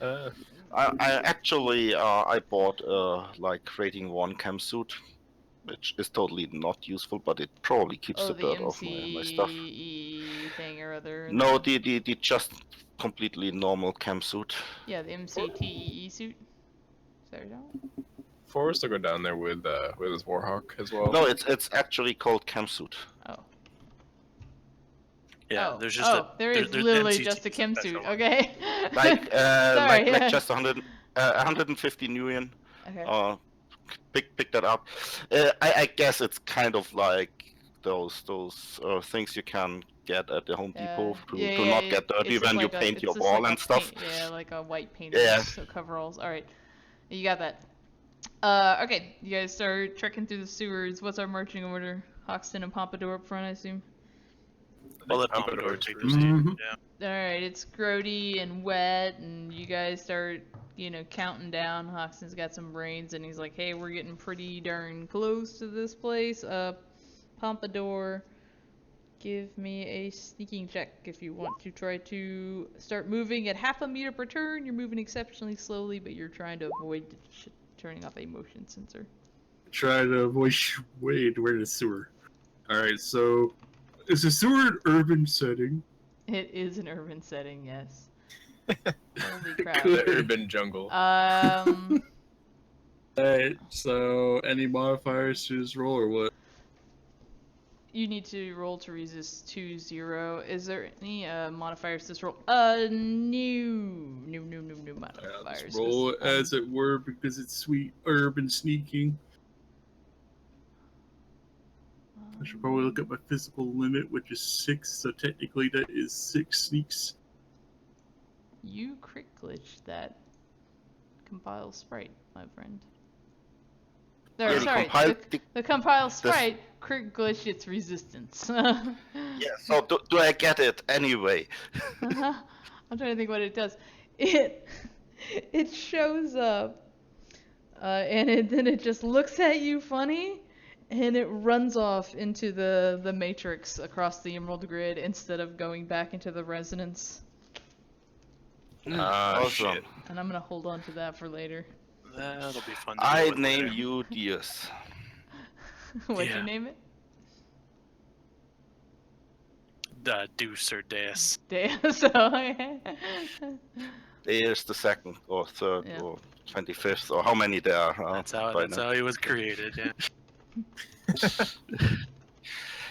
I actually I bought like rating 1 chem suit, which is totally not useful, but it probably keeps Oh, the the dirt off my stuff. MCE thing or other. No, the just completely normal chem suit. Yeah, the MCTEE suit. Is that what you're talking about? Forrest will go down there with his Warhawk as well. No, it's actually called chem suit. Oh. Yeah, Oh. there's just there is there's literally MCT just a chem that's suit. all. Okay. Like Sorry, yeah. like just 150 nuyen. Okay. Pick that up. I guess it's kind of like those things you can get at the Home Depot to not get dirty it's when you like paint it's your just wall like and a stuff. yeah, like a white paint. Yeah. So coveralls. All right. You got that. Okay, you guys start trekking through the sewers. What's our marching order? Hoxton and Pompadour up front, I assume. I'll let Pompadour Pompadour is take first. this. Mhm. Yeah. Alright, it's grody and wet, and you guys start, counting down. Hoxton's got some brains, and he's like, hey, we're getting pretty darn close to this place. Pompadour, give me a sneaking check if you want to try to start moving at half a meter per turn. You're moving exceptionally slowly, but you're trying to avoid turning off a motion sensor. Try to avoid. Wait, where the sewer? Alright, so. Is the sewer an urban setting? It is an urban setting, yes. Holy crap. Good. The urban jungle. Um, Alright, so any modifiers to this roll or what? you need to roll to resist 2-0. Is there any modifiers to this roll? No modifiers. Just roll it as it were because it's sweet urban sneaking. I should probably look at my physical limit, which is 6, so technically that is 6 sneaks. You crit glitched that compile sprite, my friend. Or, Yeah, sorry, compile the compile sprite crit glitched its resistance. Yeah, so do I get it anyway? I'm trying to think what it does. It shows up, and then it just looks at you funny, and it runs off into the matrix across the emerald grid instead of going back into the resonance. Awesome. Shit. And I'm gonna hold on to that for later. That'll be fun. To I deal with name later. you Diaz. What'd Yeah. you name it? Deuce or Deus. So, Diaz the second or third Yeah. or 25th or how many there are. That's how he was created. Yeah.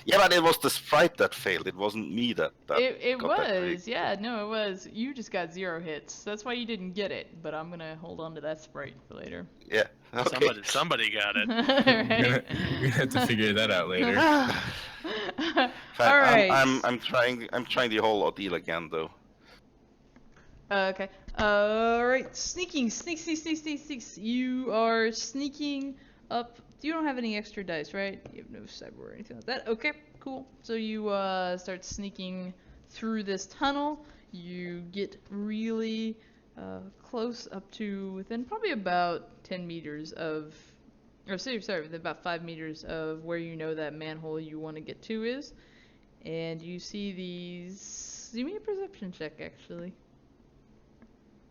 Yeah, but it was the sprite that failed. It wasn't me that it got that big. was, yeah, no, it was. You just got 0 hits. That's why you didn't get it, but I'm gonna hold on to that sprite for later. Yeah. Okay. Somebody got it. Right? We're gonna have to figure that out later. All right. I'm trying the whole ordeal again though. Okay. Alright. Sneaking. Sneak. You are sneaking up. You don't have any extra dice, right? You have no cyber or anything like that. Okay, cool. So you start sneaking through this tunnel. You get really close up to within probably about 10 meters of. Or sorry, within about 5 meters of where you know that manhole you want to get to is. And you see these. Do me a perception check, actually.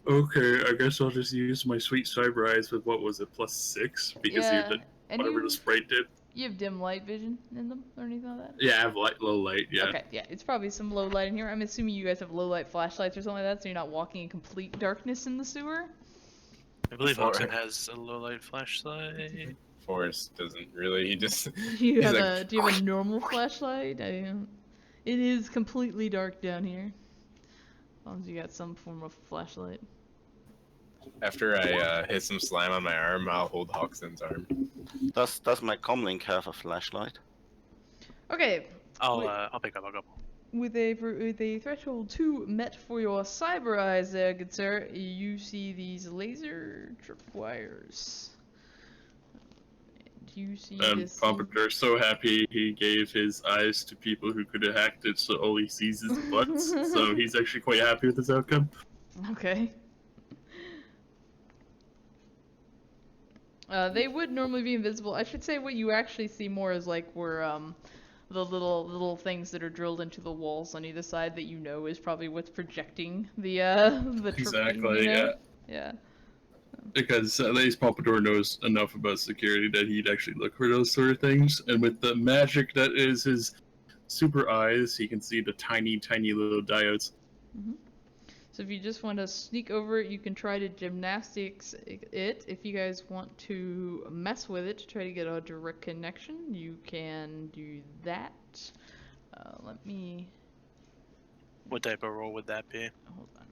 Okay, I guess I'll just use my sweet cyber eyes with what was it, +6? Because Yeah, you did and whatever the sprite did. you have dim light vision in them or anything like that? Yeah, I have low light, yeah. Okay, yeah, it's probably some low light in here. I'm assuming you guys have low light flashlights or something like that, so you're not walking in complete darkness in the sewer. I believe Before- Hoxton has a low light flashlight. Forrest doesn't really. He just. Do you he's have like, do you have a normal flashlight? It is completely dark down here. As long as you got some form of flashlight. After I hit some slime on my arm, I'll hold Hoxton's arm. Does my comlink have a flashlight? Okay, I'll pick up a couple. with a threshold 2 met for your cyber eyes there, good sir, you see these laser tripwires. And you see And this. Pompadour's so happy he gave his eyes to people who could have hacked it, so all he sees is butts. So he's actually quite happy with his outcome. Okay. They would normally be invisible. I should say what you actually see more is like where the little things that are drilled into the walls on either side that you know is probably what's projecting the trip, Exactly, you know? yeah. Yeah. Because at least Pompadour knows enough about security that he'd actually look for those sort of things. And with the magic that is his super eyes, he can see the tiny little diodes. Mm-hmm. So if you just want to sneak over it, you can try to gymnastics it. If you guys want to mess with it to try to get a direct connection, you can do that. Let me... What type of roll would that be? Hold on.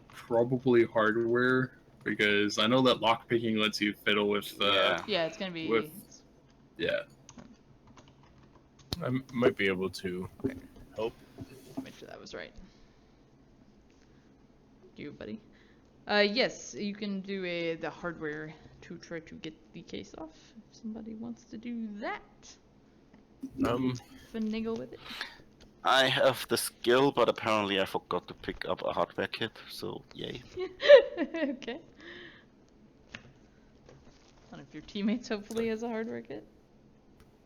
Probably hardware, because I know that lockpicking lets you fiddle with Yeah, it's going to be... With- yeah. I might be able to help. Make sure that was right. You, buddy. Yes, you can do the hardware to try to get the case off. If somebody wants to do that, finagle with it. I have the skill, but apparently I forgot to pick up a hardware kit, so yay. Okay. One of your teammates hopefully has a hardware kit.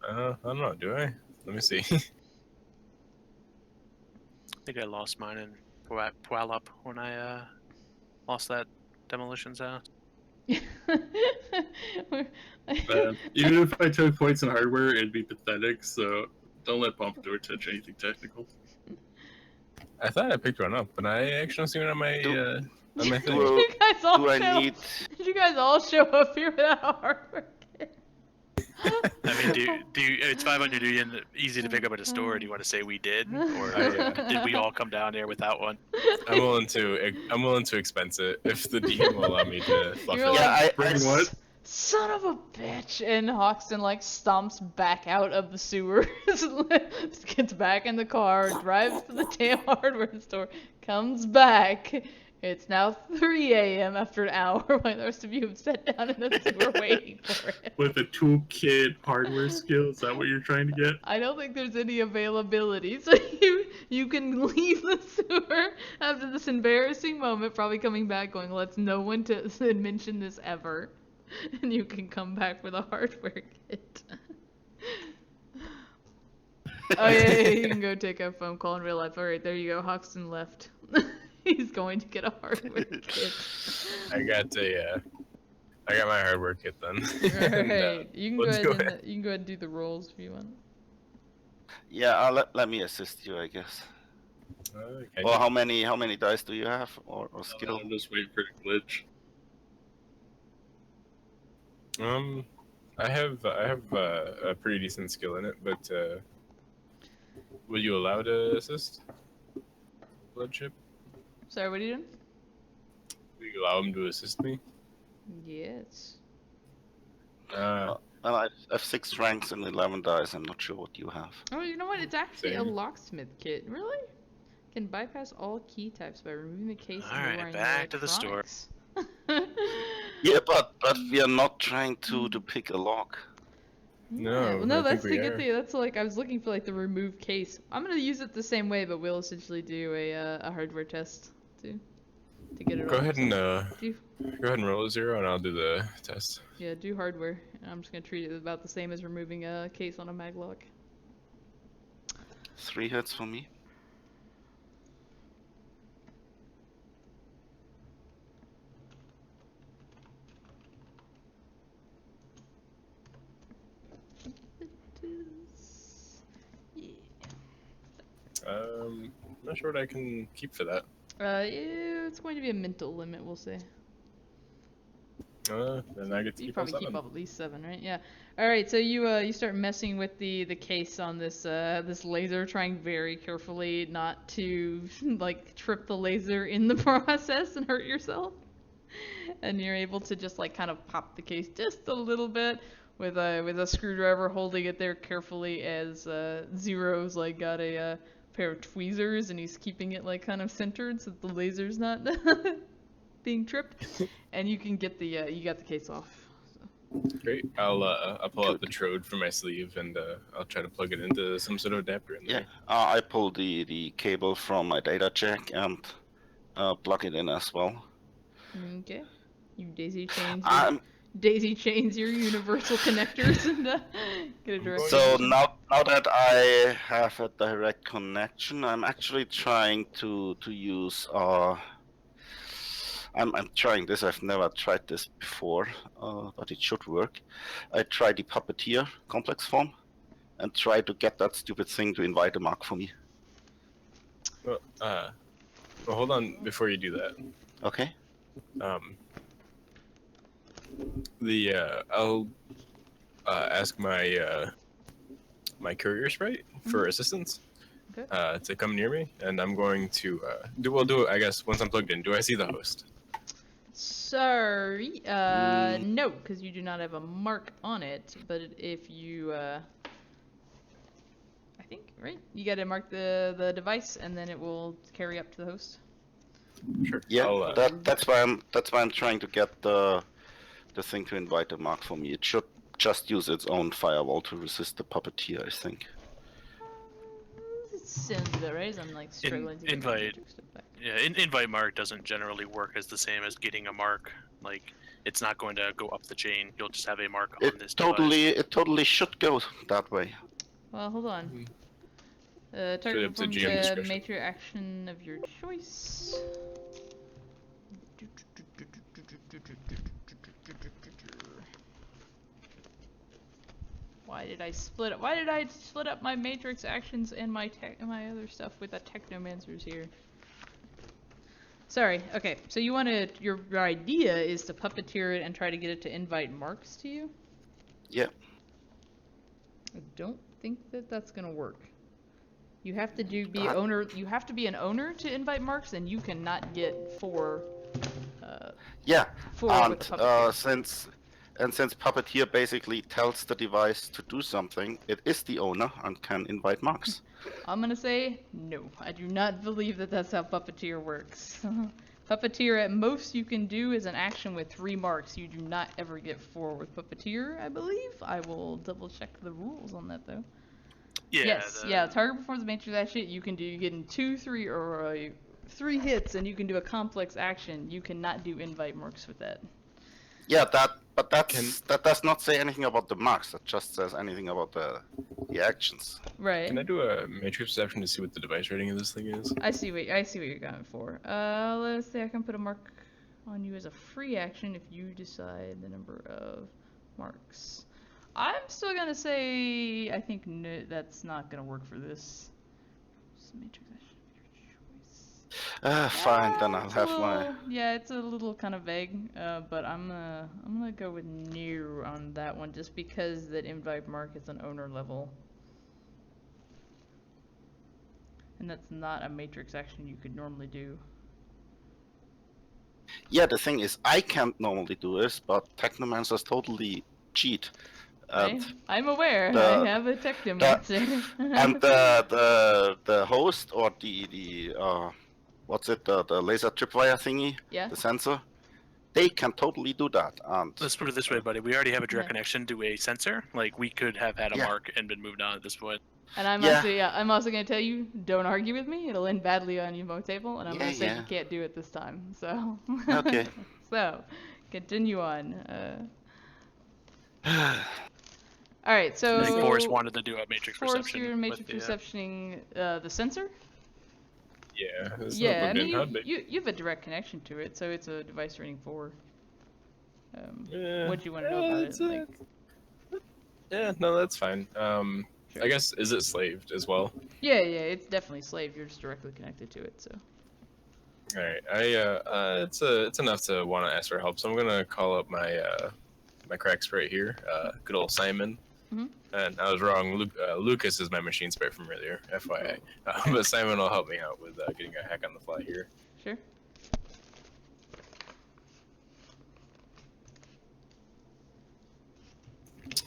I don't know. Do I? Let me see. I think I lost mine in Puyallup when I lost that demolitions house. Even if I took points in hardware, it'd be pathetic. So don't let Pompadour touch anything technical. I thought I picked one up, but I actually don't see it on my Did thing. you guys all Do I show? need... Did you guys all show up here without a hardware kit? I mean, do you, it's 500. Do you easy to pick up at a store? Do you want to say we did, or did we all come down there without one? I'm willing to expense it if the DM will allow me to fluff You're it. like, I Bring what? son of a bitch, and Hoxton like stomps back out of the sewers, gets back in the car, drives to the damn hardware store, comes back. It's now 3 a.m. after an hour while the rest of you have sat down in the sewer waiting for it. With a toolkit hardware skill, is that what you're trying to get? I don't think there's any availability, so you can leave the sewer after this embarrassing moment, probably coming back going, let's no one to mention this ever. And you can come back with a hardware kit. Oh yeah, you can go take a phone call in real life. Alright, there you go. Hoxton left. He's going to get a hardware kit. I got my hardware kit then. Alright, And, you can let's go go ahead and do the rolls if you want. Yeah, let me assist you, I guess. Okay. Well, how many dice do you have, or skill? I'm just waiting for a glitch. I have a pretty decent skill in it, but will you allow to assist? Bloodship? Sorry, what are you doing? Will you allow him to assist me? Yes. Well, I have 6 ranks and 11 dice. I'm not sure what you have. Oh, you know what? It's actually a Same. locksmith kit. Really? Can bypass all key types by removing the case and Alright, rewiring back to the store. electronics. Yeah, but we are not trying to pick a lock. No, well, no, I that's think the we good are. thing. That's like I was looking for like the remove case. I'm gonna use it the same way, but we'll essentially do a hardware test to get it Go off. ahead and Do go ahead and roll a 0, and I'll do the test. yeah, do hardware. And I'm just gonna treat it about the same as removing a case on a maglock. 3 hits for me. Yeah. I'm not sure what I can keep for that. It's going to be a mental limit, we'll say. Then I get to You keep all probably keep 7. up at least 7, right? Yeah. All right. So you start messing with the case on this this laser, trying very carefully not to like trip the laser in the process and hurt yourself. And you're able to just like kind of pop the case just a little bit with a screwdriver, holding it there carefully as Zero's like got a pair of tweezers and he's keeping it like kind of centered so that the laser's not being tripped, and you can get the you got the case off. So. Great. I'll pull out the Trode from my sleeve, and I'll try to plug it into some sort of adapter in there. Yeah, I pull the cable from my data jack and plug it in as well. Okay. You daisy chains your universal connectors and get a direct So connection. now that I have a direct connection, I'm actually trying to use I'm trying this. I've never tried this before, but it should work. I try the puppeteer complex form and try to get that stupid thing to invite a mark for me. Well, hold on before you do that. Okay. I'll ask my my courier sprite for assistance. Okay. To come near me, and I'm going to do it. I guess once I'm plugged in. Do I see the host? Sorry, no, because you do not have a mark on it. But if you, I think, right, you got to mark the device, and then it will carry up to the host. Sure. Yeah, I'll, that's why I'm trying to get the thing to invite a mark for me. It should just use its own firewall to resist the puppeteer, I think. It sounds about right. I'm like struggling to get my invite. matrix stuff back. Yeah, invite mark doesn't generally work as the same as getting a mark. Like, it's not going to go up the chain. You'll just have a mark on this device. It totally should go that way. Well, hold on. Straight Target up to performs GM a discretion. major action of your choice. Why did I split up my matrix actions and my other stuff with the technomancers here? Sorry. Okay, so you want to your idea is to puppeteer it and try to get it to invite marks to you? Yeah. I don't think that that's gonna work. You have to be owner. You have to be an owner to invite marks, and you cannot get 4. Yeah, 4 with the puppeteer. Since Puppeteer basically tells the device to do something, it is the owner and can invite marks. I'm gonna say no. I do not believe that that's how Puppeteer works. Puppeteer, at most you can do is an action with 3 marks. You do not ever get 4 with Puppeteer, I believe. I will double check the rules on that though. Yeah. Yes, yeah. Target performs a matrix action. You can do. You get in 2, 3, or 3 hits, and you can do a complex action. You cannot do invite marks with that. Yeah, that does not say anything about the marks. That just says anything about the actions. Right. Can I do a matrix perception to see what the device rating of this thing is? I see what you're going for. Let's say I can put a mark on you as a free action if you decide the number of marks. I'm still gonna say I think no, that's not gonna work for this. Just matrix action of your choice. Fine, then I'll It's have a my. little, yeah, it's a little kind of vague, but I'm gonna go with no on that one just because that invite mark is an owner level. And that's not a matrix action you could normally do. Yeah, the thing is, I can't normally do this, but Technomancers totally cheat. And I'm aware. the- I have a technomancer. and the host or the what's it, the laser tripwire thingy, Yeah. the sensor, they can totally do that. And Let's put it this way, buddy. We already have a direct Yeah. connection to a sensor. Like, we could have had a Yeah. mark and been moved on at this point. And I'm also gonna tell you, don't argue with me. It'll end badly on your table, and I'm gonna say you can't do it this time. So. Okay. So, continue on. All right. So. I think Forrest wanted to do a matrix Forrest, perception. you're matrix with the, perceptioning the sensor. Yeah. It's not Yeah, I plugged in. mean How'd they- you have a direct connection to it, so it's a device rating 4. Yeah, What do you want to know about it? Like, yeah, no, that's fine. Sure. I guess, is it slaved as well? yeah, it's definitely slave. You're just directly connected to it, so. All right, it's enough to want to ask for help, so I'm gonna call up my my cracks right here, good old Simon. Mhm. And I was wrong. Lucas is my machine spray from earlier, FYI. But Simon will help me out with getting a hack on the fly here. Sure.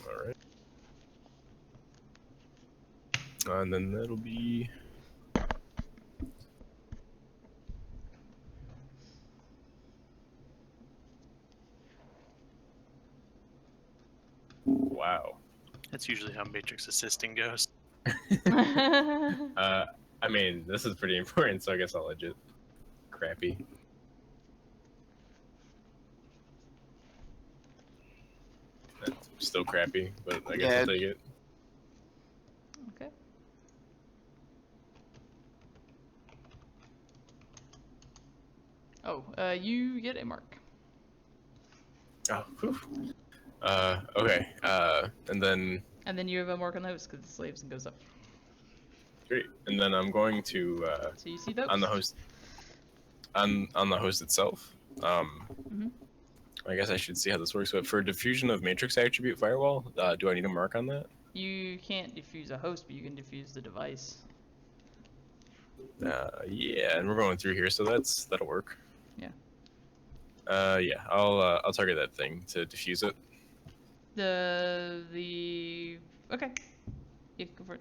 All right. And then that'll be. Wow. That's usually how matrix assisting goes. I mean, this is pretty important, so I guess I'll legit crappy. That's still crappy, but I guess I'll take it. Okay. Oh, you get a mark. Oh, whew. Okay. And then And then you have a mark on the host because it slaves and goes up. great. And then I'm going to So you see those? on the host on the host itself. Mhm. I guess I should see how this works. But for diffusion of matrix attribute firewall, do I need a mark on that? You can't diffuse a host, but you can diffuse the device. Yeah, and we're going through here, so that'll work. Yeah. Yeah, I'll target that thing to diffuse it. Okay. Yeah, go for it.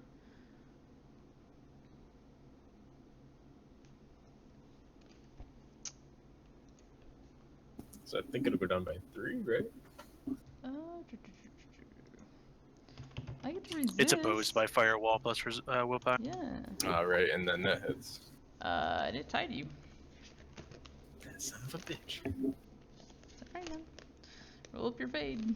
So I think it'll go down by 3, right? Uh, I get to resist. It's opposed by firewall plus willpower. Yeah. Right, and then that hits. And it tied you. Son of a bitch. Alright now. Roll up your fade.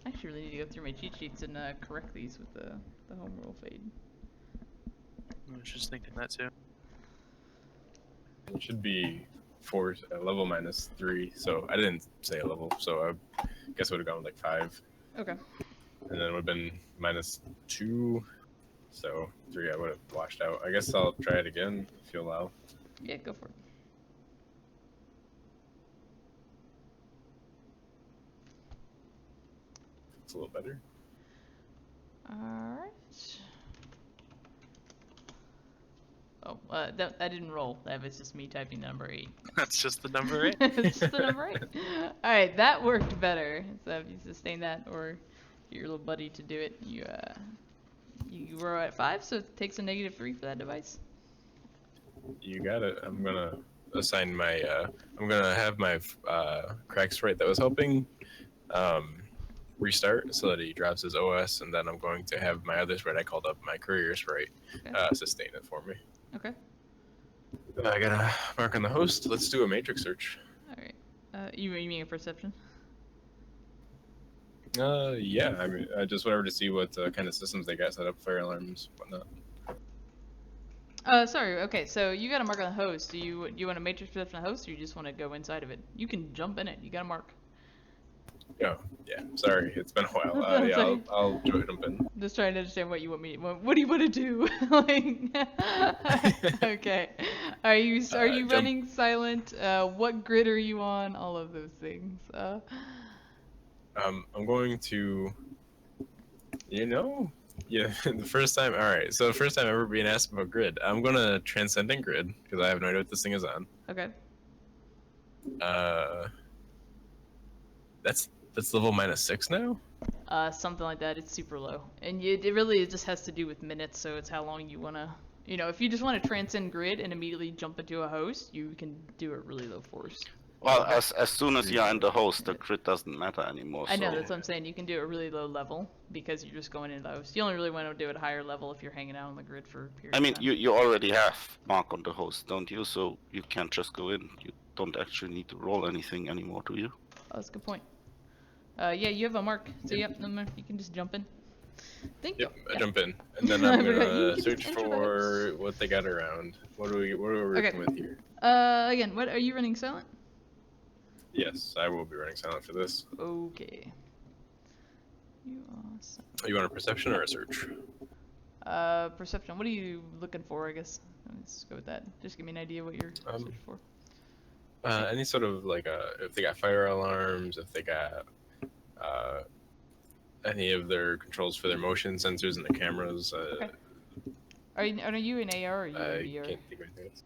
I actually really need to go through my cheat sheets and correct these with the home roll fade. I was just thinking that too. It should be level -3, so I didn't say a level, so I guess it would have gone like 5. Okay. And then it would have been -2, so 3 I would have washed out. I guess I'll try it again if you allow. Yeah, go for it. It's a little better. Alright. Oh, that I didn't roll. That was just me typing number 8. That's just the number 8. It's just the number 8. Alright, that worked better. So if you sustain that or get your little buddy to do it, you roll at 5, so it takes a -3 for that device. You got it. I'm gonna assign my. I'm gonna have my crack sprite that was helping restart so that he drops his OS, and then I'm going to have my other sprite I called up, my courier sprite, Okay. sustain it for me. Okay. I gotta mark on the host. Let's do a matrix search. Alright. You mean a perception? Yeah. I mean, just whatever to see what kind of systems they got set up, fire alarms, whatnot. Sorry. Okay, so you got to mark on the host. Do you want a matrix perception on the host, or you just want to go inside of it? You can jump in it. You got to mark. Oh, yeah. Sorry, it's been a while. That's Yeah, okay. I'll jump in. Just trying to understand what you want me. What do you want to do? Like, okay. Are you Jump. running silent? What grid are you on? All of those things. I'm going to, yeah, the first time. All right, so the first time ever being asked about grid, I'm gonna transcendent grid because I have no idea what this thing is on. Okay. That's level -6 now. Something like that. It's super low, and it really just has to do with minutes. So it's how long you wanna. If you just want to transcend grid and immediately jump into a host, you can do it really low force. Well, as soon as you're in the host, the grid doesn't matter anymore. I know, so- that's what I'm saying. You can do it really low level because you're just going into the host. You only really want to do it higher level if you're hanging out on the grid for a period I mean, of time. you already have mark on the host, don't you? So you can't just go in. You don't actually need to roll anything anymore, do you? Oh, that's a good point. Yeah, you have a mark. So yep, you can just jump in. Thank you. Yep, I jump in, and then I'm I forgot, you gonna can search just enter the for what they got around. What are we working with here? Again, what are you running silent? Yes, I will be running silent for this. Okay. You are silent. You want a perception or a search? Perception. What are you looking for, I guess? Let's go with that. Just give me an idea what you're searching for. Any sort of like if they got fire alarms, if they got any of their controls for their motion sensors and the cameras. Okay. Are you in AR or are you I in VR? can't think of anything else.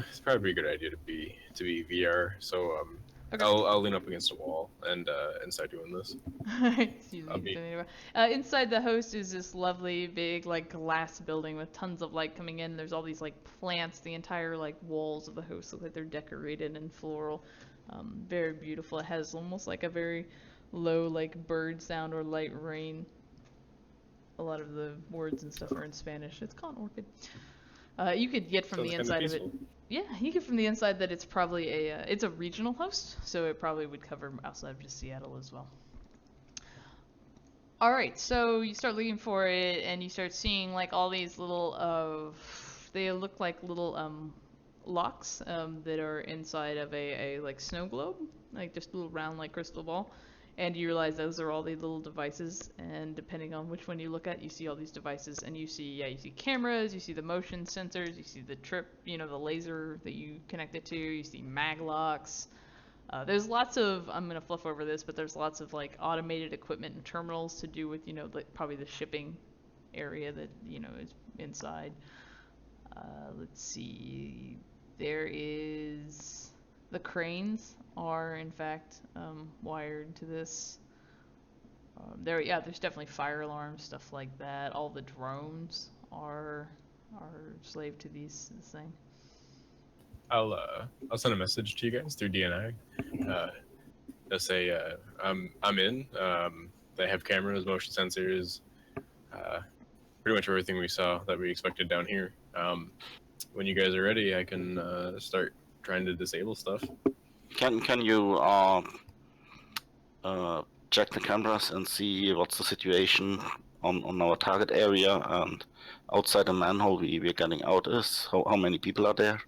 It's probably a good idea to be VR. So Okay. I'll lean up against a wall and start doing this. Inside the host is this lovely big like glass building with tons of light coming in. There's all these like plants. The entire like walls of the host look like they're decorated in floral. Very beautiful. It has almost like a very low like bird sound or light rain. A lot of the words and stuff are in Spanish. It's called an orchid. You could get from the inside of it. Yeah, you get from the inside that it's probably it's a regional host, so it probably would cover outside of just Seattle as well. Alright, so you start looking for it, and you start seeing like all these little, they look like little locks that are inside of a like snow globe, like just a little round like crystal ball. And you realize those are all the little devices, and depending on which one you look at, you see all these devices, and you see cameras, you see the motion sensors, you see the the laser that you connect it to, you see mag locks. There's lots of, I'm gonna fluff over this, but there's lots of like automated equipment and terminals to do with, probably the shipping area that, is inside. Let's see, the cranes are in fact wired to this. There's definitely fire alarms, stuff like that. All the drones are slave to this thing. I'll send a message to you guys through DNI. They'll say I'm in. They have cameras, motion sensors, pretty much everything we saw that we expected down here. When you guys are ready, I can start trying to disable stuff. Can you check the cameras and see what's the situation on our target area and outside the manhole we're getting out is? How many people are there?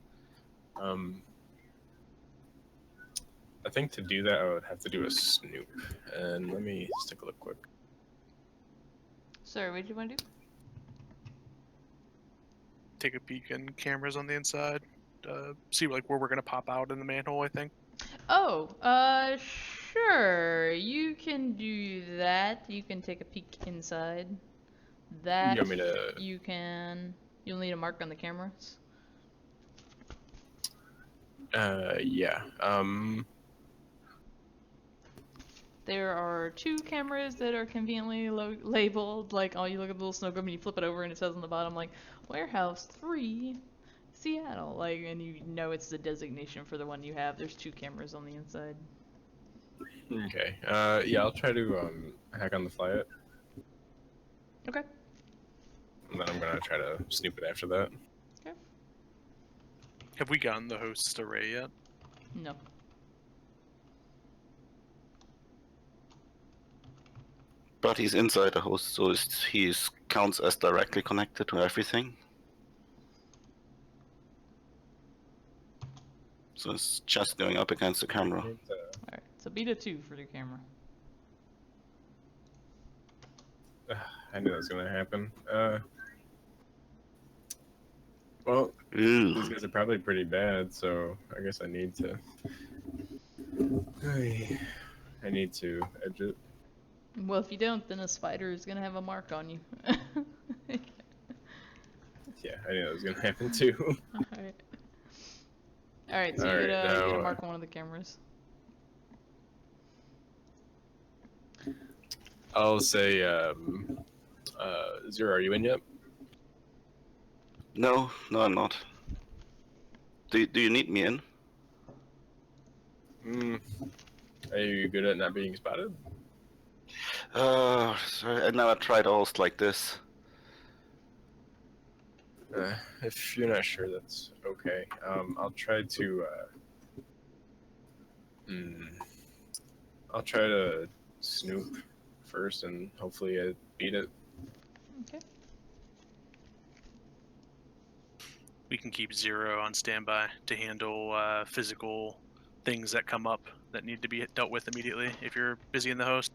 I think to do that, I would have to do a snoop. And let me just take a look quick. Sorry, what did you want to do? Take a peek in cameras on the inside. See like where we're gonna pop out in the manhole, I think. Oh, sure. You can do that. You can take a peek inside. That You want me to... you can. You'll need a mark on the cameras. Yeah. There are 2 cameras that are conveniently labeled. Like, oh, you look at the little snow globe and you flip it over and it says on the bottom, like, Warehouse 3, Seattle. Like, and you know it's the designation for the one you have. There's 2 cameras on the inside. Okay. Yeah, I'll try to hack on the fly it. Okay. And then I'm gonna try to snoop it after that. Okay. Have we gotten the host array yet? No. But he's inside the host, so he counts as directly connected to everything. So it's just going up against the camera. Alright, so beta 2 for the camera. I knew that was gonna happen. Well, Ooh. these guys are probably pretty bad, so I guess I need to... I need to edge it. Well, if you don't, then a spider is gonna have a mark on you. Yeah, I knew that was gonna happen too. Alright. Alright, so Alright, you gotta now, mark on one of the cameras. I'll say, Zero, are you in yet? No, I'm not. Do you need me in? Are you good at not being spotted? Sorry, I never tried a host like this. If you're not sure, that's okay. I'll try to, I'll try to snoop first and hopefully I beat it. Okay. We can keep Zero on standby to handle physical things that come up that need to be dealt with immediately if you're busy in the host.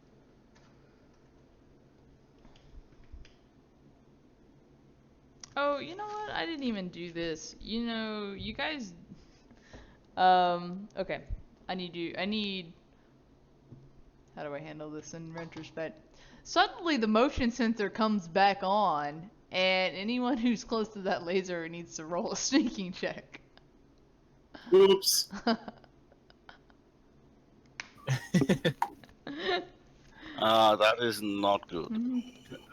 Oh, you know what? I didn't even do this. You know, you guys... okay. I need... How do I handle this in retrospect? Suddenly the motion sensor comes back on, and anyone who's close to that laser needs to roll a sneaking check. Whoops. That is not good.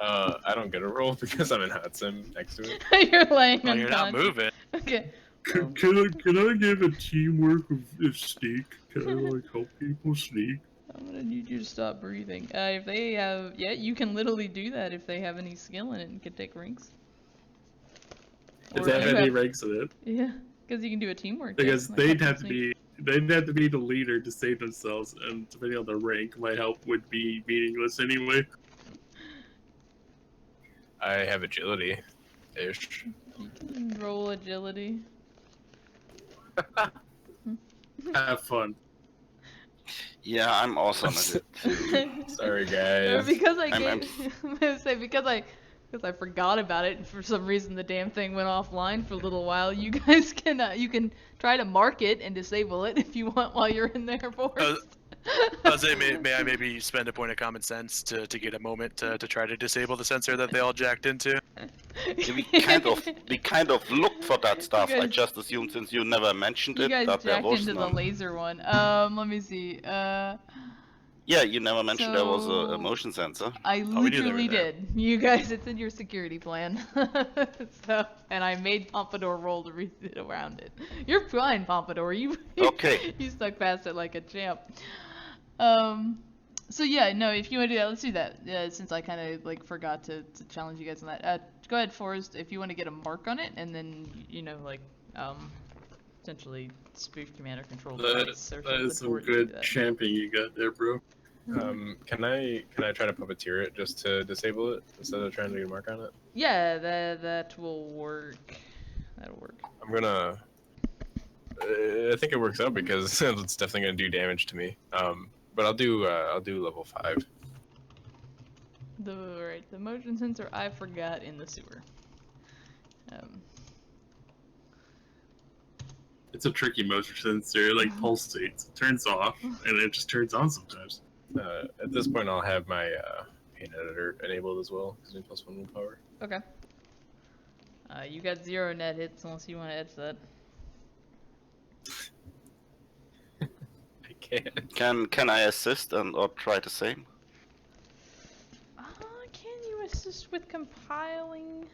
I don't get a roll because I'm in hot sim next to it. You're laying Well, you're not unconscious. moving. Okay. Can I give a teamwork of sneak? Can I like help people sneak? I'm gonna need you to stop breathing. If they have... Yeah, you can literally do that if they have any skill in it and can take ranks. If Or they you have any ranks in it, Yeah, because you can do a teamwork. because check, they'd like have to sneak. be the leader to save themselves, and depending on their rank, my help would be meaningless anyway. I have agility-ish. You can roll agility. Have fun. Yeah, I'm awesome at it. Sorry, Or guys. because I I'm gave, I'm gonna say because I forgot about it and for some reason the damn thing went offline for a little while. You guys can you can try to mark it and disable it if you want while you're in there for it. I was saying, may I maybe spend a point of common sense to get a moment to try to disable the sensor that they all jacked into? Yeah, we kind of looked for that stuff. I guys- just assumed since you never mentioned You it guys that there jacked was into the none. laser one. Let me see. Yeah, you never mentioned there was a So- motion sensor. I Oh, we knew they were literally there. did. You guys, it's in your security plan. So, and I made Pompadour roll to read it around it. You're fine, Pompadour. You Okay. you stuck past it like a champ. So yeah, no, if you want to do that, let's do that. Since I kind of like forgot to challenge you guys on that. Go ahead, Forrest, if you want to get a mark on it, and then like essentially spoof command or control device or That is something some for it to do good that. champing you got there, bro. Can I try to puppeteer it just to disable it instead of trying to get a mark on it? Yeah, that will work. That'll work. I'm gonna. I think it works out because it's definitely gonna do damage to me. But I'll do level 5. The motion sensor I forgot in the sewer. It's a tricky motion sensor. It like pulsates, it turns off, and it just turns on sometimes. At this point, I'll have my paint editor enabled as well because we +1 willpower. Okay. You got 0 net hits unless you want to edge that. I can't. Can I assist or try the same? Can you assist with compiling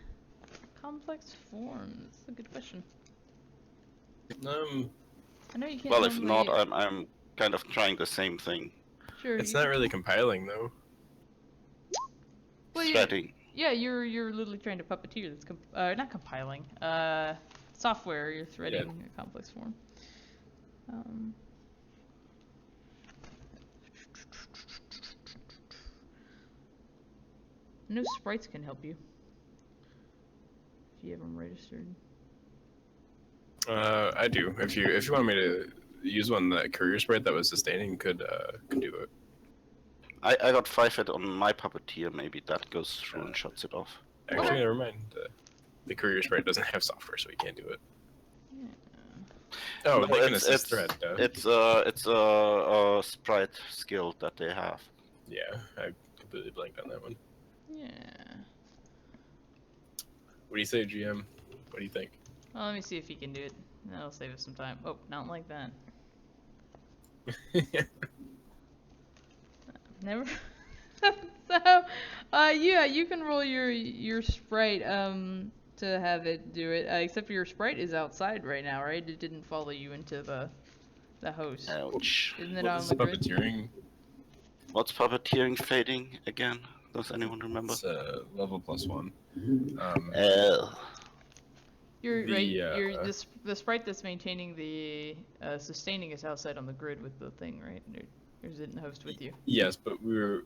complex forms? That's a good question. I know you can't. Well, if normally- not, I'm kind of trying the same thing. Sure. It's you not can- really compiling though. Well, Threading. Yeah, you're literally trying to puppeteer. That's not compiling. Software. You're threading a complex form. No sprites can help you if you have them registered. I do. If you want me to use one that courier sprite that was sustaining could do it. I got 5 hit on my puppeteer. Maybe that goes through and shuts it off. Actually, Okay. never mind. The courier sprite doesn't have software, so we can't do it. Oh, No, they can it's- assist it's- thread. It's a sprite skill that they have. Yeah, I completely blanked on that one. Yeah. What do you say, GM? What do you think? Well, let me see if he can do it. That'll save us some time. Oh, not like that. Never. So, yeah, you can roll your sprite to have it do it. Except for your sprite is outside right now, right? It didn't follow you into the host. Ouch. Isn't it What on is the grid? puppeteering? What's puppeteering fading again? Does anyone remember? It's level +1. You're The, right. The sprite that's maintaining the sustaining is outside on the grid with the thing, right? Or is it in the host with you? Yes, but we were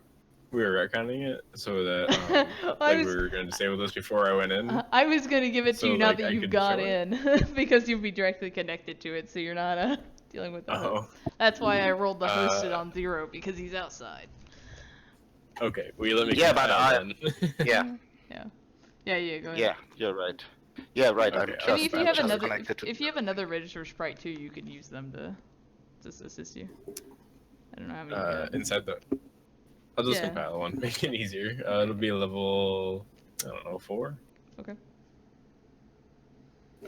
retconning it so that Well, like we were going to disable this before I went in. I was gonna give it to So, you now like, that I you've could got show it. in, because you'll be directly connected to it, so you're not dealing with the host. That's why I rolled the hosted on 0 because he's outside. Okay, will you let me? Yeah, but compile then? Yeah, Yeah. Go ahead. yeah, you're right. Yeah, right. Okay, I'm I I just, mean, if you I'm have just another, connected to if you have another register sprite too, you can use them to assist you. I don't know how many. you got. Inside the. I'll just Yeah. compile one, make it easier. It'll be level, I don't know, 4. Okay.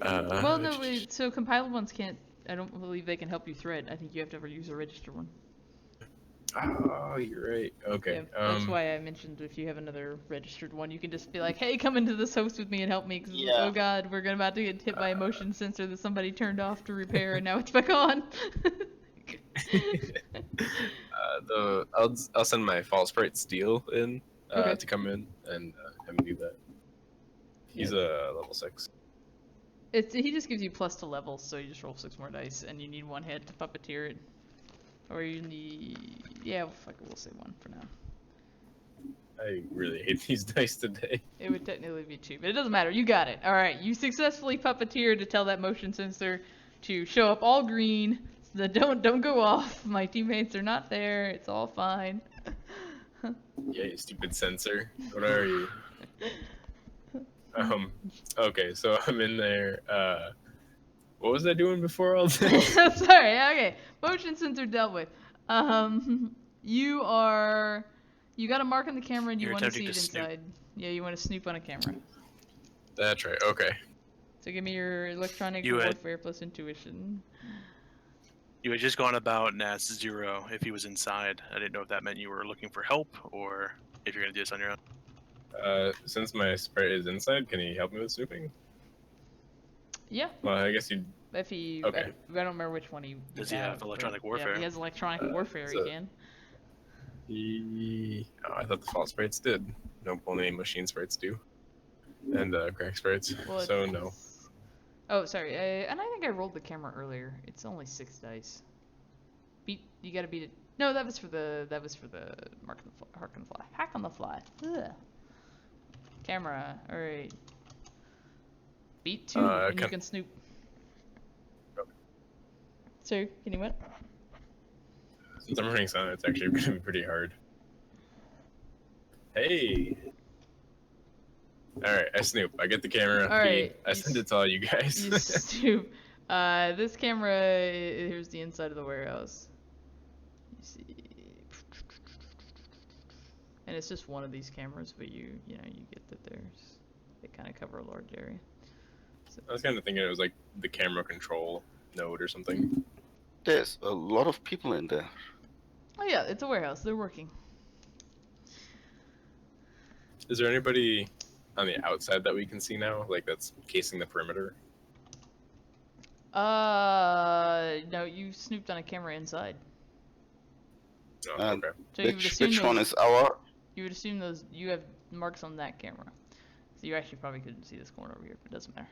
Uh, Well, no, wait, so compiled ones can't. I don't believe they can help you thread. I think you have to use a register one. Oh, you're right. Okay. Yeah, that's why I mentioned if you have another registered one, you can just be like, "Hey, come into this host with me and help me." 'Cause, Yeah. oh God, we're about to get hit by a motion sensor that somebody turned off to repair, and now it's back on. I'll send my false sprite Steel in Okay. to come in and have him do that. He's a level 6. He just gives you plus to levels, so you just roll 6 more dice, and you need 1 hit to puppeteer it, or you need fuck it, we'll say 1 for now. I really hate these dice today. It would technically be 2, but it doesn't matter. You got it. All right, you successfully puppeteered to tell that motion sensor to show up all green. So that don't go off. My teammates are not there. It's all fine. Yeah, you stupid sensor. What are you? Okay, so I'm in there. What was I doing before all this? Sorry. Okay, motion sensor dealt with. You got a mark on the camera and you You're want to see attempting it to snoop. inside. Yeah, you want to snoop on a camera. That's right. Okay. So give me your electronic You had- warfare plus intuition. You had just gone about and asked Zero if he was inside. I didn't know if that meant you were looking for help or if you're gonna do this on your own. Since my sprite is inside, can he help me with snooping? Yeah. Well, I guess you. If he, Okay. I don't remember which one he. Does he have electronic Yeah, warfare? if he has electronic warfare, he so- can. Oh, I thought the false sprites did. No, only machine sprites do. And crack sprites. Well, So no. Oh, sorry. And I think I rolled the camera earlier. It's only 6 dice. You gotta beat it. No, that was for the hack on the fly. Ugh. Camera. All right. Beat 2, and you can snoop. So, can you what? Since I'm running silent, it's actually going to be pretty hard. Hey! Alright, I snoop. I get the camera. Alright, I send it to all you guys. You snoop. This camera, here's the inside of the warehouse. You see. And it's just one of these cameras, but you get that they kind of cover a large area. So. I was kind of thinking it was like the camera control node or something. There's a lot of people in there. Oh yeah, it's a warehouse. They're working. Is there anybody on the outside that we can see now, like that's casing the perimeter? No, you snooped on a camera inside. Oh, okay. So you would assume Which one those- is our? You would assume you have marks on that camera. So you actually probably couldn't see this corner over here, but it doesn't matter.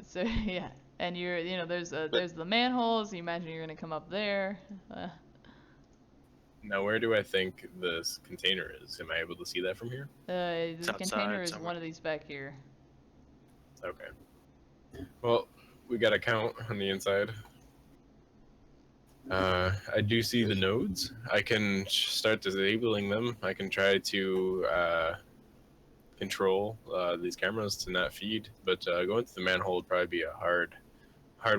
So yeah, and there's the manholes. You imagine you're gonna come up there. Now, where do I think this container is? Am I able to see that from here? The outside container is somewhere. one of these back here. Okay. Well, we got a count on the inside. I do see the nodes. I can start disabling them. I can try to control these cameras to not feed, but going to the manhole would probably be a hard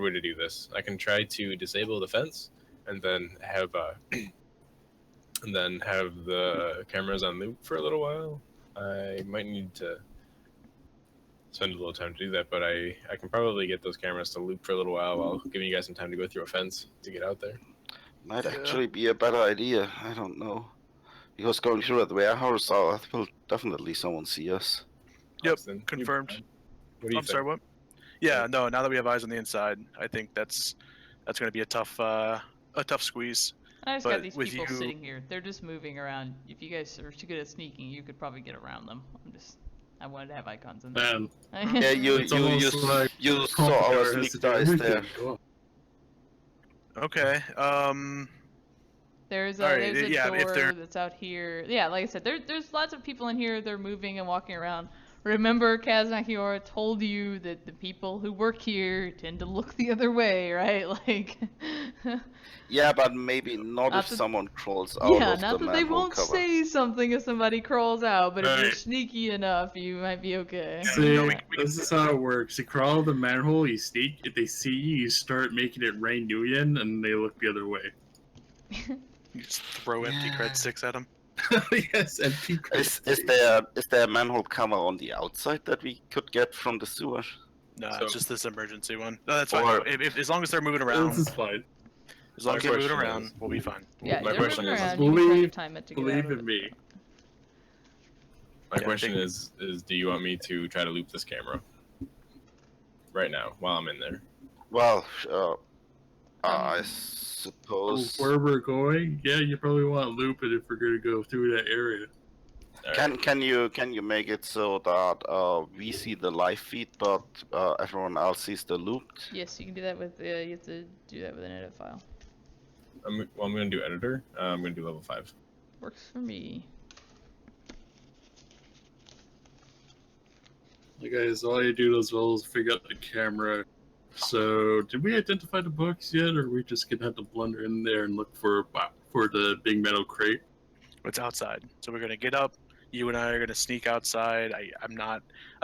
way to do this. I can try to disable the fence and then have the cameras on loop for a little while. I might need to spend a little time to do that, but I can probably get those cameras to loop for a little while giving you guys some time to go through a fence to get out there. Might actually be a better idea. I don't know. Because going through that warehouse, will definitely someone see us. Yep, Austin, you- confirmed. What do you I'm think? sorry, what? Yeah, no. Now that we have eyes on the inside, I think that's going to be a tough squeeze. I just But got these with people you- sitting here. They're just moving around. If you guys are too good at sneaking, you could probably get around them. I wanted to have icons in there. Man, Yeah, It's almost like you saw our Pompadour has sneak to do dice there. everything. Go on. Okay. There's a, Alright, there's a yeah, if door they're- that's out here. Yeah, like I said, there's lots of people in here. They're moving and walking around. Remember, Kaznakiora told you that the people who work here tend to look the other way, right? Like. Yeah, but maybe not Not if that- someone crawls out Yeah, of not the that they manhole won't cover. say something if somebody crawls out, but if you're Right. sneaky enough, you might be okay. See, no, we this is how it works. You crawl out the manhole, you sneak. If they see you, you start making it rain Nuyen, and they look the other way. You just throw empty Yeah. cred sticks at them. Yes, and people. Is there a manhole cover on the outside that we could get from the sewer? No, So- it's just this emergency one. No, that's fine. Or- If as long as they're moving around, This is fine. as long as My they're moving question around, is- we'll be fine. Yeah, My they're question moving is, around. You can try to believe- time it to get Believe out of in it. me. My Yeah, I question think- is, do you want me to try to loop this camera right now while I'm in there? Well, I Um, suppose. Where we're going, yeah, you probably want to loop it if we're going to go through that area. All right. Can you make it so that we see the live feed, but everyone else sees the looped? Yes, you can do that with. You have to do that with an edit file. I'm going to do editor. I'm going to do level 5. Works for me. Hey guys, all you do as well is figure out the camera. So, did we identify the box yet, or are we just gonna have to blunder in there and look for the big metal crate? It's outside, so we're gonna get up. You and I are gonna sneak outside. I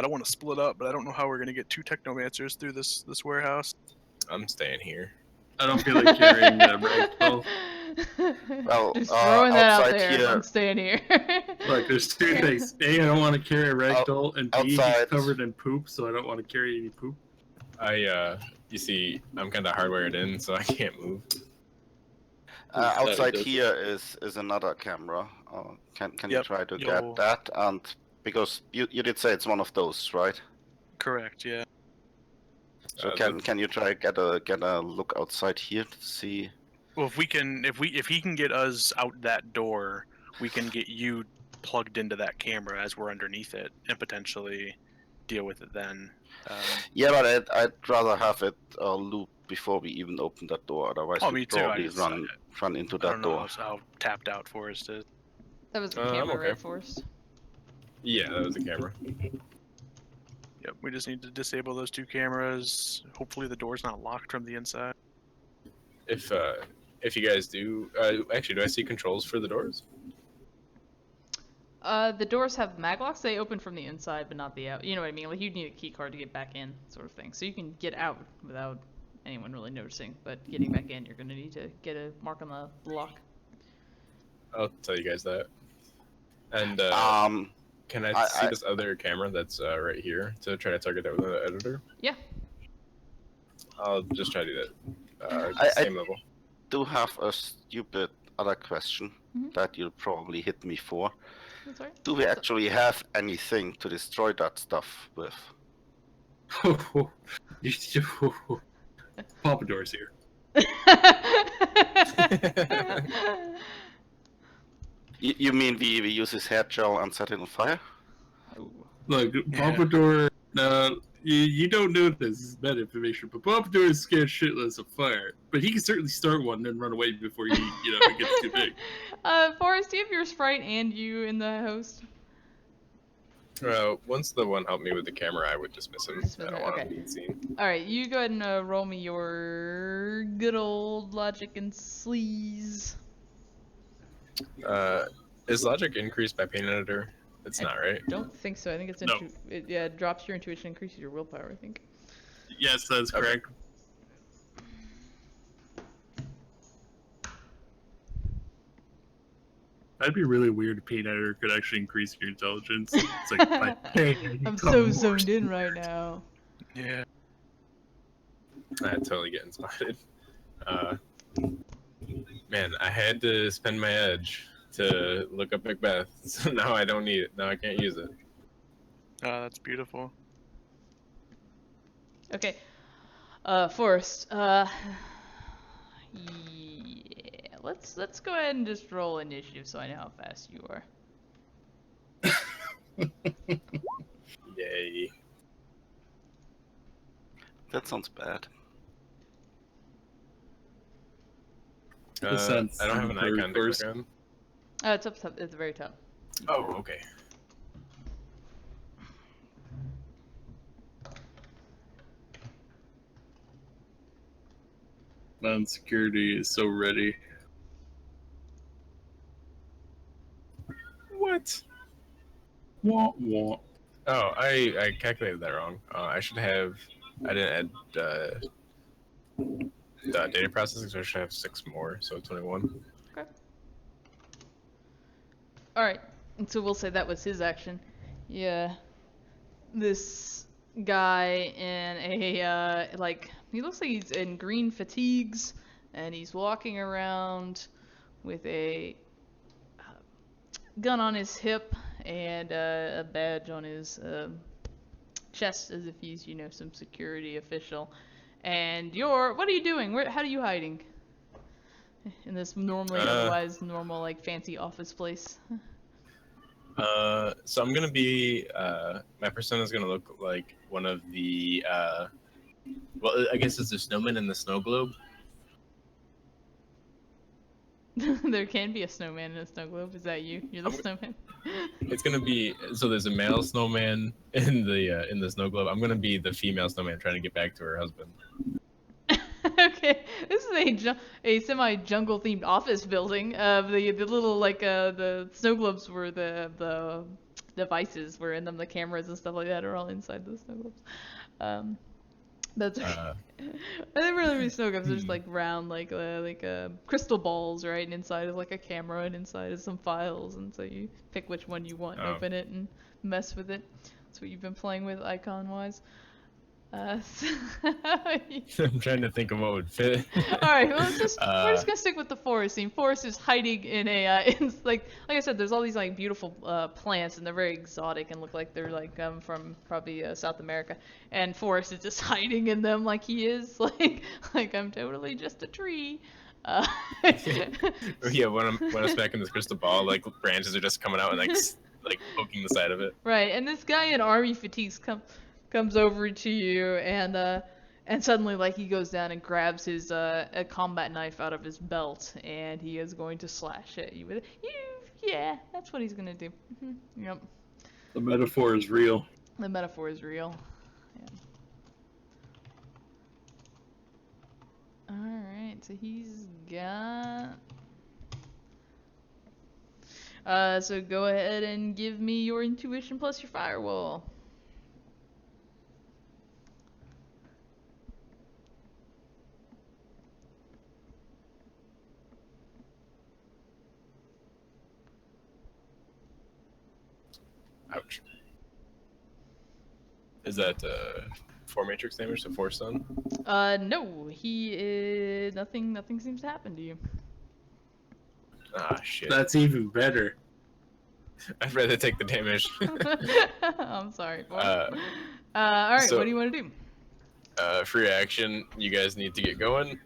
don't want to split up, but I don't know how we're gonna get 2 technomancers through this warehouse. I'm staying here. I don't feel like carrying that ragdoll. Well, Just throwing that out outside there. here- I'm staying here. Look, there's two things. A, I don't want to carry a ragdoll, and B, he's outside. covered in poop, so I don't want to carry any poop. I you see, I'm kind of hardwired in, so I can't move. Outside does it. here is another camera. Can you Yep, try to you'll- get that? And because you did say it's one of those, right? Correct. Yeah. So can you try get a look outside here to see? Well, if he can get us out that door, we can get you plugged into that camera as we're underneath it, and potentially deal with it then. Yeah, but I'd rather have it loop before we even open that door. Otherwise, Oh, we me too. probably run into I that don't know door. how tapped out Forrest is. That was the I'm camera, okay. right, Forrest? Yeah, that was the camera. Yep, we just need to disable those 2 cameras. Hopefully the door's not locked from the inside. If you guys do, actually, do I see controls for the doors? The doors have maglocks. They open from the inside, but not the out. You know what I mean? Like you'd need a key card to get back in, sort of thing. So you can get out without anyone really noticing, but getting back in, you're gonna need to get a mark on the lock. I'll tell you guys that. And can I see this other camera that's right here to try to target that with the editor? Yeah. I'll just try to do that. Same level. Do have a stupid other question Mhm. that you'll probably hit me for. That's right. Do we actually have anything to destroy that stuff with? Pompadour's here. You mean we use his hair gel and set it on fire? Look, Pompadour. You don't know this is bad information, but Pompadour is scared shitless of fire. But he can certainly start one and run away before it gets too big. Forrest, do you have your sprite and you in the host? Once the one helped me with the camera, I would dismiss him. Dismiss I don't it, want okay. to be seen. Alright, you go ahead and roll me your good old logic and sleaze. Is logic increased by pain editor? It's not, right? Don't think so. I think it's No. it drops your intuition, increases your willpower, I think. Yes, that's Okay. correct. That'd be really weird if pain editor could actually increase your intelligence. It's like, hey, I'm come so on. zoned in right now. Yeah. I'm totally getting spotted. Man, I had to spend my edge to look up Macbeth, so now I don't need it. Now I can't use it. Oh, that's beautiful. Okay. Forrest, yeah, let's go ahead and just roll initiative so I know how fast you are. Yay. That sounds bad. This sounds I don't have an super icon to first. click on. It's up top, at the very top. Oh, okay. Non-security is so ready. What? Wah, wah. Oh, I calculated that wrong. I didn't add the data processing, so I should have 6 more, so 21. Okay. Alright, and so we'll say that was his action. Yeah. This guy in a, he looks like he's in green fatigues, and he's walking around with a gun on his hip and a badge on his chest as if he's, some security official. And what are you doing? How are you hiding? In this otherwise normal, fancy office place. So I'm gonna be my persona's gonna look like one of the well, I guess it's the snowman in the snow globe. There can be a snowman in a snow globe. Is that you? You're the snowman. It's gonna be so there's a male snowman in the snow globe. I'm gonna be the female snowman trying to get back to her husband. Okay, this is a semi-jungle themed office building. The little the snow globes were the devices were in them. The cameras and stuff like that are all inside the snow globes. That's right. I think really snow globes are just round crystal balls, right? And inside is a camera, and inside is some files, and so you pick which one you want and open it and mess with it. That's what you've been playing with icon-wise. I'm trying to think of what would fit. All right, well, we're just gonna stick with the forest scene. Forest is hiding in a, it's like I said, there's all these like beautiful plants, and they're very exotic and look like they're like from probably South America. And Forest is just hiding in them like he is, like I'm totally just a tree. Yeah, when I'm smacking this crystal ball, like branches are just coming out and like poking the side of it. Right, and this guy in army fatigues comes over to you, and suddenly like he goes down and grabs his a combat knife out of his belt, and he is going to slash at you with it. Yeah, that's what he's gonna do. Yep, The metaphor is real. the metaphor is real. Yeah. All right, so he's got. So go ahead and give me your intuition plus your firewall. Ouch. Is that 4 matrix damage to 4 stun? No, he is nothing. Nothing seems to happen to you. Ah, shit. That's even better. I'd rather take the damage. I'm sorry. All right, So- what do you want to do? Free action. You guys need to get going.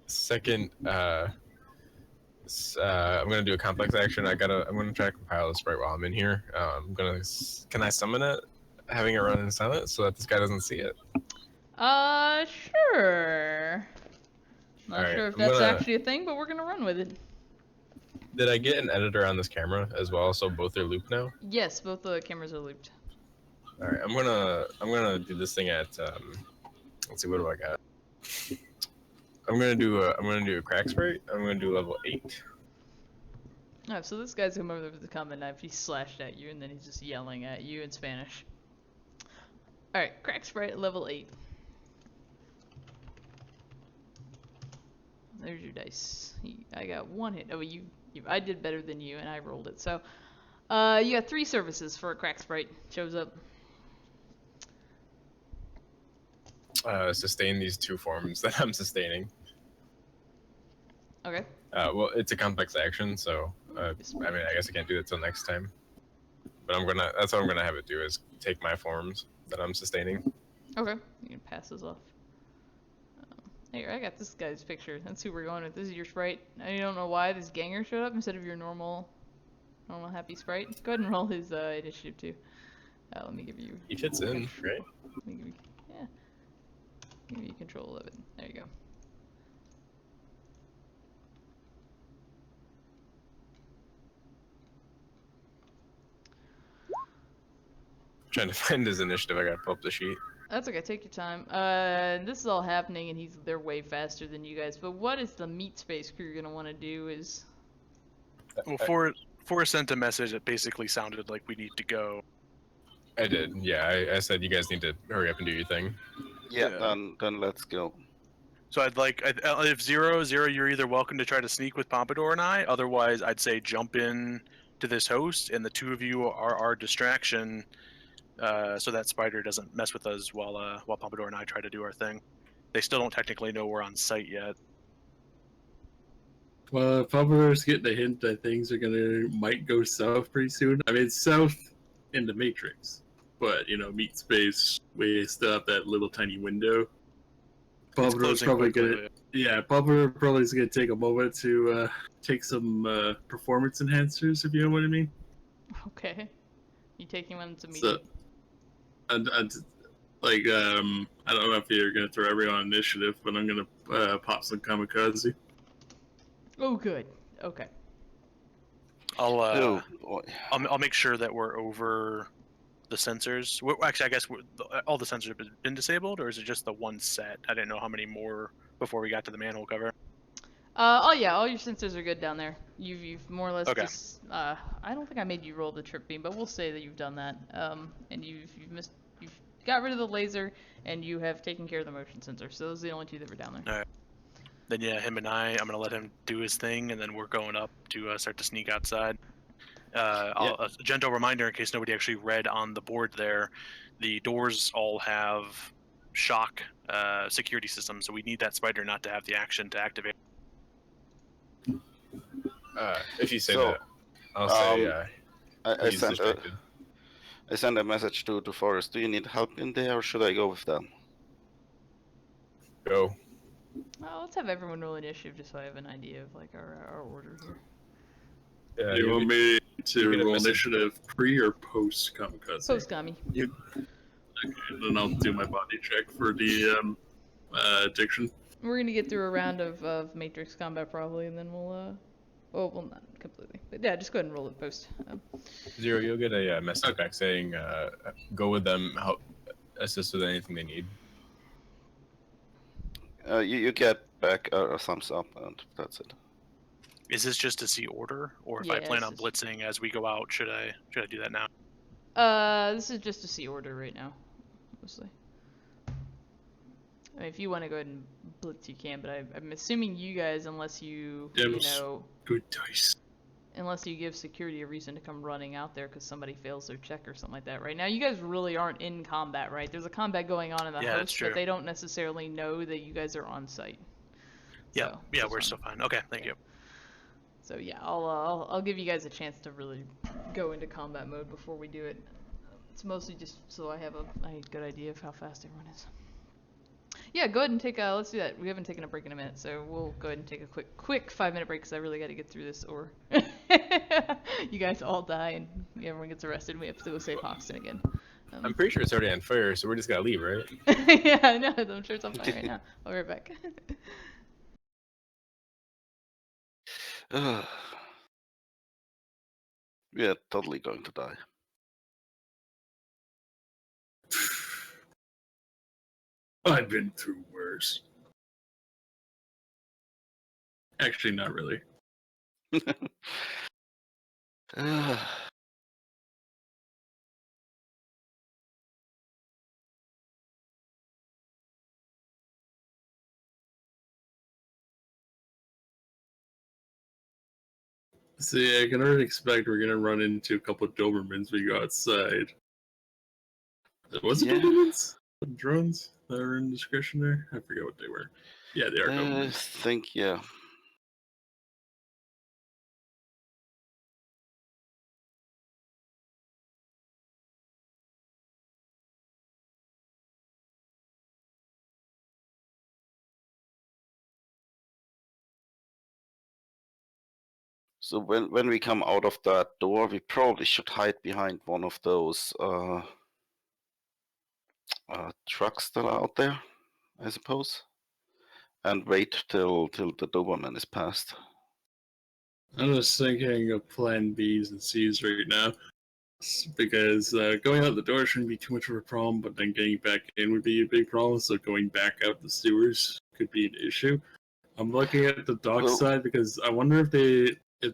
Second, I'm gonna do a complex action. I'm gonna try to compile this right while I'm in here. Can I summon it, having it run in silence so that this guy doesn't see it? Sure. Not Alright, sure if I'm that's gonna- actually a thing, but we're gonna run with it. Did I get an editor on this camera as well, so both are looped now? Yes, both the cameras are looped. All right, I'm gonna do this thing at let's see, what do I got? I'm gonna do a crack sprite. I'm gonna do level 8. Alright, so this guy's come over with the combat knife. He slashed at you, and then he's just yelling at you in Spanish. Alright, crack sprite at level 8. There's your dice. I got 1 hit. Oh, I did better than you, and I rolled it. So, you got 3 services for a crack sprite. Shows up. Sustain these 2 forms that I'm sustaining. Okay. Well, it's a complex action, so I guess I can't do that till next time. But that's what I'm gonna have it do, is take my forms that I'm sustaining. Okay. You can pass this off. Here, I got this guy's picture. That's who we're going with. This is your sprite. I don't know why this ganger showed up instead of your normal happy sprite. Go ahead and roll his initiative too. Let me give you. He fits in, right? Let me give you control of it. There you go. Trying to find his initiative. I gotta pull up the sheet. That's okay. Take your time. This is all happening, and they're way faster than you guys. But what is the meat space crew gonna want to do? Is Well, Forrest sent a message that basically sounded like we need to go. I did. Yeah, I said you guys need to hurry up and do your thing. Yeah, Yeah. then let's go. So if Zero, you're either welcome to try to sneak with Pompadour and I. Otherwise, I'd say jump in to this host, and the 2 of you are our distraction, so that Spider doesn't mess with us while Pompadour and I try to do our thing. They still don't technically know we're on site yet. Well, if Pompadour's getting the hint that things might go south pretty soon. I mean, it's south in the Matrix, but meat space, we still have that little tiny window. It's Pompadour's closing probably quickly. Pompadour probably is gonna take a moment to take some performance enhancers, if you know what I mean. okay. You taking one to meet? So, and like I don't know if you're gonna throw everyone on initiative, but I'm gonna pop some kamikaze. Oh, good. Okay. I'll make sure that we're over the sensors. Actually, I guess all the sensors have been disabled, or is it just the one set? I didn't know how many more before we got to the manhole cover. Oh yeah, all your sensors are good down there. You've more or less Okay. just. I don't think I made you roll the trip beam, but we'll say that you've done that. And you've got rid of the laser, and you have taken care of the motion sensor. So those are the only 2 that were down there. Then yeah, him and I'm gonna let him do his thing, and then we're going up to start to sneak outside. A gentle reminder in case nobody actually read on the board there, the doors all have shock security systems, so we need that spider not to have the action to activate. If you say So, that, I'll say I he's sent a distracted. I sent a message to Forrest. Do you need help in there, or should I go with them? Go. Well, let's have everyone roll initiative just so I have an idea of like our order here. Yeah, You want me to get a roll message. initiative pre or post kamikaze? Post Gami. Okay, then I'll do my body check for the addiction. We're gonna get through a round of Matrix combat probably, and then we'll well, not completely, but yeah, just go ahead and roll it post. Zero, you'll get a message back saying, go with them, help assist with anything they need. You get back a thumbs up, and that's it. Is this just to see order, or if Yeah, I plan it's on just- blitzing as we go out, should I do that now? This is just to see order right now, mostly. I mean, if you want to go ahead and blitz, you can, but I'm assuming you guys, unless you, Good dice. unless you give security a reason to come running out there because somebody fails their check or something like that. Right now, you guys really aren't in combat, right? There's a combat going on in the Yeah, that's host, true. but they don't necessarily know that you guys are on site. Yeah, So, yeah, just we're still fine. Okay, thank you. So yeah, I'll give you guys a chance to really go into combat mode before we do it. It's mostly just so I have a good idea of how fast everyone is. Yeah, go ahead and take a. Let's do that. We haven't taken a break in a minute, so we'll go ahead and take a quick 5-minute break because I really got to get through this, or you guys all die and everyone gets arrested. And we have to go save Hoxton again. I'm pretty sure it's already on fire, so we're just gotta leave, right? Yeah, I know. I'm sure it's on fire right now. I'll be right back. We are totally going to die. I've been through worse. Actually, not really. See, I can already expect we're gonna run into a couple of Dobermans when we go outside. Was it Yeah. Dobermans? The drones that were in discretion there? I forget what they were. Yeah, they are I Dobermans. think, yeah. So when we come out of that door, we probably should hide behind one of those trucks that are out there, I suppose, and wait till the Doberman is passed. I'm just thinking of plan B's and C's right now. Because going out the door shouldn't be too much of a problem, but then getting back in would be a big problem, so going back out the sewers could be an issue. I'm looking at the dock Well- side because I wonder if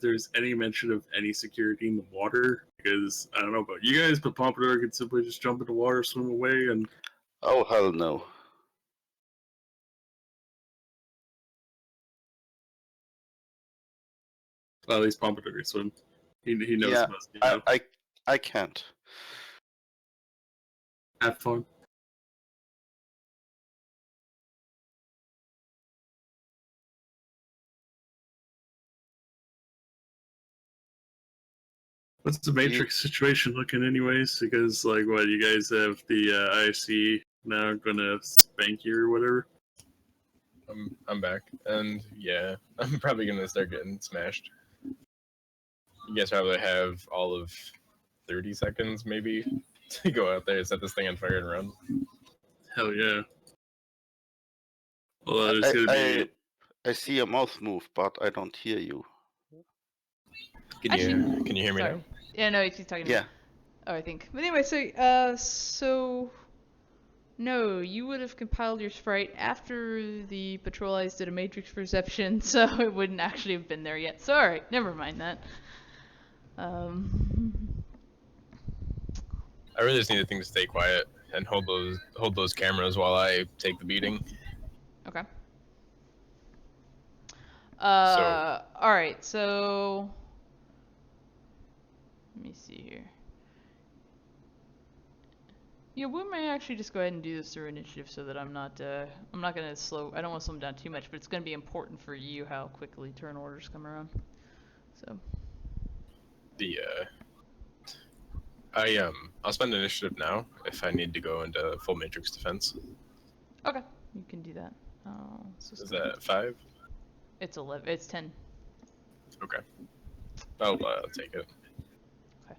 there's any mention of any security in the water, because I don't know about you guys, but Pompadour could simply just jump in the water, swim away, and Oh, hell no. well, at least Pompadour can swim. He knows Yeah, about, you know, I can't. have fun. What's the Matrix situation looking, anyways? Because, like, what, you guys have the IC now gonna spank you or whatever? I'm back, and yeah, I'm probably gonna start getting smashed. You guys probably have all of 30 seconds, maybe, to go out there, set this thing on fire, and run. Hell yeah. Well, there's gonna be. I see your mouth move, but I don't hear you. Can you hear me Sorry. now? Yeah, no, he's talking to Yeah. me. Oh, I think. But anyway, so no, you would have compiled your sprite after the patrol eyes did a matrix perception, so it wouldn't actually have been there yet. So alright, never mind that. I really just need the thing to stay quiet and hold those cameras while I take the beating. Okay. Alright, so let me see here. Yeah, we may actually just go ahead and do this through initiative so that I'm not gonna I don't want to slow him down too much, but it's gonna be important for you how quickly turn orders come around. So. The I'll spend initiative now if I need to go into full matrix defense. Okay, you can do that. Is that 5? It's 11. It's 10. Okay. I'll take it. Okay.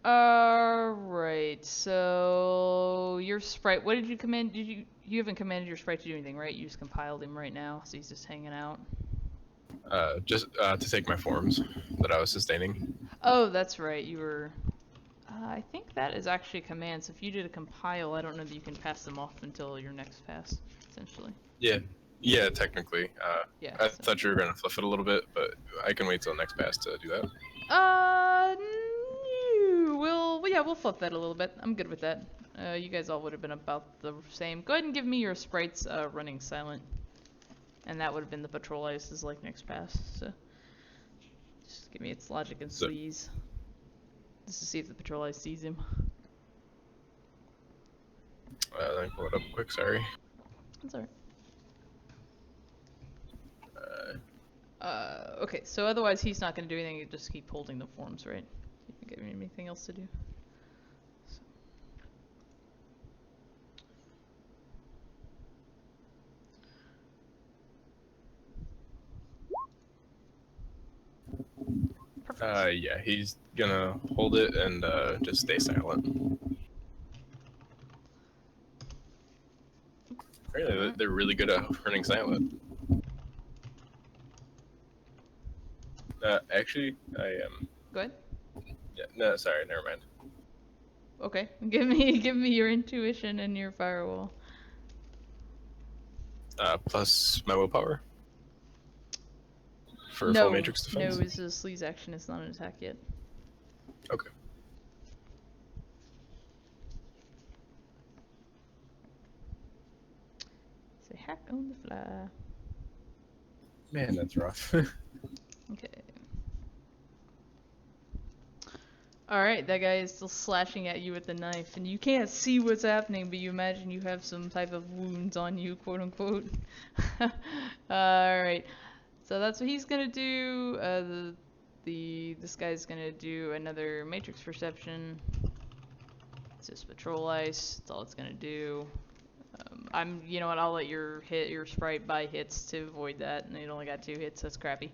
Alright, so your sprite, what did you command? You haven't commanded your sprite to do anything, right? You just compiled him right now, so he's just hanging out. Just to take my forms that I was sustaining. Oh, that's right. You were. I think that is actually a command. So if you did a compile, I don't know that you can pass them off until your next pass, essentially. Yeah, technically. Yeah. I thought you were gonna fluff it a little bit, but I can wait till next pass to do that. We'll flip that a little bit. I'm good with that. You guys all would have been about the same. Go ahead and give me your sprites running silent. And that would have been the patrol ice's like next pass. So just give me its logic and sleaze. Just to see if the patrol ice sees him. Let me pull it up quick, sorry. That's alright. Okay, so otherwise he's not going to do anything, you just keep holding the forms, right? You can give me anything else to do. So. Perfect. Yeah, he's gonna hold it and just stay silent. Really, they're really good at running silent. Actually, I am. Go ahead. Yeah, no, sorry, never mind. Okay, give me your intuition and your firewall. Plus my willpower. For No, full matrix defense. no, it's a sleaze action. It's not an attack yet. Okay. Say hack on the fly. Man, that's rough. Okay. Alright, that guy is still slashing at you with the knife, and you can't see what's happening, but you imagine you have some type of wounds on you, quote unquote. Alright, so that's what he's gonna do. This guy's gonna do another matrix perception. It's just patrol ice, that's all it's gonna do. You know what, I'll let your sprite buy hits to avoid that, and it only got 2 hits, that's crappy.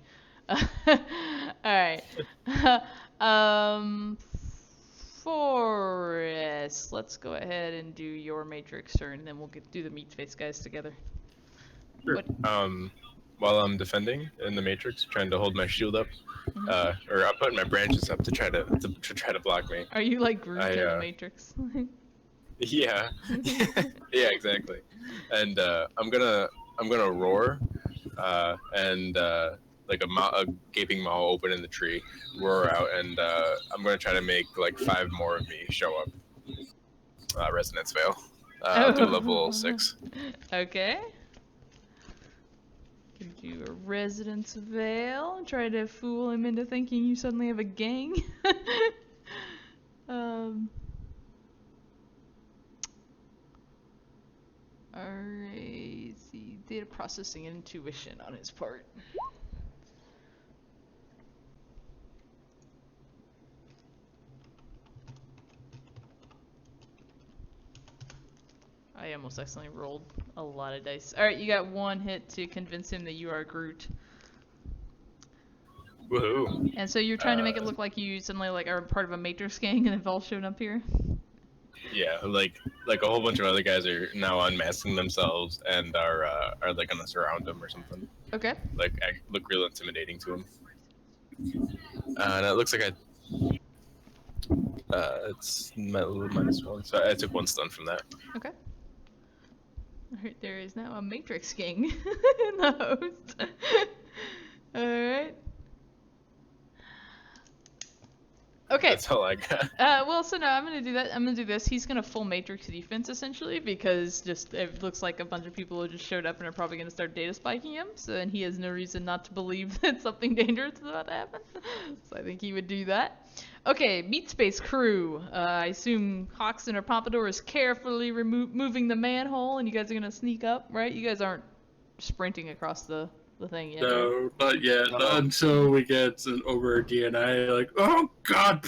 Alright. Forrest, let's go ahead and do your matrix turn, and then we'll do the meat face guys together. Sure. While I'm defending in the matrix, trying to hold my shield up, or I'm putting my branches up to try to block me. Are you like Groot in the Matrix? Yeah. Yeah, exactly. And I'm gonna roar, and like a gaping maw open in the tree, roar out, and I'm gonna try to make like 5 more of me show up. Resonance fail. I'll do level 6. Okay. Give you a Resonance Veil and try to fool him into thinking you suddenly have a gang. Alright, see, data processing and intuition on his part. I almost accidentally rolled a lot of dice. Alright, you got 1 hit to convince him that you are Groot. Woohoo! And so you're trying to make it look like you suddenly like are part of a Matrix gang and have all shown up here? Yeah, like a whole bunch of other guys are now unmasking themselves and are like gonna surround him or something. Okay. Like I look real intimidating to him. And it looks like it's -1, so I took 1 stun from that. Okay. Alright, there is now a Matrix gang in the host. Alright. Okay. That's all I got. Well, so no, I'm gonna do that. I'm gonna do this. He's gonna full matrix defense essentially because just it looks like a bunch of people who just showed up and are probably gonna start data spiking him. So and he has no reason not to believe that something dangerous is about to happen. So I think he would do that. Okay, Meat Space crew. I assume Hoxton or Pompadour is carefully moving the manhole, and you guys are gonna sneak up, right? You guys aren't sprinting across the thing yet. Right? No, not yet. No. Not until we get over DNI. Like, oh god.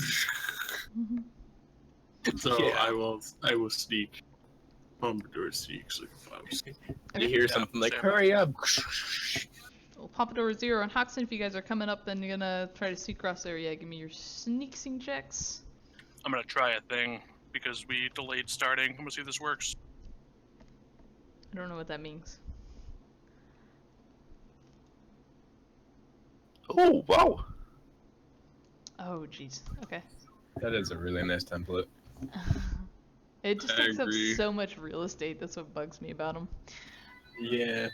So Yeah. I will sneak. Pompadour sneaks like a mouse. You hear something like, same. hurry up. Well, Pompadour 0 and Hoxton, if you guys are coming up, then you're gonna try to sneak across there. Yeah, give me your sneaking checks. I'm gonna try a thing because we delayed starting. I'm gonna see if this works. I don't know what that means. Oh wow! Oh, jeez. Okay. That is a really nice template. It just I takes up agree. so much real estate. That's what bugs me about them. Yeah.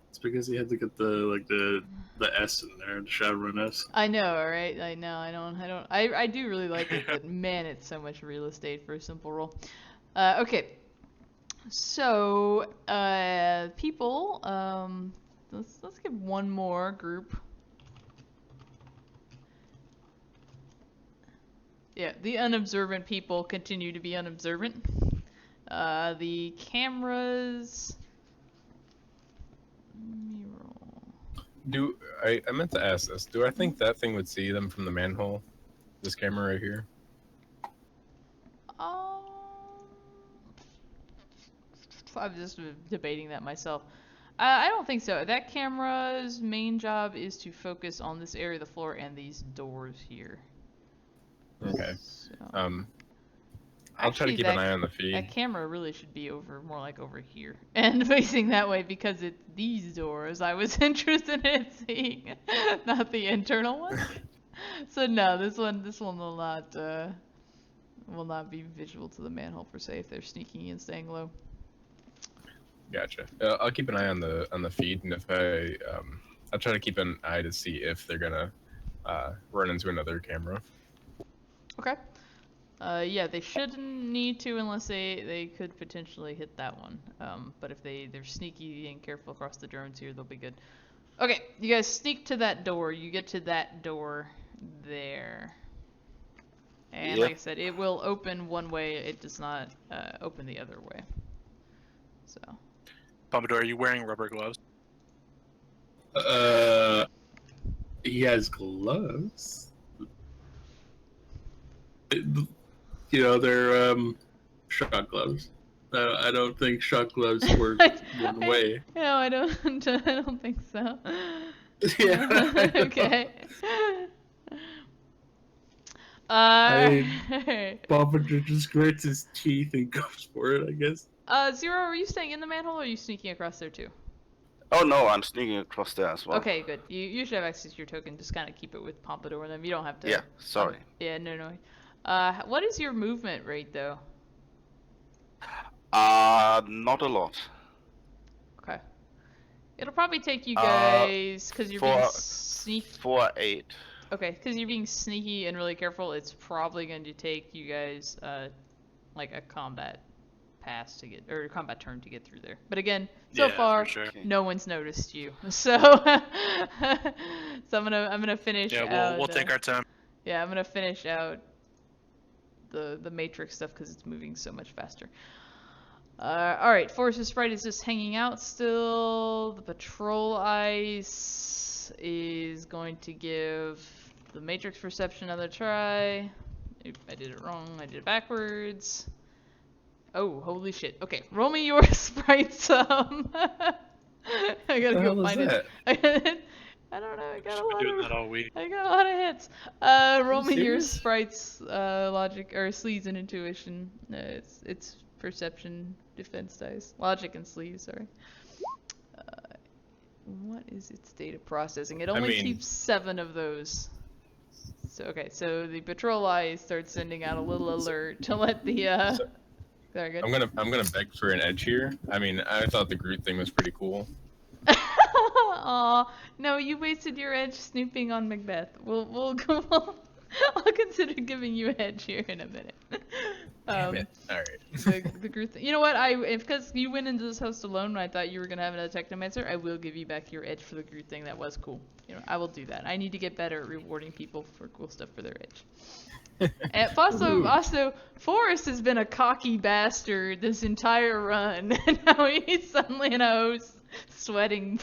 It's because he had to get the S in there, the Shadowrun S. I know, right? I know. I do really like it, but man, it's so much real estate for a simple roll. Okay. So, people, let's get one more group. Yeah, the unobservant people continue to be unobservant. The cameras. Let me roll. I meant to ask this. Do I think that thing would see them from the manhole? This camera right here? I'm just debating that myself. I don't think so. That camera's main job is to focus on this area of the floor and these doors here. Okay. So, I'll try to actually, keep an eye on the feed. that camera really should be more like over here and facing that way because it's these doors I was interested in seeing, not the internal one. So no, this one will not be visual to the manhole per se if they're sneaking and staying low. Gotcha. I'll keep an eye on the feed, and if I'll try to keep an eye to see if they're gonna run into another camera. Okay. Yeah, they shouldn't need to unless they could potentially hit that one. But if they're sneaky and careful across the drones here, they'll be good. Okay, you guys sneak to that door. You get to that door there. And Yeah. like I said, it will open one way. It does not open the other way. So. Pompadour, are you wearing rubber gloves? He has gloves. They're shot gloves. I don't think shot gloves work one way. No, I don't. I don't think so. Yeah. Okay. Pompadour just grits his teeth and goes for it, I guess. Zero, are you staying in the manhole or are you sneaking across there too? Oh no, I'm sneaking across there as well. Okay, good. You should have access to your token. Just kind of keep it with Pompadour and them. You don't have to. Yeah, sorry. Yeah, no. What is your movement rate though? Not a lot. Okay. It'll probably take you guys because you're being for- sneaky. 4-8. Okay, because you're being sneaky and really careful. It's probably going to take you guys like a combat pass to get or a combat turn to get through there. But again, so Yeah, far for sure. no one's noticed you. So so I'm gonna finish. Yeah, we'll take our time. Yeah, I'm gonna finish out the matrix stuff because it's moving so much faster. All right, Forest Sprite is just hanging out still. The patrol ice is going to give the matrix perception another try. Oop, I did it wrong. I did it backwards. Oh, holy shit. Okay, roll me your sprites. I gotta What the go hell is find that? it. I don't know. I got Should a be lot doing of. that all week. I got a lot of hits. Roll me your serious? sprites, logic or sleaze and intuition. It's perception, defense dice, logic and sleaze. Sorry. What is its data processing? It only mean- keeps 7 of those. So okay, so the patrol eye starts sending out a little alert to let the So- Very good. I'm gonna beg for an edge here. I mean, I thought the Groot thing was pretty cool. Aw, no, you wasted your edge snooping on Macbeth. We'll go. I'll consider giving you edge here in a minute. Damn it. All right. The group thing. You know what? Because you went into this host alone, and I thought you were gonna have another technomancer. I will give you back your edge for the group thing. That was cool. You know, I will do that. I need to get better at rewarding people for cool stuff for their edge. And also, Forrest has been a cocky bastard this entire run, and now he's suddenly in a host sweating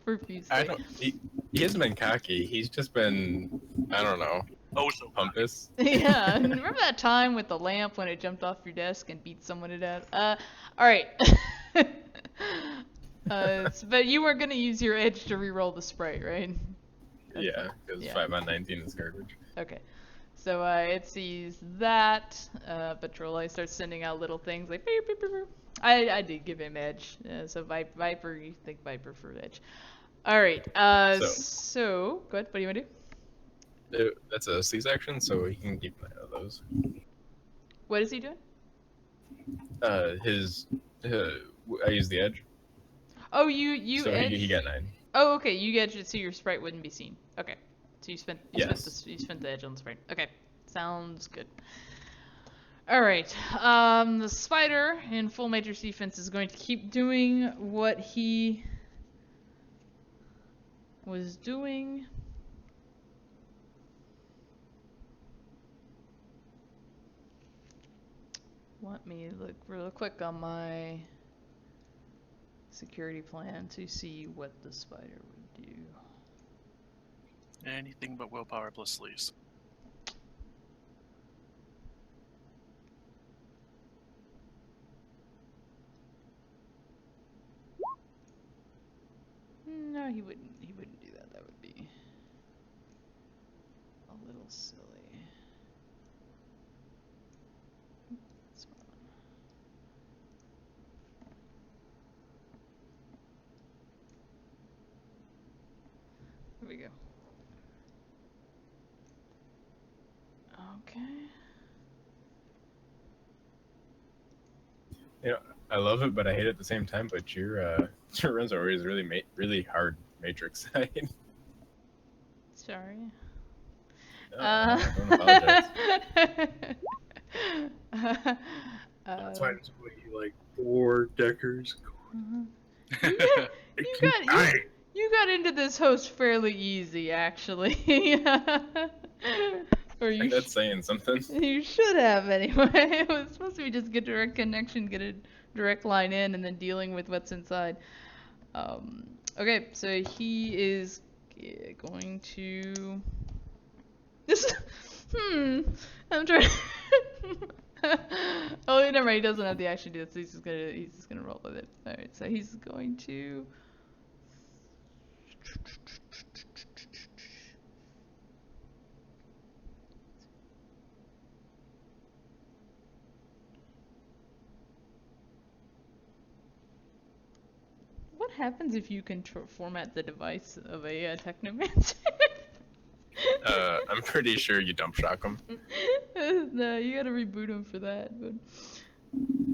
profusely. I don't. He hasn't been cocky. He's just been, I don't know, Oh, so pompous. Yeah, and remember that time with the lamp when it jumped off your desk and beat someone to death? Alright. But you weren't gonna use your edge to re-roll the sprite, right? Yeah, because Yeah. 5 on 19 is garbage. Okay. So it sees that, but Trolley starts sending out little things like beep, beep, beep, beep. I did give him edge. So Viper, you think Viper for edge. Alright, so go ahead, what do you want to do? That's a seize action, so he can keep an eye on those. What is he doing? I used the edge, Oh, you so edge? he got 9. Oh, okay, you get it so your sprite wouldn't be seen. Okay. So you spent Yes. you spent the edge on the sprite. Okay. Sounds good. Alright. The spider in full matrix defense is going to keep doing what he was doing. Let me look real quick on my security plan to see what the spider would do. anything but willpower plus sleeves. No, he wouldn't do that. That would be a little silly. This one. Here we go. Okay. You know, I love it, but I hate it at the same time. But your your runs are always really hard matrix side. Sorry. Don't apologize. That's why it's like 4 deckers. You got into this host fairly easy, actually. Or I you think that's saying something. You should have anyway. It was supposed to be just get direct connection, get a direct line in, and then dealing with what's inside. Okay, so he is going to. This. I'm trying. Oh, never mind. He doesn't have the action to do it, so he's just gonna roll with it. All right, so he's going to. What happens if you can format the device of a technomancer? I'm pretty sure you dump shock them. No, you gotta reboot him for that. But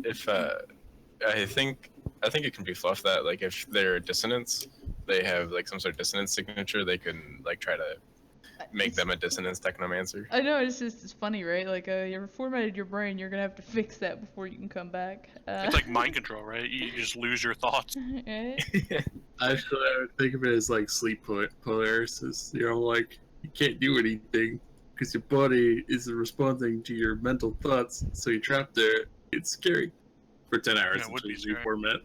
If I think it can be fluff that like if they're dissonance, they have like some sort of dissonance signature. They can like try to make them a dissonance technomancer. I know it's funny, right? Like you formatted your brain, you're gonna have to fix that before you can come back. It's like mind control, right? You just lose your thoughts. Right? Actually, I would think of it as like sleep paralysis. You know, like you can't do anything because your body isn't responding to your mental thoughts, so you're trapped there. It's scary for 10 hours Yeah, it would until be you scary. reformat.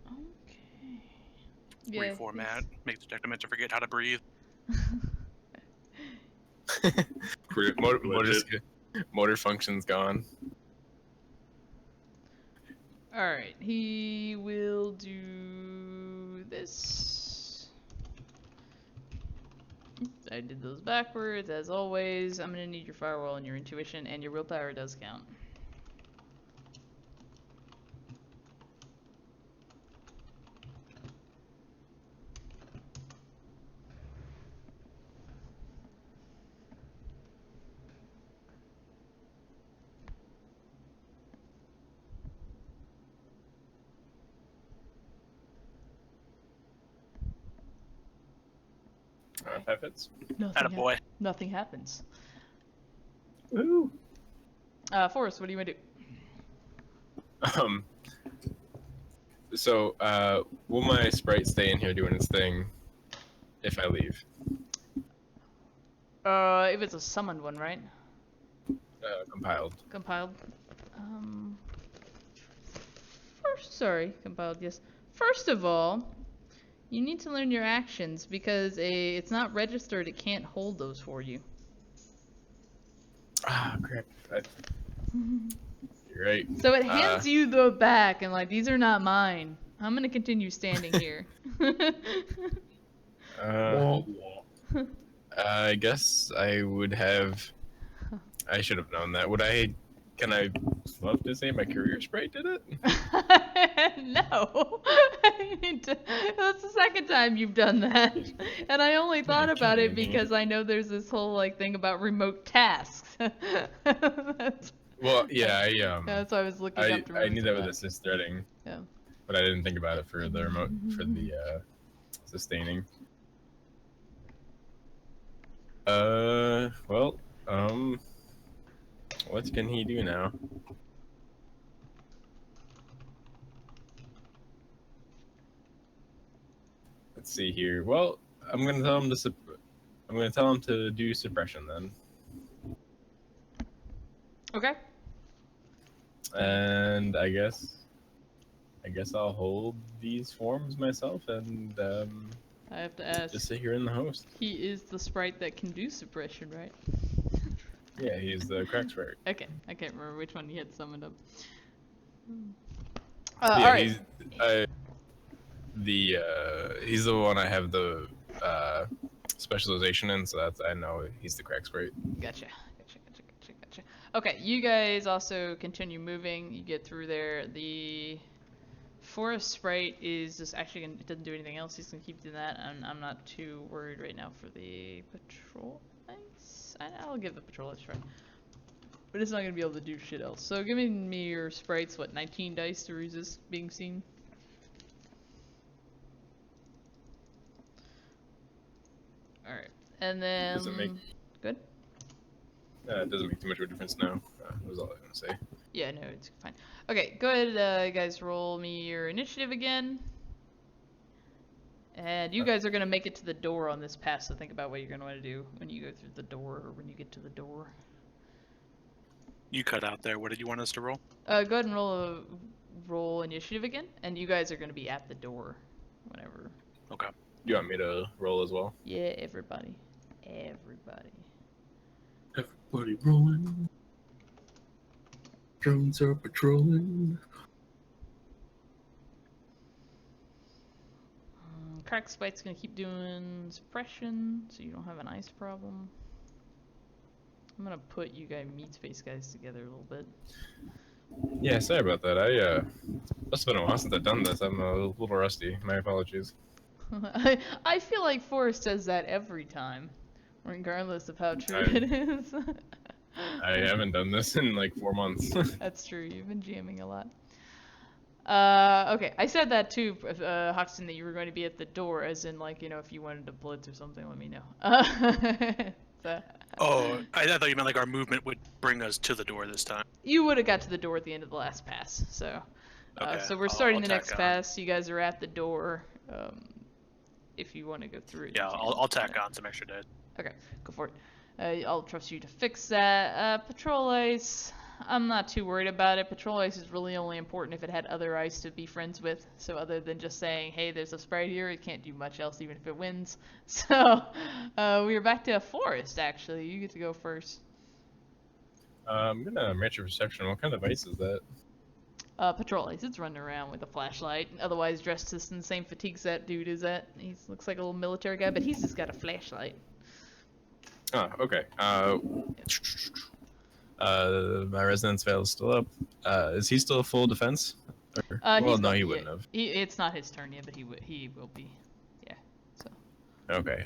Okay. Yeah, Reformat, make the technomancer forget how to breathe. Motor function's gone. Alright, he will do this. I did those backwards, as always. I'm gonna need your firewall and your intuition, and your willpower does count. 5 hits. Nothing, Attaboy. nothing happens. Woo! Forrest, what do you want to do? So, will my sprite stay in here doing its thing if I leave? If it's a summoned one, right? Compiled. Compiled. Compiled, yes. First of all, you need to learn your actions because it's not registered. It can't hold those for you. Ah, crap. You're right. So it hands you the back and like, these are not mine. I'm gonna continue standing here. I guess I would have. I should have known that. Can I love to say my career sprite did it? No. That's the second time you've done that. And I only thought about it because I know there's this whole like thing about remote tasks. Well, yeah, That's why I was looking up to I knew that with that. assist threading. Yeah. But I didn't think about it for the remote for the sustaining. Well, what can he do now? Let's see here. Well, I'm gonna tell him to do suppression then. Okay. And I guess I'll hold these forms myself and I have to ask. just sit here in the host. He is the sprite that can do suppression, right? Yeah, he's the crack sprite. Okay, I can't remember which one he had summoned up. Yeah, Alright. He's the one I have the specialization in, so that's I know he's the crack sprite. Gotcha. Okay, you guys also continue moving. You get through there. The forest sprite is just actually it doesn't do anything else. He's gonna keep doing that. I'm not too worried right now for the patrol lights. I'll give the patrol lights a try. But it's not gonna be able to do shit else. So give me your sprites, what, 19 dice to resist being seen? Alright. And then Does it make good? it doesn't make too much of a difference now. That was all I was gonna say. Yeah, no, it's fine. Okay, go ahead, you guys roll me your initiative again. And you guys are going to make it to the door on this pass, so think about what you're going to want to do when you go through the door or when you get to the door. You cut out there. What did you want us to roll? Go ahead and roll initiative again, and you guys are going to be at the door whenever. Okay. You want me to roll as well? Yeah, everybody. Everybody. Everybody rolling. Drones are patrolling. Crack Spite's gonna keep doing suppression, so you don't have an ice problem. I'm gonna put you guys meat space guys together a little bit. Yeah, sorry about that. I must have been a while since I've done this. I'm a little rusty. My apologies. I feel like Forrest does that every time, regardless of how true it is. I haven't done this in like 4 months. That's true. You've been jamming a lot. Okay, I said that too, Hoxton, that you were going to be at the door, as in, like, you know, if you wanted to blitz or something, let me know. So, Oh, I thought you meant like our movement would bring us to the door this time. you would have got to the door at the end of the last pass, so. Okay, So we're I'll starting the tack next on. pass. You guys are at the door. If you want to go through it. Yeah, you can. I'll tack on some extra dead. Okay, go for it. I'll trust you to fix that. Patrol ice. I'm not too worried about it. Patrol ice is really only important if it had other ice to be friends with. So other than just saying, hey, there's a sprite here, it can't do much else even if it wins. So we're back to a forest, actually. You get to go first. I'm gonna match your perception. What kind of ice is that? Patrol ice. It's running around with a flashlight. Otherwise dressed just in the same fatigues that dude is at. He looks like a little military guy, but he's just got a flashlight. Oh, okay. My resonance veil is still up. Is he still full defense? Or, well, no, he wouldn't have. It's not his turn yet, but he will be. Yeah. So. Okay.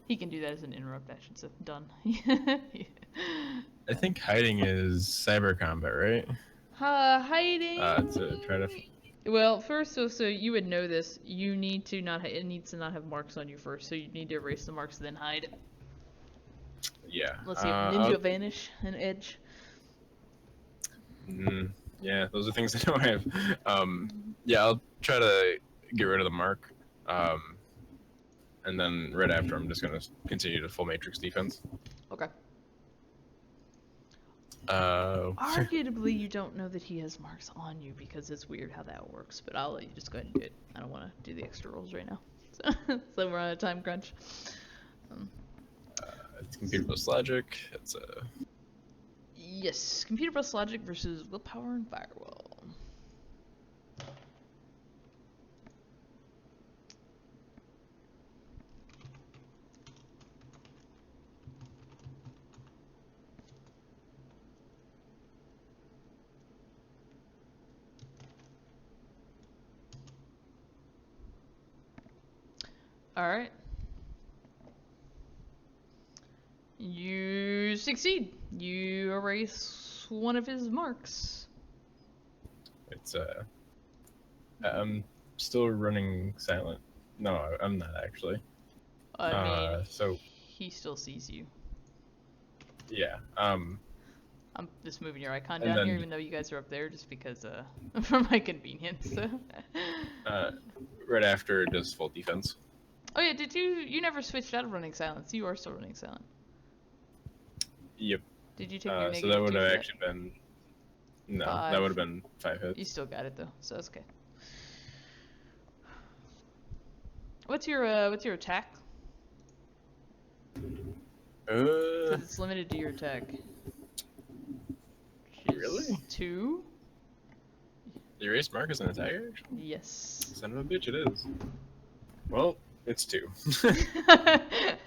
He can do that as an interrupt action. So done. I think hiding is cyber combat, right? Hiding. To try to. Well, first, so you would know this. You need to not. It needs to not have marks on you first. So you need to erase the marks, then hide. Yeah. Let's see if ninja vanish and edge. Yeah, those are things I don't have. Yeah, I'll try to get rid of the mark. And then right after, I'm just gonna continue to full matrix defense. Okay. Uh, Arguably, you don't know that he has marks on you because it's weird how that works. But I'll let you just go ahead and do it. I don't want to do the extra rolls right now. So we're on a time crunch. it's computer plus logic. It's a Yes, computer plus logic versus willpower and firewall. Alright. You succeed. You erase one of his marks. It's I'm still running silent. No, I'm not actually. I mean, So he still sees you. yeah. I'm just moving your icon And down then- here, even though you guys are up there, just because, for my convenience. Right after it does full defense. Oh yeah, you never switched out of running silence. You are still running silent. Yep. Did you take your So that would -2 have for actually been. No, 5. that would have been 5 hits. You still got it though, so that's okay. What's your attack? 'Cause it's limited to your attack. Really? 2? The erase mark is an attack action? Yes. Son of a bitch, it is. Well, it's 2.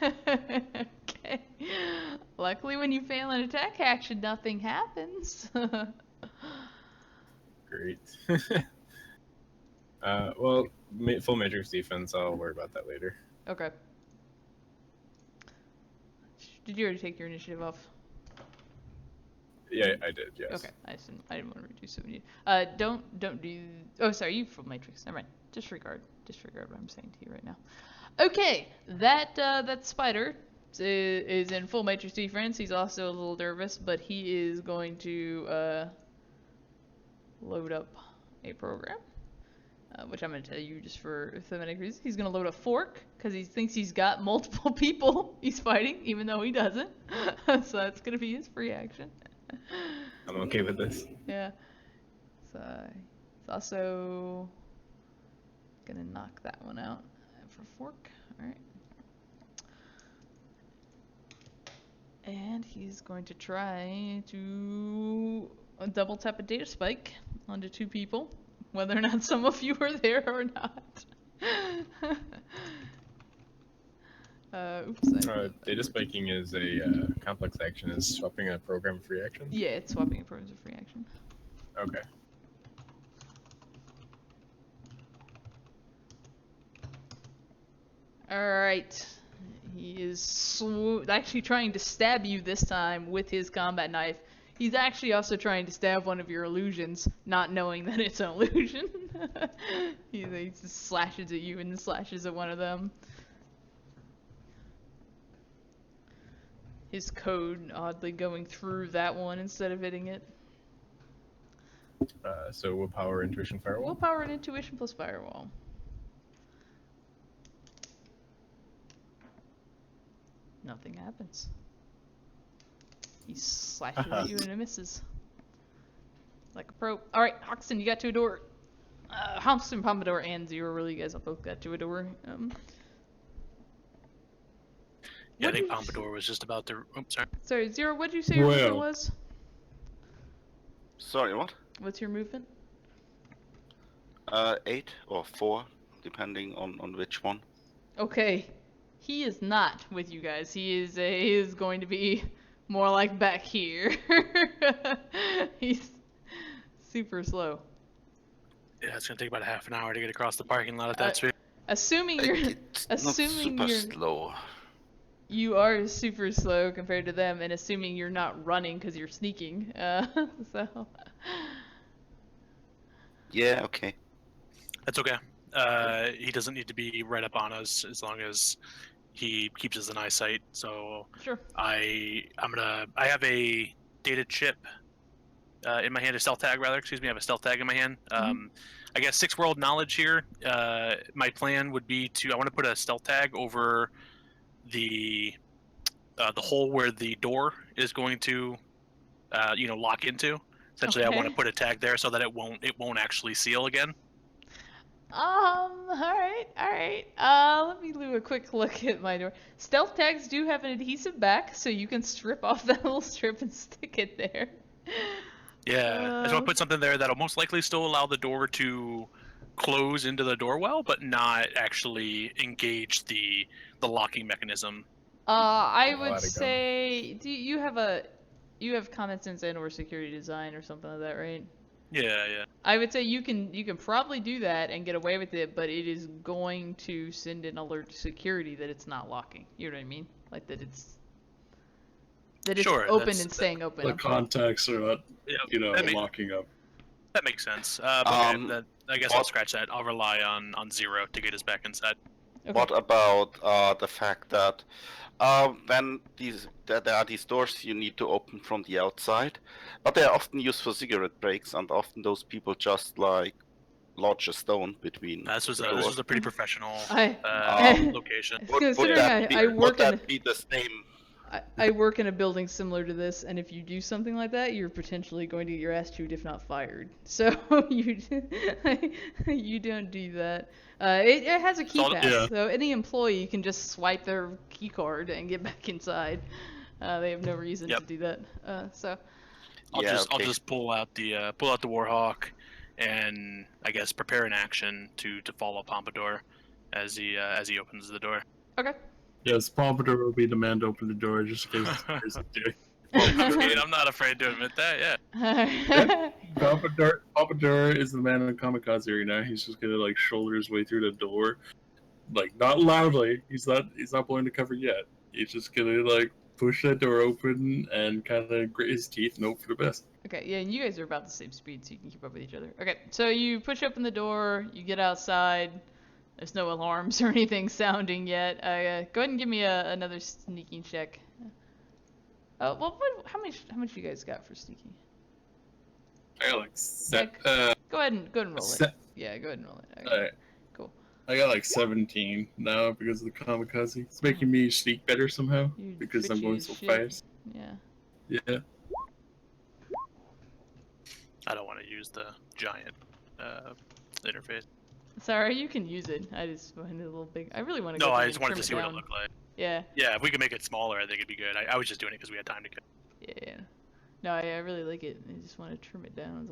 Okay. Luckily, when you fail an attack action, nothing happens. Great. Well, full matrix defense, I'll worry about that later. Okay. Did you already take your initiative off? Yeah, I did, yes. Okay, I didn't want to reduce it. When you, don't do. Oh, sorry, you full matrix. Never mind. Disregard what I'm saying to you right now. Okay, that spider is in full matrix defense. He's also a little nervous, but he is going to load up a program, which I'm going to tell you just for thematic reasons. He's going to load a fork because he thinks he's got multiple people he's fighting, even though he doesn't. So that's going to be his free action. I'm okay with this. Yeah. So he's also gonna knock that one out for fork. Alright. And he's going to try to double tap a data spike onto 2 people, whether or not some of you are there or not. Oops. Data spiking is a complex action. Is swapping a program free action? Yeah, it's swapping a program as a free action. Okay. Alright. He is actually trying to stab you this time with his combat knife. He's actually also trying to stab one of your illusions, not knowing that it's an illusion. he just slashes at you and then slashes at one of them. His code oddly going through that one instead of hitting it. So willpower, intuition, firewall? Willpower and intuition plus firewall. Nothing happens. He slashes at you and it misses. Like a pro. Alright, Hoxton, you got to a door. Hoxton, Pompadour, and Zero, really, you guys both got to a door. Yeah, I What think did- Pompadour was just about to. Oops, sorry. Sorry, Zero, what'd you say your movement Well. was? Sorry, what? What's your movement? 8 or 4, depending on which one. Okay. He is not with you guys. He is going to be more like back here. He's super slow. Yeah, it's gonna take about a half an hour to get across the parking lot at that speed. Assuming you're It's not assuming super you're slow. you are super slow compared to them, and assuming you're not running because you're sneaking. So Yeah, okay. That's okay. He doesn't need to be right up on us as long as he keeps us in eyesight. So Sure. I have a data chip in my hand, a stealth tag rather. Excuse me, I have a stealth tag in my hand. I guess 6 world knowledge here. My plan would be I want to put a stealth tag over the hole where the door is going to lock into. Essentially, I want to Okay. put a tag there so that it won't actually seal again. Alright. Let me do a quick look at my door. Stealth tags do have an adhesive back, so you can strip off that little strip and stick it there. Yeah, I just want to put something there that'll most likely still allow the door to close into the door well, but not actually engage the locking mechanism. I I'll would add a gun. say, you have common sense and or security design or something like that, right? Yeah. I would say you can probably do that and get away with it, but it is going to send an alert to security that it's not locking. You know what I mean? Like that it's Sure, open and staying open. The contacts are not, Yeah, locking up. that makes sense. But okay, I guess I'll scratch that. I'll rely on 0 to get us back inside. Okay. What about the fact that when there are these doors you need to open from the outside, but they're often used for cigarette breaks, and often those people just like lodge a stone between. This was the a doors. pretty professional I- location. Considering I would work in that be the same? I work in a building similar to this, and if you do something like that, you're potentially going to get your ass chewed, if not fired. So you don't do that. It has a keypad, Yeah. so any employee can just swipe their key card and get back inside. They have no reason to do that. So I'll okay. just pull out the Warhawk, and I guess prepare an action to follow Pompadour as he opens the door. okay. Yes, Pompadour will be the man to open the door just in case it's doing. I'm not afraid to admit that. Yeah. Pompadour is the man in Kamikaze right now. He's just gonna like shoulder his way through the door, like not loudly. He's not blowing the cover yet. He's just gonna like push that door open and kind of grit his teeth and hope for the best. Okay, yeah, and you guys are about the same speed, so you can keep up with each other. Okay, so you push open the door, you get outside. There's no alarms or anything sounding yet. Go ahead and give me another sneaking check. How much you guys got for sneaking? I got like Go ahead and roll it. Yeah, go ahead and roll it. Okay. Alright. Cool. I got like 17 now because of the Kamikaze. It's making me sneak better somehow You because I'm twitchy going as so shit. fast. Yeah. Yeah. I don't want to use the giant interface. Sorry, you can use it. I just find it a little big. I really want to go No, through I and just wanted trim to see what it looked like. Yeah. Yeah, if we could make it smaller, I think it'd be good. I was just doing it because we had time to go. Yeah. No, I really like it. I just want to trim it down.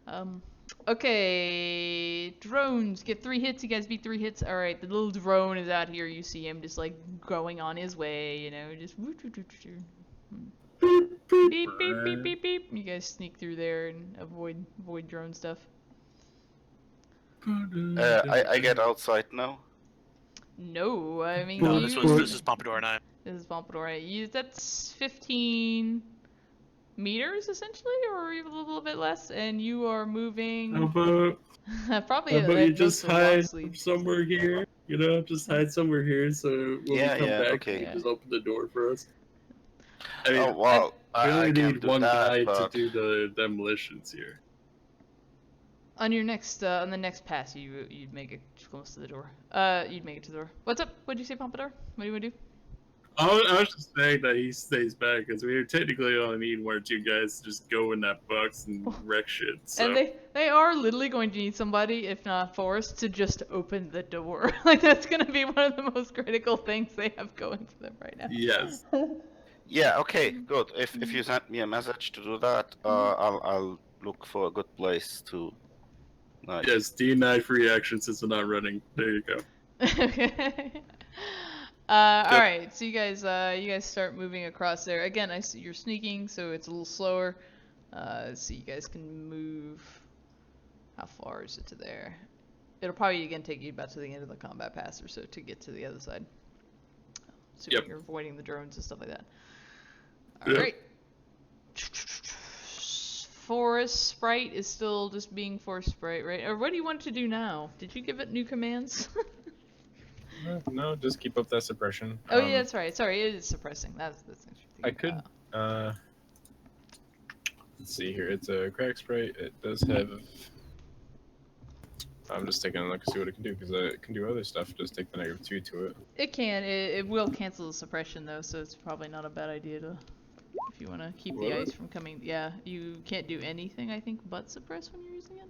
That's all. Okay. Drones get 3 hits. You guys beat 3 hits. All right. The little drone is out here. You see him just like going on his way. You know, just. Beep beep beep beep beep. You guys sneak through there and avoid drone stuff. I get outside now. No, I mean No, you. this is Pompadour and I. This is Pompadour. Right? That's 15 meters essentially, or even a little bit less, and you are moving. Probably. How about you just close to hide Longsleeve. somewhere here? You know, just hide somewhere here so when we come back, okay. you just open the door for us. I mean, Oh well, we I only can't need do one that, guy but... to do the demolitions here. On your next, on the next pass, you'd make it close to the door. You'd make it to the door. What's up? What'd you say, Pompadour? What do you want to do? I was just saying that he stays back because we technically only need 1 or 2 guys to just go in that box and wreck shit. So. And they are literally going to need somebody, if not forced, to just open the door. Like that's gonna be one of the most critical things they have going for them right now. Yes. Yeah. Okay. Good. If you send me a message to do that, I'll look for a good place to. Yes. D9 free action since I'm not running. There you go. Okay. All right. So you guys start moving across there. Again, I see you're sneaking, so it's a little slower. So you guys can move. How far is it to there? It'll probably again take you about to the end of the combat pass or so to get to the other side. So you're avoiding the drones and stuff like that. All right. Forest Sprite is still just being Forest Sprite, right? Or what do you want to do now? Did you give it new commands? No, just keep up that suppression. Oh yeah, that's right. Sorry, it is suppressing. That's interesting. I could. Let's see here. It's a crack sprite. It does have. I'm just taking a look to see what it can do because it can do other stuff. Just take the -2 to it. It can. It will cancel the suppression though, so it's probably not a bad idea to. If you want to keep the ice from coming. Yeah, you can't do anything I think but suppress when you're using it.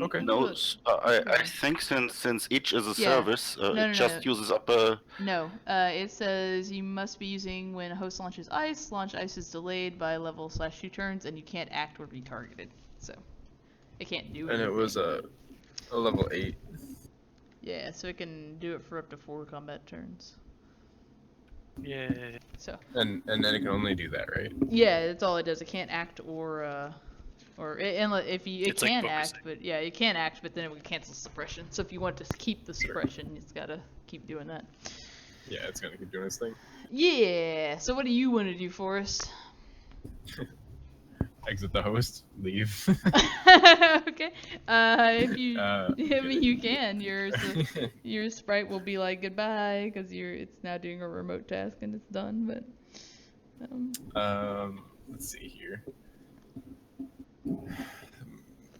Okay. No, I think since each is a service, it just uses up a. No, it says you must be using when a host launches ice. Launch ice is delayed by level/2 turns, and you can't act or be targeted. So it can't do. And anything. it was a level 8. Yeah, so it can do it for up to 4 combat turns. Yeah. So. And then it can only do that, right? Yeah, that's all it does. It can't act if you it can act, but yeah, it can act, but then it would cancel suppression. So if you want to keep the suppression, it's gotta keep doing that. Yeah, it's gonna keep doing its thing. Yeah. So what do you want to do, Forrest? Exit the host. Leave. Okay. If you, I mean, you can. Your sprite will be like goodbye because it's now doing a remote task and it's done. But. Let's see here.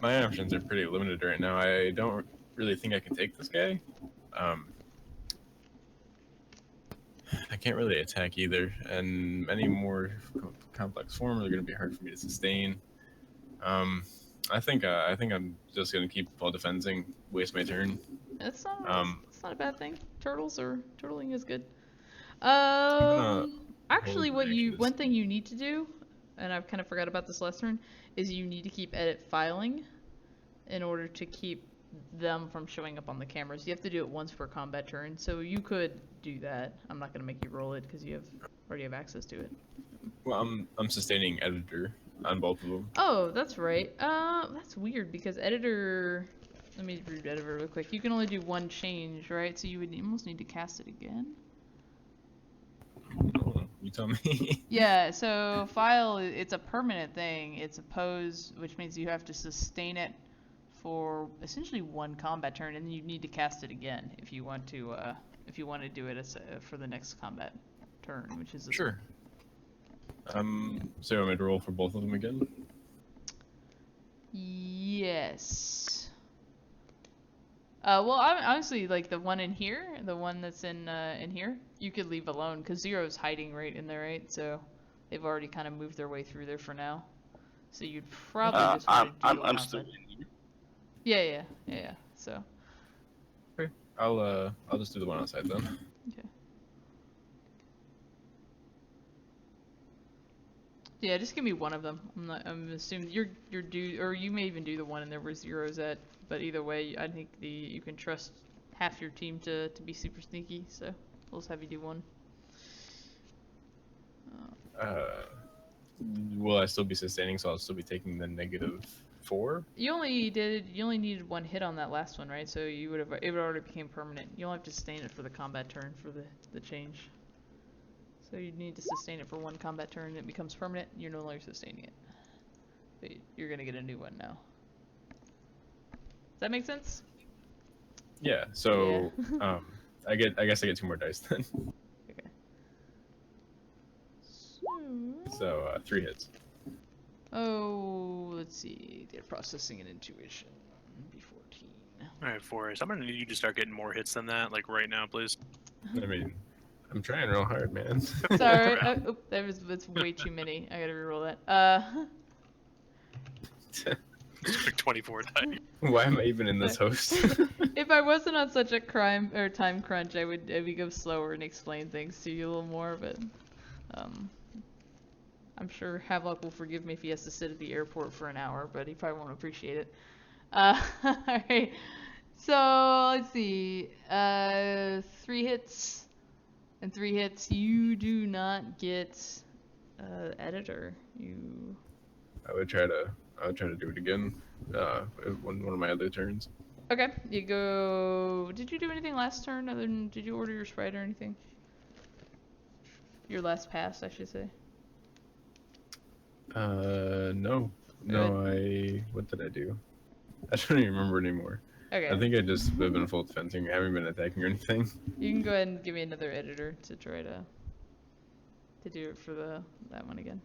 My options are pretty limited right now. I don't really think I can take this guy. I can't really attack either, and any more complex forms are going to be hard for me to sustain. I think I'm just going to keep while defending, waste my turn. It's not a bad thing. Turtling is good. Actually, one thing you need to do, and I've kind of forgot about this last turn, is you need to keep edit filing in order to keep them from showing up on the cameras. You have to do it once per combat turn, so you could do that. I'm not gonna make you roll it because you already have access to it. Well, I'm sustaining editor on both of them. Oh, that's right. That's weird because editor. Let me read editor real quick. You can only do one change, right? So you would almost need to cast it again. You tell me. Yeah, so file, it's a permanent thing. It's a pose, which means you have to sustain it for essentially 1 combat turn, and then you need to cast it again if you want to do it for the next combat turn, which is sure. So I'm going to roll for both of them again. Yes. Well, honestly, like the one in here, the one that's in here, you could leave alone because Zero's hiding right in there, right? So they've already kind of moved their way through there for now. So you'd probably just want to do I'm still in here. Yeah. So. Okay. I'll just do the one outside then. Okay. Yeah, just give me one of them. I'm assuming you're due, or you may even do the one in there where Zero's at. But either way, I think you can trust half your team to be super sneaky. So we'll just have you do one. Will I still be sustaining? So I'll still be taking the -4. You only needed 1 hit on that last one, right? So it would already became permanent. You only have to sustain it for the combat turn for the change. So you need to sustain it for 1 combat turn, and it becomes permanent. You're no longer sustaining it. But you're gonna get a new one now. Does that make sense? Yeah. So I guess I get 2 more dice then. Okay. So 3 hits. Oh, let's see. Data processing and intuition. B14. All right, Forrest. I'm gonna need you to start getting more hits than that, like right now, please. I mean, I'm trying real hard, man. Sorry. That's way too many. I gotta reroll that. Like 24 times. Why am I even in this host? If I wasn't on such a time crunch, I would go slower and explain things to you a little more, but I'm sure Havelock will forgive me if he has to sit at the airport for an hour, but he probably won't appreciate it. Alright. So let's see. 3 hits and 3 hits. You do not get editor. I would try to do it again. One of my other turns. Okay, you go. Did you do anything last turn other than did you order your sprite or anything? Your last pass, I should say. No. No, what did I do? I don't even remember anymore. Okay. I think I just have been full fencing. I haven't been attacking or anything. You can go ahead and give me another editor to try to do it for that one again.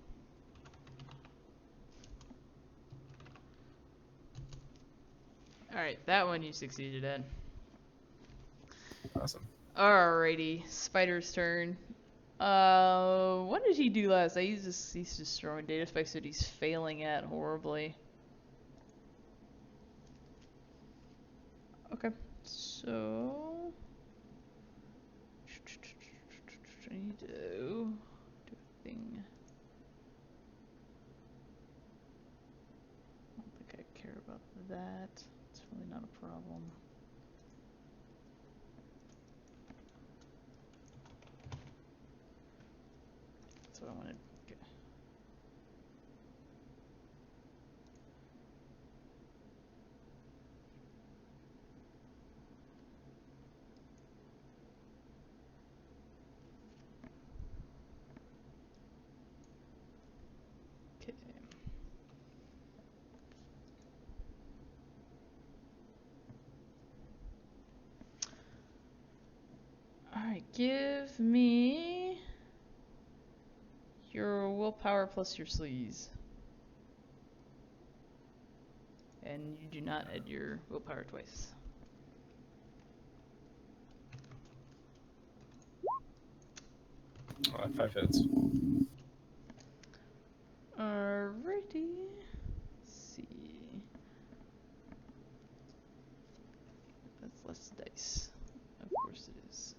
Alright, that one you succeeded at. Awesome. Alrighty, Spider's turn. What did he do last? He's destroying data spikes that he's failing at horribly. Okay, so I need to do a thing. I don't think I care about that. It's really not a problem. That's what I wanted. Okay. Alright, give me your willpower plus your sleaze. And you do not add your willpower twice. Oh, 5 hits. Alrighty. Let's see. That's less dice. Of course it is.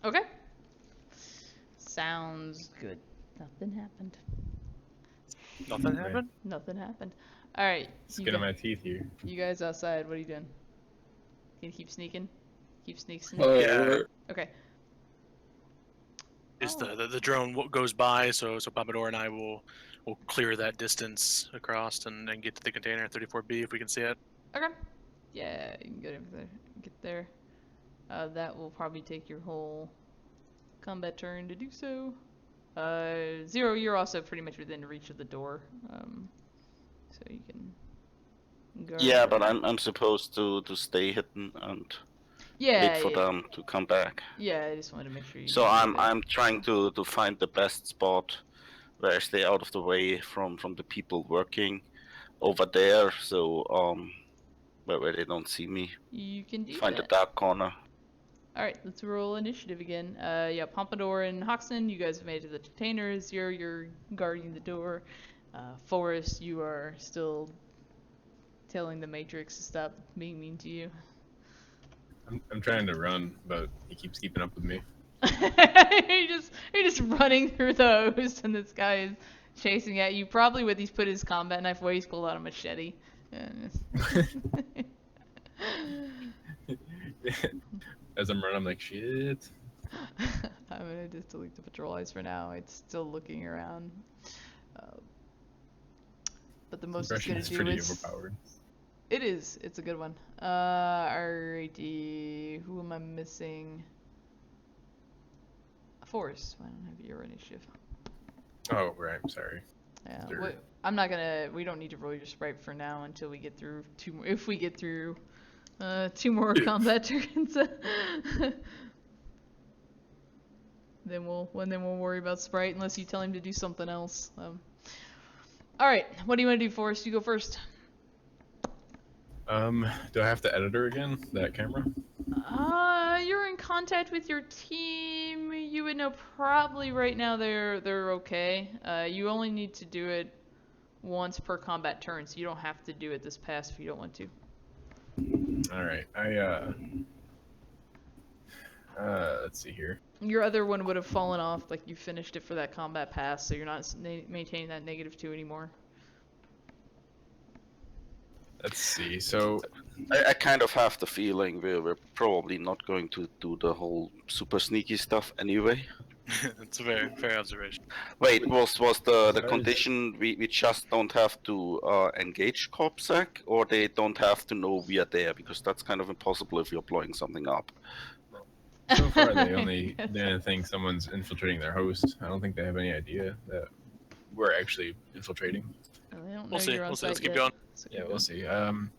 Okay. Sounds good. Nothing happened. Nothing happened? Nothing happened. Alright. Skin of my teeth here. You guys outside, what are you doing? Gonna keep sneaking? Keep sneaking? Yeah. Okay. Is Oh. the drone goes by, so Papador and I will clear that distance across and get to the container 34B if we can see it. Okay. Yeah, you can get there. That will probably take your whole combat turn to do so. Zero, you're also pretty much within reach of the door. So you can guard Yeah, but that. I'm supposed to stay hidden and Yeah, wait for yeah. them to come back. Yeah, I just wanted to make sure you So knew I'm that. I'm trying to find the best spot where I stay out of the way from the people working over there, so where they don't see me. You can do Find a that. dark corner. Alright, let's roll initiative again. Yeah, Pompadour and Hoxton, you guys have made it to the containers. You're guarding the door. Forrest, you are still telling the Matrix to stop being mean to you. I'm trying to run, but he keeps keeping up with me. you're just running through those, and this guy is chasing at you. Probably with he's put his combat knife away, he's pulled out a machete. As I'm running, I'm like, shit. I'm gonna just delete the patrol eyes for now. It's still looking around. But the most it's gonna do pretty is... overpowered. It is. It's a good one. Alrighty. Who am I missing? Forrest. I don't have your initiative. Oh, right. I'm sorry. Yeah. Sure. I'm not gonna. We don't need to roll your sprite for now until we get through two more. If we get through, 2 more combat turns. Then we'll worry about sprite unless you tell him to do something else. All right. What do you want to do, Forrest? You go first. Do I have to edit her again? That camera? You're in contact with your team. You would know probably right now they're okay. You only need to do it once per combat turn, so you don't have to do it this pass if you don't want to. All right. Let's see here. Your other one would have fallen off, like you finished it for that combat pass, so you're not maintaining that -2 anymore. Let's see. So I kind of have the feeling we're probably not going to do the whole super sneaky stuff anyway. That's a very fair observation. Wait, was the Sorry. condition we just don't have to engage CorpSec, or they don't have to know we are there, because that's kind of impossible if you're blowing something up. So far, they only Yes. think someone's infiltrating their host. I don't think they have any idea that we're actually infiltrating. Well, they don't know We'll see. you're on We'll see. site Let's keep yet, going. so Yeah, keep we'll going.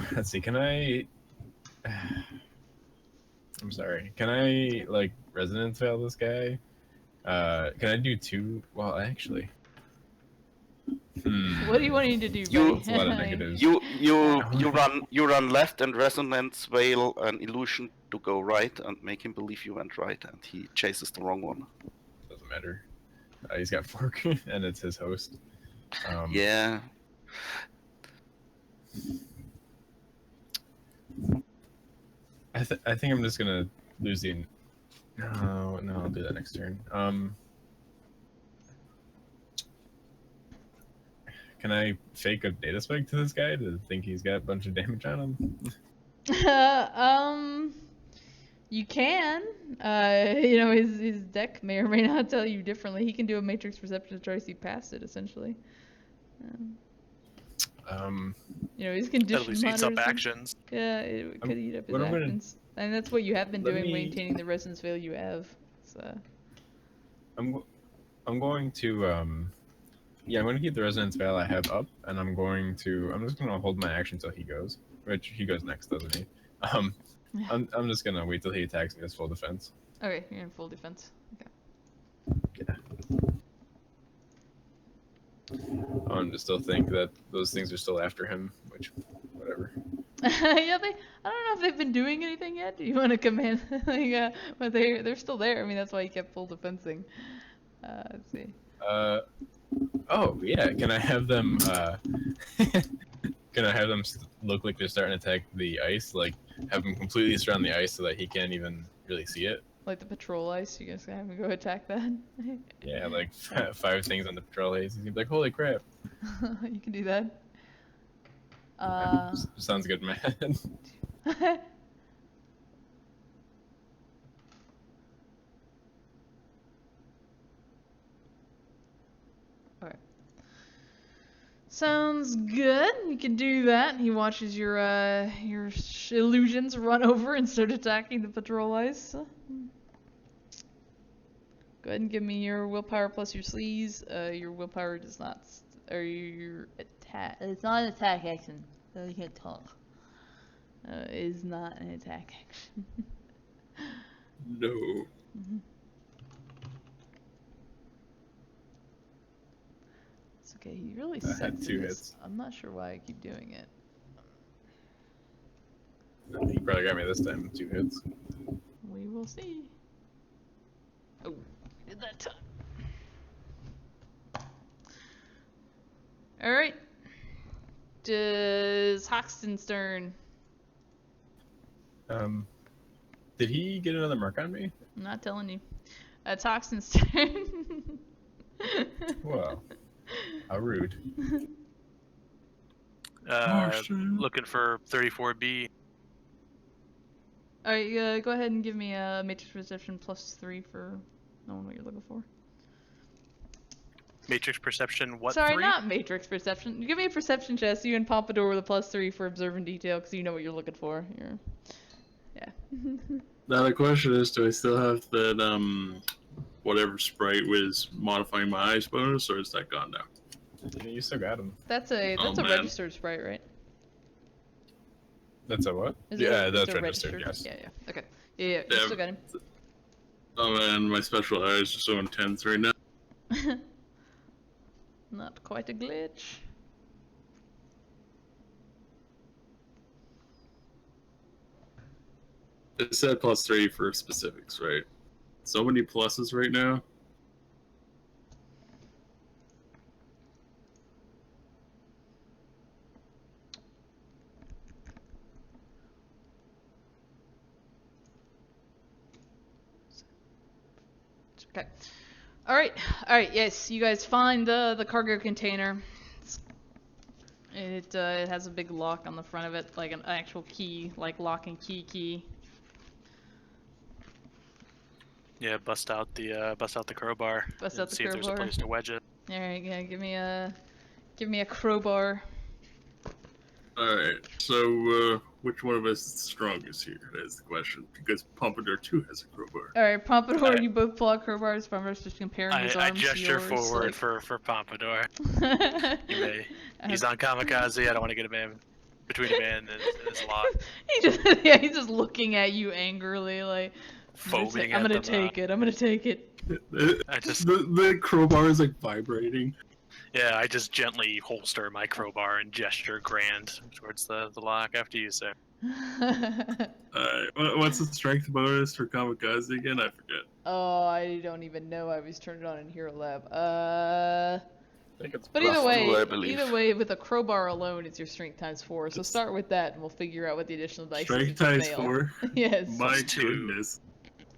see. Let's see. Can I? I'm sorry. Can I like residence fail this guy? Can I do 2? Well, actually. What do you want me to do, You- buddy? That's a lot of negatives. You run left and resonance veil an illusion to go right and make him believe you went right, and he chases the wrong one. Doesn't matter. He's got fork, and it's his host. Yeah. I think I'm just gonna lose the. No, I'll do that next turn. Can I fake a data spike to this guy to think he's got a bunch of damage on him? You can. You know, his deck may or may not tell you differently. He can do a matrix perception to try to see past it, essentially. You know, his condition At least eats up monitors him. actions. Yeah, it could eat up his what I'm gonna- actions. And that's what you have been Let doing, me- maintaining the resonance veil you have. So. I'm going to yeah, I'm gonna keep the resonance veil I have up, and I'm just gonna hold my action till he goes, which he goes next, doesn't he? Yeah. I'm just gonna wait till he attacks and gets full defense. Okay, you're in full defense. Okay. To still think that those things are still after him, which, whatever. Yeah, I don't know if they've been doing anything yet. Do you want to come in? Like, but they're still there. I mean, that's why he kept full defensing. Let's see. Oh yeah, can I have them? Can I have them look like they're starting to attack the ice? Like have them completely surround the ice so that he can't even really see it. Like the patrol ice, you guys gonna have me go attack that? Yeah, like 5 things on the patrol haze. He's gonna be like, "Holy crap!" You can do that. Sounds good, man. Alright. Sounds good. You can do that. He watches your illusions run over and start attacking the patrol ice. Go ahead and give me your willpower plus your sleaze. Your willpower does not, or your attack. It's not an attack action, so you can't talk. Is not an attack action. No. It's okay. He really I had sucks at 2 this. hits. I'm not sure why I keep doing it. He probably got me this time. 2 hits. We will see. Oh, did that time. Alright. Does Hoxton's turn? Did he get another mark on me? I'm not telling you. It's Hoxton's turn. Wow. How rude. Looking for 34B. Alright, go ahead and give me a matrix perception +3 for knowing what you're looking for. Matrix perception, what? Sorry, 3? not matrix perception. Give me a perception chest. You and Pompadour with a +3 for observing detail, because you know what you're looking for. Yeah. Now the question is, do I still have that whatever sprite was modifying my eyes bonus, or is that gone now? Yeah, you still got him. That's a Oh, man. registered sprite, right? That's a what? Is it Yeah, a- that's it's a registered, yes. Yeah. Okay. Yeah, you Yeah. still got him. Oh man, my special eyes are so intense right now. Not quite a glitch. It said +3 for specifics, right? So many pluses right now. Okay. All right. Yes, you guys find the cargo container. It has a big lock on the front of it, like an actual key, like lock and key. Yeah, bust out the crowbar. Bust and out the see if there's a crowbar. place to wedge it. All right, yeah, give me a crowbar. Alright, so which one of us is the strongest here? That's the question. Because Pompadour too has a crowbar. All right, Pompadour, you both pull out crowbars from us, just comparing his I arms to gesture yours. forward like... for Pompadour. He's on kamikaze. I don't want to get a man between a man and his lot. He's just looking at you angrily, like Foaming I'm at gonna the take mouth. it. I'm gonna take it. The crowbar is like vibrating. Yeah, I just gently holster my crowbar and gesture grand towards the lock after you, sir. What's the strength bonus for kamikaze again? I forget. Oh, I don't even know. I always turned it on in Hero Lab. I think it's But +2, I either believe. way, with a crowbar alone, it's your strength times 4. So start with that, and we'll figure out what the additional dice is. Strength if you times fail. 4. Yes. My +2. goodness.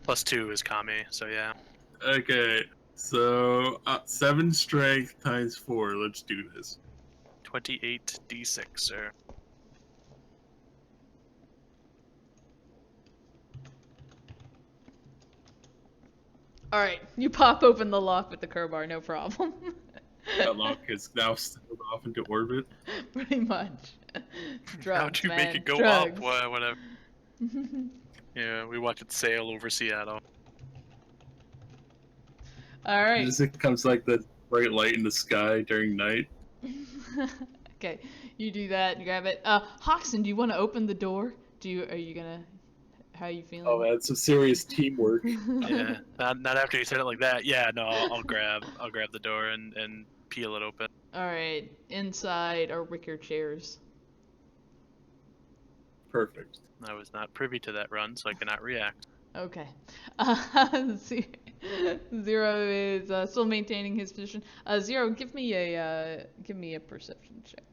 +2 is Kami, so yeah. Okay, so 7 strength times 4. Let's do this. 28d6, sir. All right, you pop open the lock with the crowbar, no problem. That lock is now settled off into orbit. Pretty much. Drugs, How'd you man. make it go Drugs. up? Whatever. Yeah, we watch it sail over Seattle. All right. It comes like the bright light in the sky during night. Okay, you do that and grab it. Hoxton, do you want to open the door? Are you gonna? How are you feeling? Oh, that's some serious teamwork. Yeah, not after you said it like that. Yeah, no, I'll grab the door and peel it open. All right, inside are wicker chairs. Perfect. I was not privy to that run, so I cannot react. Okay. Zero is still maintaining his position. Zero, give me a perception check.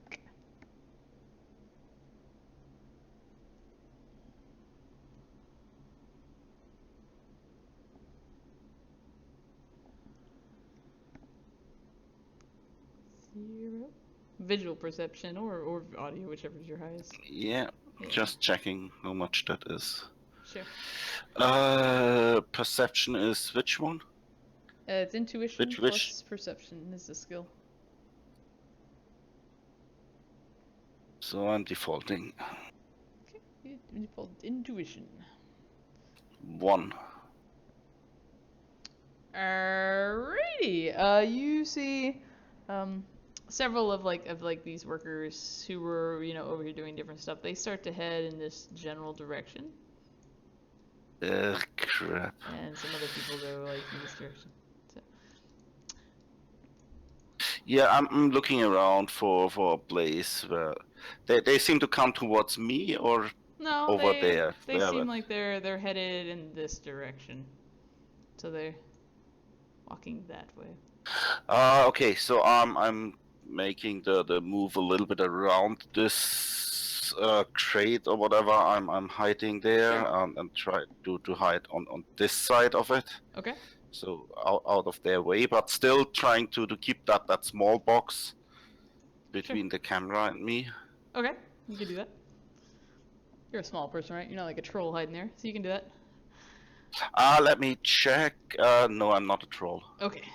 Zero. Visual perception or audio, whichever is your highest. Yeah, just checking how much that is. Sure. Perception is which one? It's intuition Which- plus perception is the skill. So I'm defaulting. Okay. Default intuition. 1. Alrighty. You see, several of these workers who were over here doing different stuff. They start to head in this general direction, Crap. and some other people go like in this direction. So. Yeah, I'm looking around for a place where they seem to come towards me or No, over there. They Where seem that- like they're headed in this direction, so they're walking that way. Okay, so I'm making the move a little bit around this crate or whatever I'm hiding there, and try to hide on this side of it. Okay. So out of their way, but still trying to keep that small box between the camera and me. Okay, you can do that. You're a small person, right? You're not like a troll hiding there, so you can do that. Let me check. No, I'm not a troll. Okay.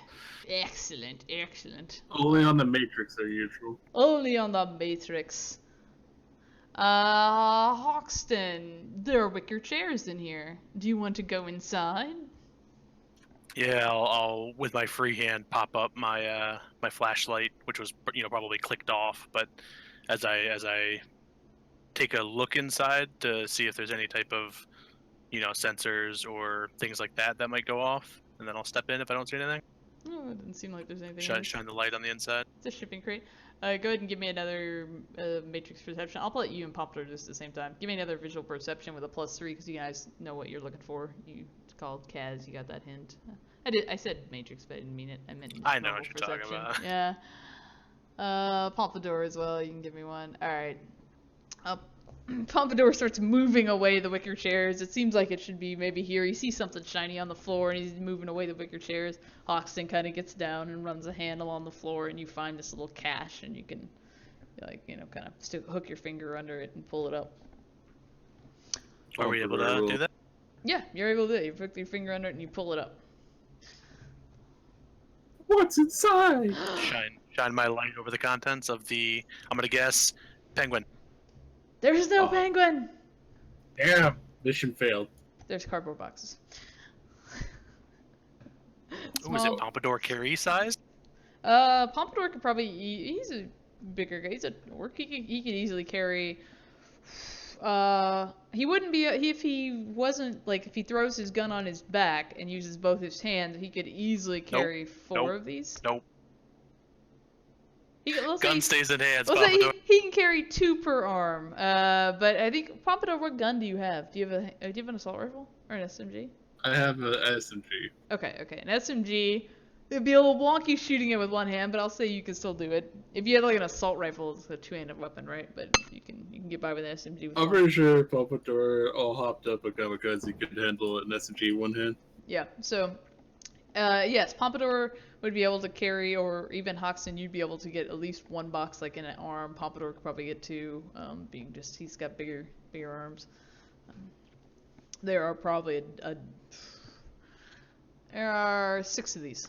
Excellent, excellent. Only on the Matrix are you true. Only on the Matrix. Hoxton, there are wicker chairs in here. Do you want to go inside? Yeah, I'll with my free hand pop up my my flashlight, which was probably clicked off. But as I take a look inside to see if there's any type of sensors or things like that might go off, and then I'll step in if I don't see anything. Oh, it doesn't seem like there's anything. Shine the light on the inside. It's a shipping crate. Go ahead and give me another matrix perception. I'll let you and Poplar just at the same time. Give me another visual perception with a +3 because you guys know what you're looking for. You called Kaz. You got that hint. I said matrix, but I didn't mean it. I meant. I know normal what you're talking about. Yeah. Pompadour as well. You can give me one. All right. Pompadour starts moving away the wicker chairs. It seems like it should be maybe here. You see something shiny on the floor, and he's moving away the wicker chairs. Hoxton kind of gets down and runs a handle on the floor, and you find this little cache, and you can, kind of hook your finger under it and pull it up. Are we able to do that? Yeah, you're able to do it. You hook your finger under it, and you pull it up. What's inside? Shine my light over the contents of the, I'm gonna guess, penguin. There's no Oh. penguin! Damn, mission failed. There's cardboard boxes. Ooh, is it Pompadour carry size? Pompadour could probably, he's a bigger guy. He's a orc. He could easily carry, he wouldn't be, if he wasn't, like, if he throws his gun on his back and uses both his hands, he could easily carry four of these. Nope. Let's Gun say, stays in hands, let's say Pompadour. he can carry 2 per arm. But I think, Pompadour, what gun do you have? Do you have an assault rifle? Or an SMG? I have an SMG. Okay, an SMG. It'd be a little wonky shooting it with one hand, but I'll say you can still do it. If you had like an assault rifle, it's a 2-handed weapon, right? But you can get by with an SMG with I'm one. pretty sure Pompadour all hopped up a kamikaze could handle an SMG one hand. Yeah, so yes, Pompadour would be able to carry, or even Hoxton, you'd be able to get at least 1 box like in an arm. Pompadour could probably get 2, being just he's got bigger arms. There are probably there are 6 of these.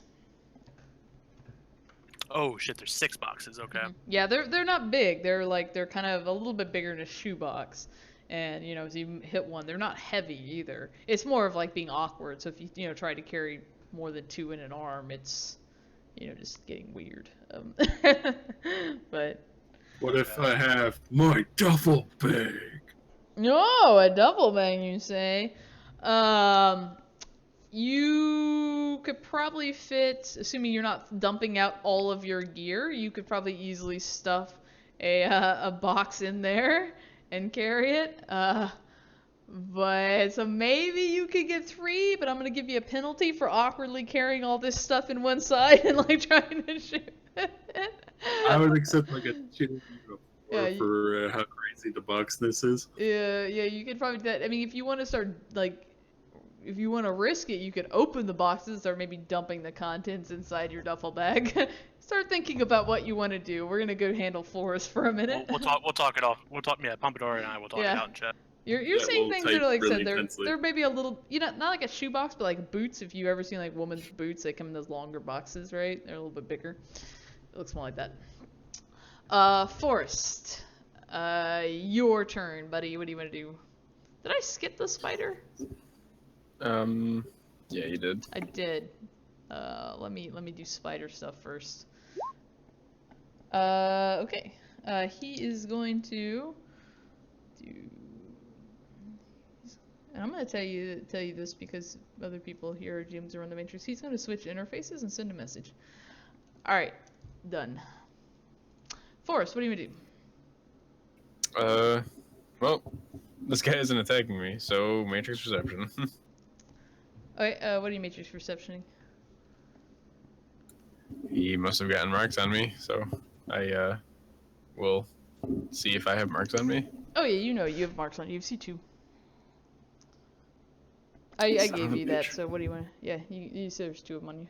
Oh shit, there's 6 boxes. Okay. Yeah, they're not big. They're kind of a little bit bigger than a shoebox. And you know, if you hit one, they're not heavy either. It's more of like being awkward. So if you try to carry more than 2 in an arm, it's just getting weird. But What if I have my duffel bag? no, a double bang, you say? You could probably fit, assuming you're not dumping out all of your gear, you could probably easily stuff a box in there and carry it. But so maybe you could get 3, but I'm gonna give you a penalty for awkwardly carrying all this stuff in one side and like trying to shoot. I would accept like a 2 Yeah, for how crazy the boxness is. Yeah, you could probably do that. I mean, if you want to start if you want to risk it, you could open the boxes or maybe dumping the contents inside your duffel bag. Start thinking about what you want to do. We're gonna go handle Forrest for a minute. We'll talk it off. Yeah, Pompadour and I will talk it out in chat. You're saying we'll things that are like really said intensely. they're maybe a little, not like a shoebox, but like boots. If you ever seen like women's boots, they come in those longer boxes, right? They're a little bit bigger. It looks more like that. Forrest, your turn, buddy. What do you want to do? Did I skip the spider? Yeah, you did. I did. Let me do spider stuff first. Okay. He is going to do. And I'm gonna tell you this because other people here are GMs around the Matrix. He's gonna switch interfaces and send a message. All right, done. Forrest, what do you want to do? Well, this guy isn't attacking me, so Matrix Perception. Okay, what are you Matrix perceptioning? He must have gotten marks on me, so I will see if I have marks on me. Oh yeah, you have marks on you. You have C2. I Son gave of a you that, bitch. so what do you want? Yeah, you said there's 2 of them on you.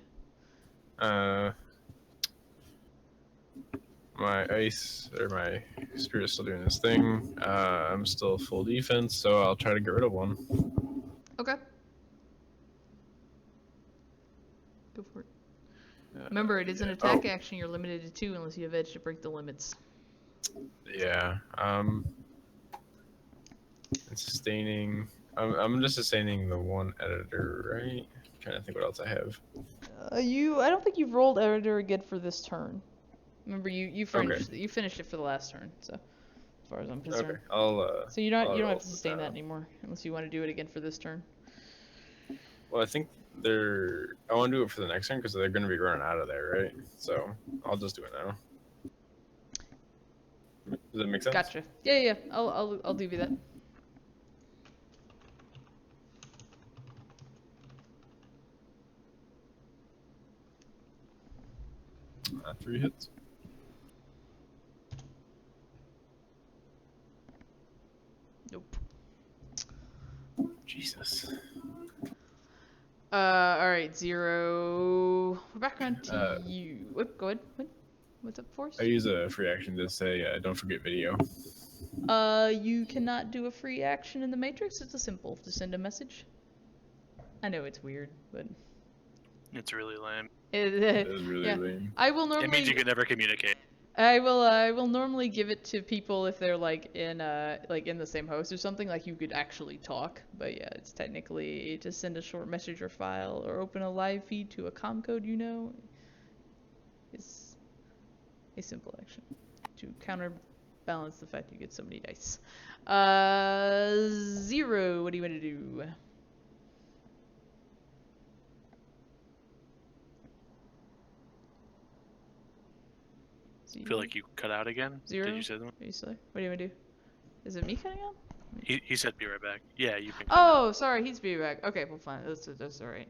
My ice or my spirit's still doing this thing. I'm still full defense, so I'll try to get rid of one. Okay. Go for it. Remember, it is an attack action. You're limited to 2 unless you have edge to break the limits. Yeah. And sustaining. I'm just sustaining the 1 editor, right? I'm trying to think what else I have. I don't think you've rolled editor again for this turn. Remember, you finished you finished it for the last turn. So, as far as I'm concerned. Okay, I'll. So you don't I'll have to sustain that anymore unless you want to do it again for this turn. Well, I think I want to do it for the next turn because they're going to be running out of there, right? So I'll just do it now. Does that make sense? Gotcha. Yeah. I'll give you that. 3 hits. Nope. Jesus. All right, 0. We're back around to you. Whoop, go ahead. What's up, Force? I use a free action to say, don't forget video. You cannot do a free action in the Matrix. It's a simple to send a message. I know it's weird, but It's really lame. It is really lame. I will normally. It means you can never communicate. I will normally give it to people if they're like in the same host or something, like you could actually talk. But yeah, it's technically to send a short message or file or open a live feed to a comm code, is a simple action to counterbalance the fact you get so many dice. Zero, what do you want to do? I feel like you cut out again. Zero? Did you say that? Are you still there? What do you want to do? Is it me cutting out? He said be right back. Yeah, you can cut out. Oh, sorry, he's be back. Okay, well, fine. That's all right.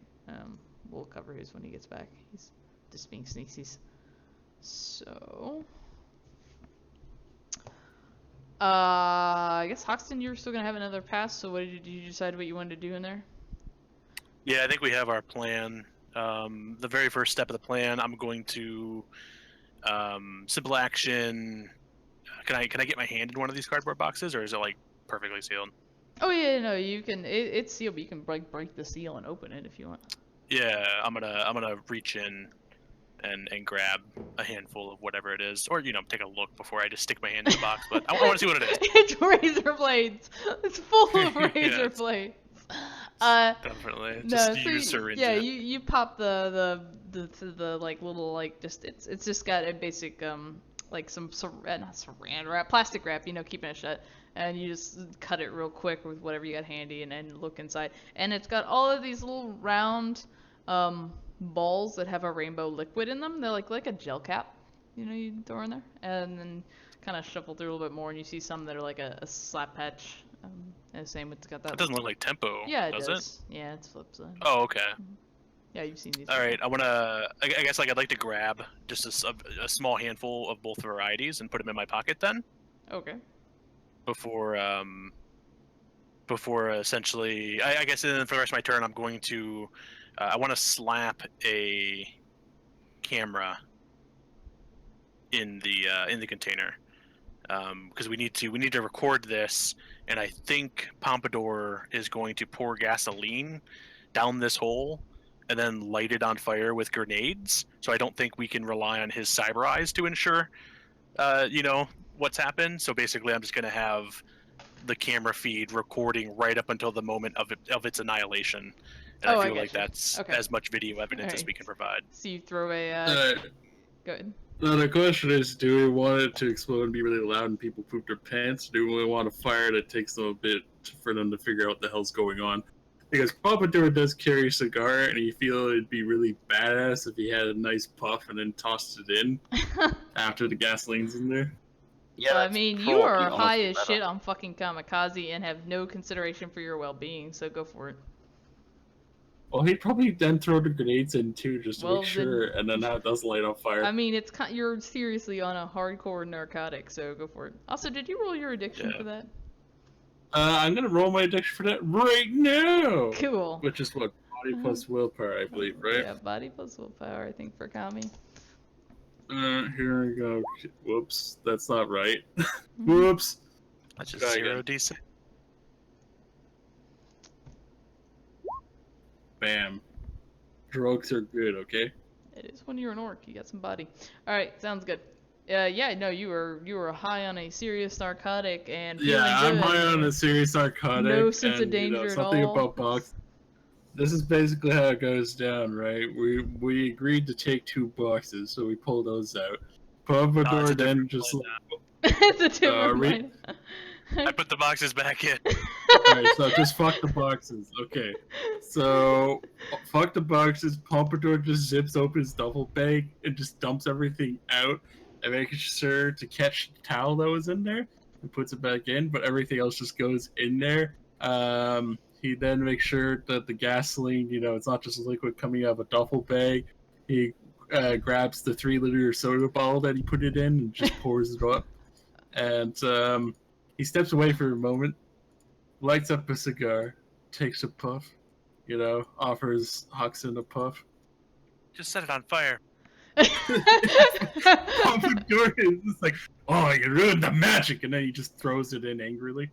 We'll cover his when he gets back. He's just being sneaksies. So, I guess Hoxton, you're still gonna have another pass. So, did you decide what you wanted to do in there? Yeah, I think we have our plan. The very first step of the plan, I'm going to simple action. Can I get my hand in one of these cardboard boxes, or is it like perfectly sealed? Oh yeah, no, you can. It's sealed, but you can break the seal and open it if you want. Yeah, I'm gonna reach in and grab a handful of whatever it is, or take a look before I just stick my hand in the box. But I want to see what it is. It's razor blades. It's full of razor blades. Definitely. Just use syringe. Yeah, you pop the like little like it's just got a basic like some not saran wrap, plastic wrap, keeping it shut, and you just cut it real quick with whatever you got handy and then look inside, and it's got all of these little round balls that have a rainbow liquid in them. They're like a gel cap, you throw in there, and then kind of shuffle through a little bit more, and you see some that are like a slap patch. And the same, it's got that. It doesn't look like tempo. Yeah, it does. It? Yeah, it's flip side. Oh, okay. Yeah, you've seen these. All right, I guess I'd like to grab just a small handful of both varieties and put them in my pocket then. Okay. Before essentially, I guess then for the rest of my turn, I'm going to, I want to slap a camera in the container, because we need to record this, and I think Pompadour is going to pour gasoline down this hole and then light it on fire with grenades. So I don't think we can rely on his cyber eyes to ensure, what's happened. So basically, I'm just going to have the camera feed recording right up until the moment of its annihilation. And I feel like that's as much video evidence as we can provide. So you throw go ahead. Now the question is, do we want it to explode and be really loud and people poop their pants? Or do we want a fire that takes them a bit for them to figure out what the hell's going on? Because Pompadour does carry a cigar, and you feel it'd be really badass if he had a nice puff and then tossed it in after the gasoline's in there. Yeah, I mean, you are high as shit on fucking kamikaze and have no consideration for your well-being, so go for it. Well, he'd probably then throw the grenades in too, just to make sure, and then that does light on fire. I mean, you're seriously on a hardcore narcotic, so go for it. Also, did you roll your addiction for that? I'm gonna roll my addiction for that right now. Cool. Which is what, body plus willpower, I believe, right? Yeah, body plus willpower, I think, for Kami. Here we go. Whoops, that's not right. Whoops. That's just 0 D6. Bam. Drugs are good, okay? It is when you're an orc. You got some body. All right, sounds good. Yeah, no, you were high on a serious narcotic and feeling good. I'm high on a serious narcotic. No sense of danger at all. Something about box. This is basically how it goes down, right? We agreed to take 2 boxes, so we pull those out. Pompadour then just. It's a different line. I put the boxes back in. Alright, so just fuck the boxes. Okay. So, fuck the boxes. Pompadour just zips open his duffel bag and just dumps everything out and making sure to catch the towel that was in there and puts it back in, but everything else just goes in there. He then makes sure that the gasoline, it's not just liquid coming out of a duffel bag. He grabs the 3-liter soda bottle that he put it in and just pours it up. And he steps away for a moment, lights up a cigar, takes a puff, offers Hoxton a puff. Just set it on fire. Pompadour is just like, oh, you ruined the magic, and then he just throws it in angrily.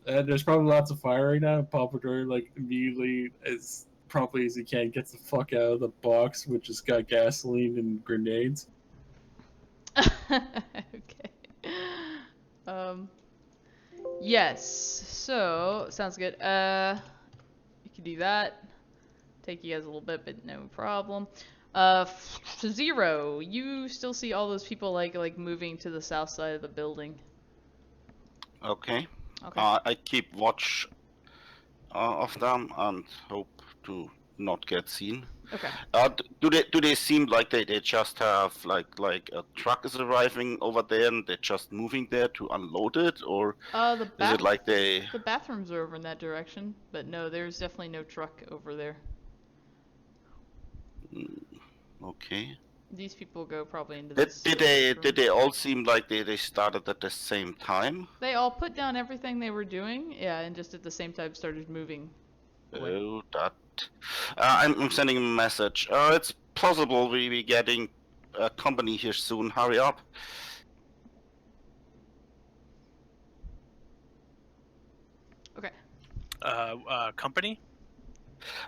And there's probably lots of fire right now. Pompadour immediately promptly as he can, gets the fuck out of the box, which has got gasoline and grenades. Okay. Yes. So sounds good. You can do that. Take you guys a little bit, but no problem. Zero. You still see all those people like moving to the south side of the building. Okay. Okay. I keep watch of them and hope to not get seen. Okay. Do they seem like they just have like a truck is arriving over there and they're just moving there to unload it, or is it like they? The bathrooms are over in that direction, but no, there's definitely no truck over there. Okay. These people go probably into Did, this. did they all seem like they started at the same time? They all put down everything they were doing, yeah, and just at the same time started moving away. Oh, that. I'm sending a message. It's plausible we be getting a company here soon. Hurry up. Okay. Company?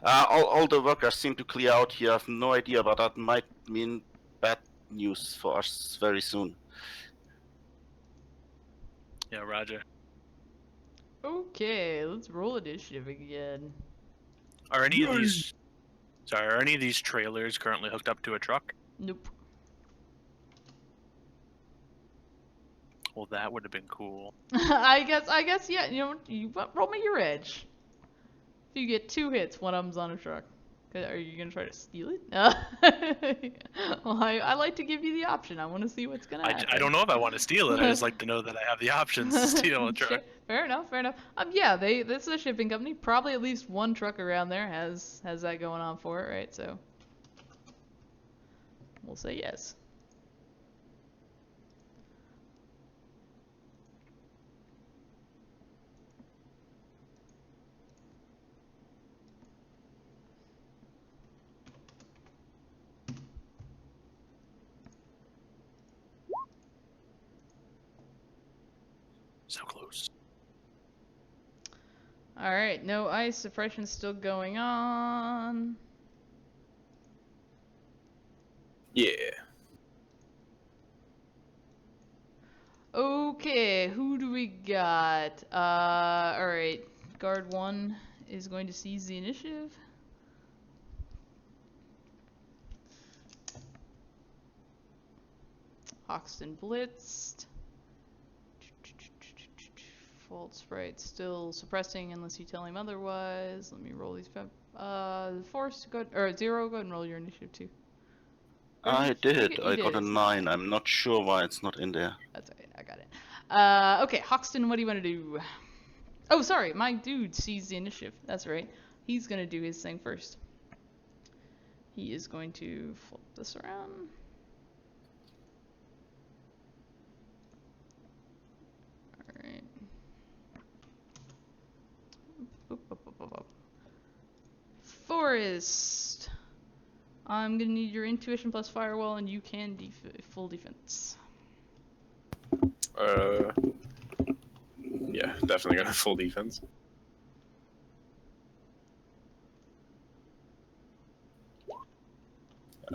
All the workers seem to clear out here. I have no idea, but that might mean bad news for us very soon. Yeah, Roger. Okay, let's roll initiative again. Are any of these? Sorry, are any of these trailers currently hooked up to a truck? Nope. Well, that would have been cool. I guess, yeah. Roll me your edge. If you get 2 hits, one of them's on a truck. Are you gonna try to steal it? Well, I like to give you the option. I want to see what's gonna happen. I don't know if I want to steal it. I just like to know that I have the options to steal a truck. Fair enough. Yeah, this is a shipping company. Probably at least one truck around there has that going on for it, right? So we'll say yes. So close. Alright, no ice suppression still going on. Yeah. Okay, who do we got? Alright. Guard 1 is going to seize the initiative. Hoxton blitzed. Fault sprite still suppressing unless you tell him otherwise. Let me roll these. Force, go or 0. Go ahead and roll your initiative too. I did. I got a It's 9. I'm not sure why it's not in there. That's alright. I got it. Okay, Hoxton, what do you want to do? Oh, sorry, my dude sees the initiative. That's right. He's gonna do his thing first. He is going to flip this around. Alright. Forest. I'm gonna need your intuition plus firewall, and you can full defense. Yeah, definitely gonna full defense.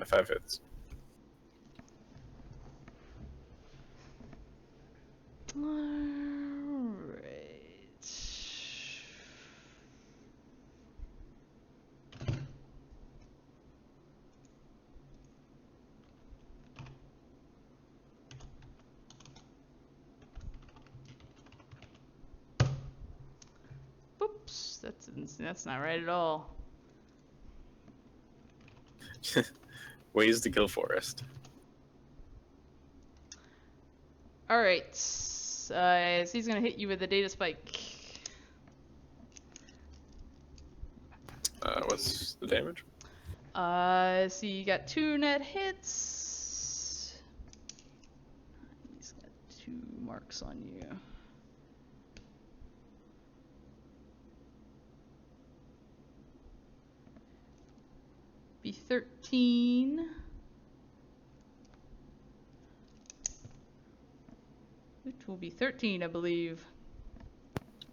Five hits. Alright. Oops, that's not right at all. Ways to kill Forest. Alright, so he's gonna hit you with a data spike. What's the damage? So you got 2 net hits. He's got 2 marks on you. Be 13. It will be 13, I believe.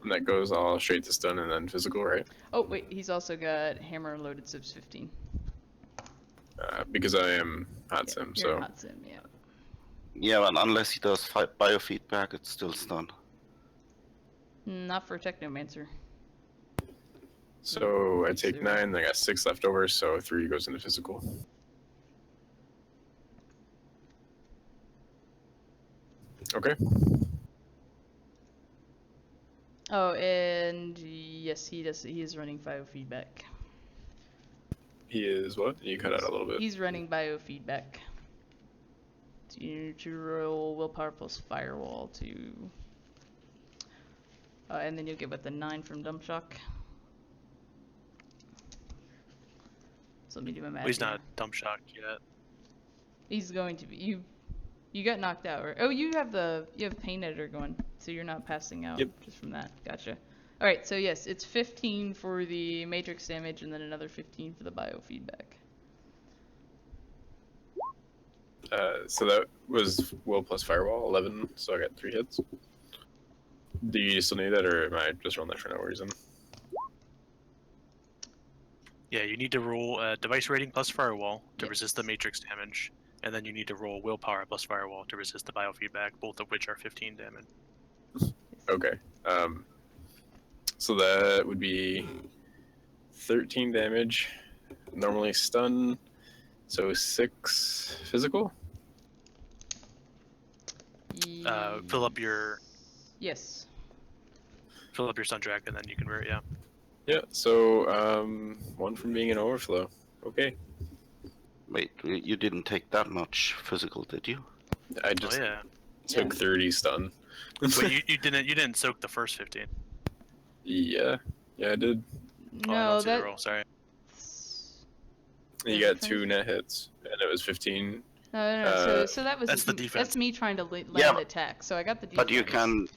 And that goes all straight to stun and then physical, right? Oh wait, he's also got hammer loaded subs 15. Because I am hot sim, You're so hot sim, yeah. Yeah, and unless he does biofeedback, it's still stun. Not for Technomancer. so I take 0. 9. I got 6 left over, so 3 goes into physical. Okay. Oh, and yes, he does. He is running biofeedback. He is what? You cut out a little bit. He's running biofeedback. To roll willpower plus firewall to. And then you'll get with the 9 from dump shock. So let me do my math. He's here. not dump shocked yet. He's going to be. You got knocked out, right? Oh, you have pain editor going, so you're not passing out just from that. Gotcha. All right, so yes, it's 15 for the matrix damage, and then another 15 for the biofeedback. So that was will plus firewall 11. So I got 3 hits. Do you still need that, or am I just rolling that for no reason? Yeah, you need to roll device rating plus firewall to Yes. resist the matrix damage, and then you need to roll willpower plus firewall to resist the biofeedback, both of which are 15 damage. Okay. So that would be 13 damage. Normally stun. So 6 physical. Fill up your Yes. stun track, and then you can yeah. Yeah. So 1 from being an overflow. Okay. Wait, you didn't take that much physical, did you? I just Oh yeah. took 30 stun. Wait, you didn't soak the first 15. Yeah. Yeah, I did. Oh, I No, don't see the that. roll. Sorry. You got 2 net hits, and it was 15. No. So that was That's the defense. That's me trying to land Yeah, attack. So I got the defense. But you can.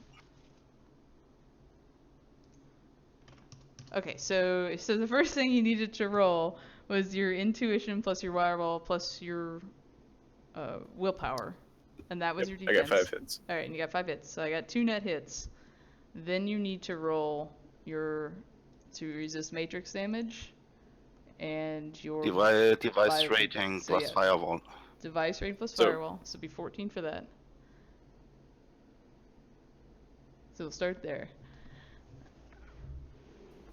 Okay, so the first thing you needed to roll was your intuition plus your firewall plus your willpower, and that was your I defense. got 5 hits. All right, and you got 5 hits. So I got 2 net hits. Then you need to roll to resist matrix damage, and your Device rating So, plus yeah. firewall. device rating plus So- firewall. So it'd be 14 for that. So we'll start there.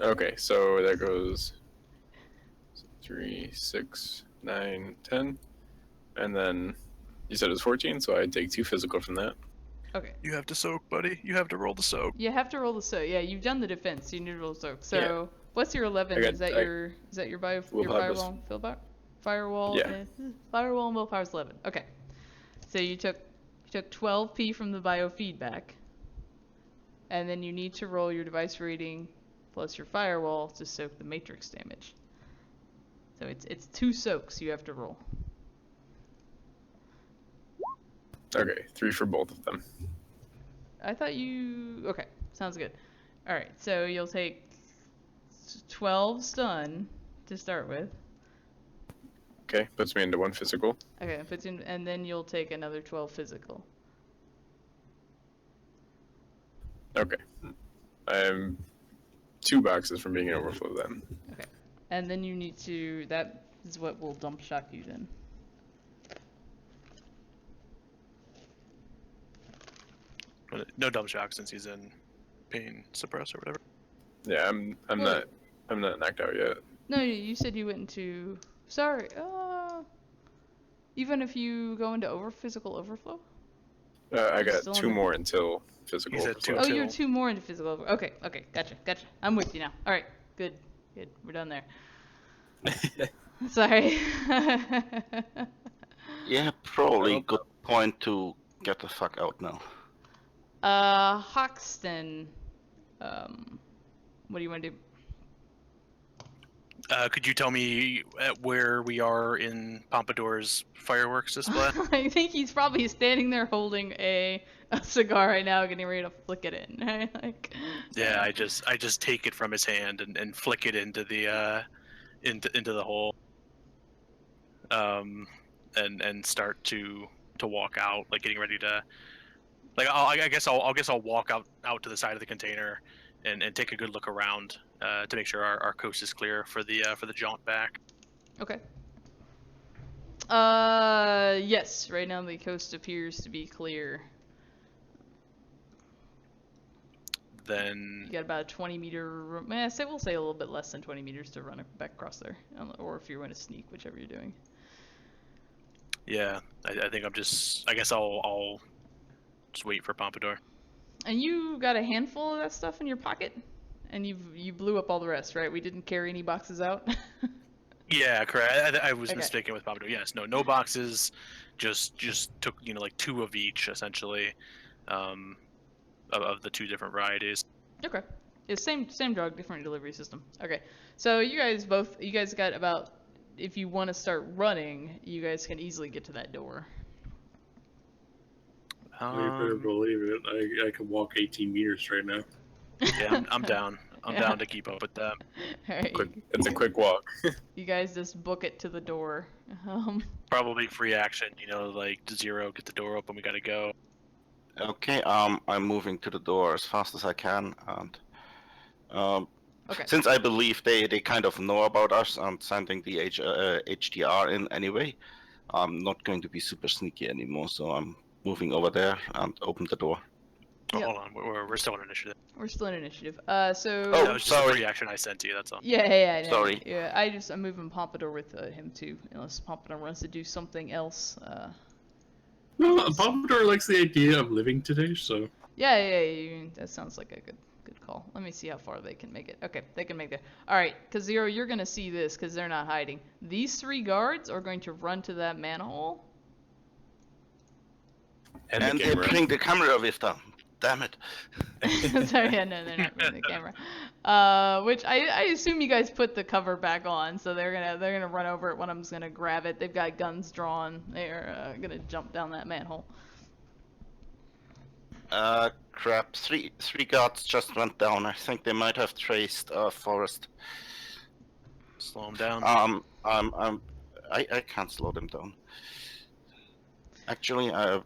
Okay, so that goes 3, 6, 9, 10. And then you said it was 14, so I take 2 physical from that. Okay. You have to soak, buddy. You have to roll the soak. You have to roll the soak. Yeah, you've done the defense. So you need to roll the soak. So what's your 11? Is that your your Willpower plus- firewall? Firewall. Yeah. Firewall and willpower's 11. Okay. So you took 12p from the biofeedback, and then you need to roll your device rating plus your firewall to soak the matrix damage. So it's 2 soaks you have to roll. Okay, 3 for both of them. I thought you... Okay, sounds good. Alright, so you'll take 12 stun to start with. Okay, puts me into 1 physical. Okay, and then you'll take another 12 physical. Okay. I'm 2 boxes from being an overflow then. Okay. And then you need to... That is what will dump shock you then. No dump shock since he's in pain suppress or whatever. Yeah, I'm Well- not knocked out yet. No, you said you went into... Sorry, even if you go into physical overflow? I It's got still 2 under- more until physical. He's at overflow. 2 Oh, till- you're 2 more into physical overflow. Okay, gotcha. I'm with you now. Alright, good. We're done there. Sorry. Yeah, probably good point to get the fuck out now. Hoxton, what do you want to do? Could you tell me where we are in Pompadour's fireworks display? I think he's probably standing there holding a cigar right now, getting ready to flick it in. Right? Like, Yeah, I just take it from his hand and flick it into the into the hole. And start to walk out, like getting ready to, like I guess I'll walk out to the side of the container and take a good look around to make sure our coast is clear for the jaunt back. Okay. Yes. Right now the coast appears to be clear. Then You got about a 20-meter. We'll say a little bit less than 20 meters to run back across there, or if you're going to sneak, whichever you're doing. yeah, I think I guess I'll just wait for Pompadour. And you got a handful of that stuff in your pocket, and you blew up all the rest, right? We didn't carry any boxes out. Yeah, correct. I was Okay. mistaken with Pompadour. Yes, no boxes. Just took like 2 of each essentially, of the 2 different varieties. Okay. It's same drug, different delivery system. Okay. So you guys got about, if you want to start running, you guys can easily get to that door. You better believe it. I can walk 18 meters right now. Yeah, I'm down. I'm Yeah. down to keep up with that. All right. It's a quick walk. You guys just book it to the door. Probably free action, like 0, get the door open, we gotta go. Okay, I'm moving to the door as fast as I can, and Okay. since I believe they kind of know about us and sending the HDR in anyway, I'm not going to be super sneaky anymore. So I'm moving over there and open the door. Oh, Yep. hold on, we're still in initiative. We're still in initiative. So. Oh, That was just a sorry. free action I sent to you. That's all. Yeah. Sorry. Yeah, I'm moving Pompadour with him too, unless Pompadour wants to do something else. No, Pompadour likes the idea of living today, so. Yeah, that sounds like a good call. Let me see how far they can make it. Okay, they can make it. All right, because Zero, you're gonna see this because they're not hiding. These 3 guards are going to run to that manhole. And the they camera. bring the camera with them. Damn it. Sorry, yeah, no, they're not bringing the camera. Which I assume you guys put the cover back on, so they're gonna run over it. One of them's gonna grab it. They've got guns drawn. They're gonna jump down that manhole. Crap. Three guards just went down. I think they might have traced Forest. Slow them down. I can't slow them down. Actually, are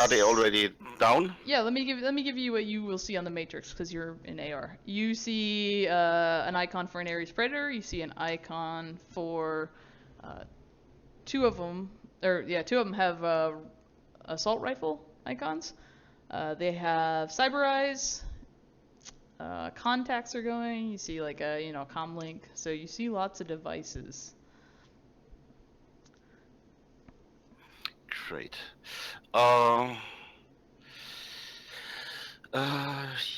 they already down? Yeah, let me give you what you will see on the Matrix because you're in AR. You see an icon for an Ares Predator. You see an icon for 2 of them, 2 of them have assault rifle icons. They have cyber eyes. Contacts are going. You see like a comlink. So you see lots of devices. Great.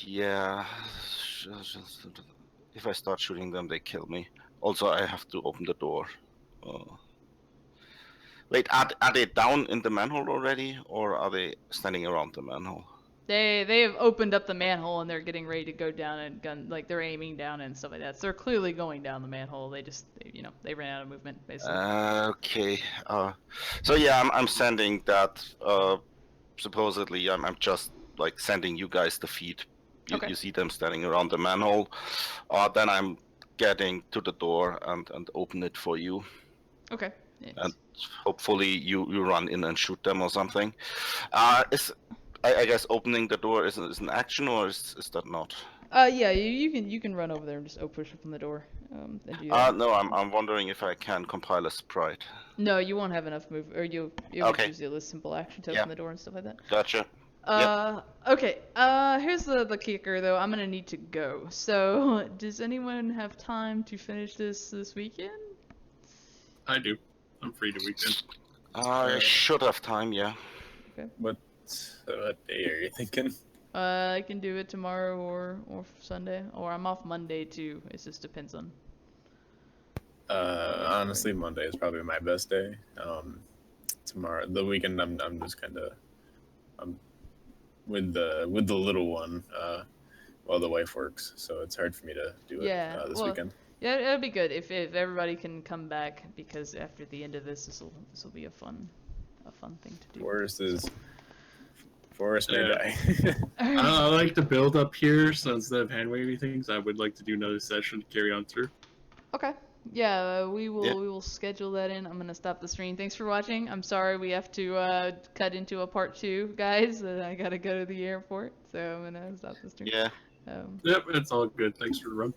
Yeah. If I start shooting them, they kill me. Also, I have to open the door. Wait, are they down in the manhole already, or are they standing around the manhole? They have opened up the manhole and they're getting ready to go down and they're aiming down and stuff like that. So they're clearly going down the manhole. They ran out of movement basically. Okay. So yeah, I'm sending that. Supposedly, I'm just like sending you guys the feed. Okay. You see them standing around the manhole. Then I'm getting to the door and open it for you. Okay. And hopefully you run in and shoot them or something. I guess opening the door is an action, or is that not? Yeah, you can run over there and just push open the door. And do that. No, I'm wondering if I can compile a sprite. No, you won't have enough move, or you'll Okay. use the simple action to open the door and stuff like that. Gotcha. Okay. Here's the kicker though. I'm gonna need to go. So, does anyone have time to finish this weekend? I do. I'm free to weekend. I should have time, yeah. What day are you thinking? I can do it tomorrow or Sunday, or I'm off Monday too. It just depends on. Honestly, Monday is probably my best day. Tomorrow, the weekend, I'm just kind of, I'm with the little one while the wife works, so it's hard for me to do it this weekend. Yeah, it'll be good if everybody can come back, because after the end of this will be a fun thing to do. Forest may die. I like to build up here, so instead of hand waving things, I would like to do another session to carry on through. Okay. Yeah, we will schedule that in. I'm gonna stop the stream. Thanks for watching. I'm sorry we have to cut into a part 2, guys. I gotta go to the airport, so I'm gonna stop the stream. Yeah. Yep, it's all good. Thanks for the run.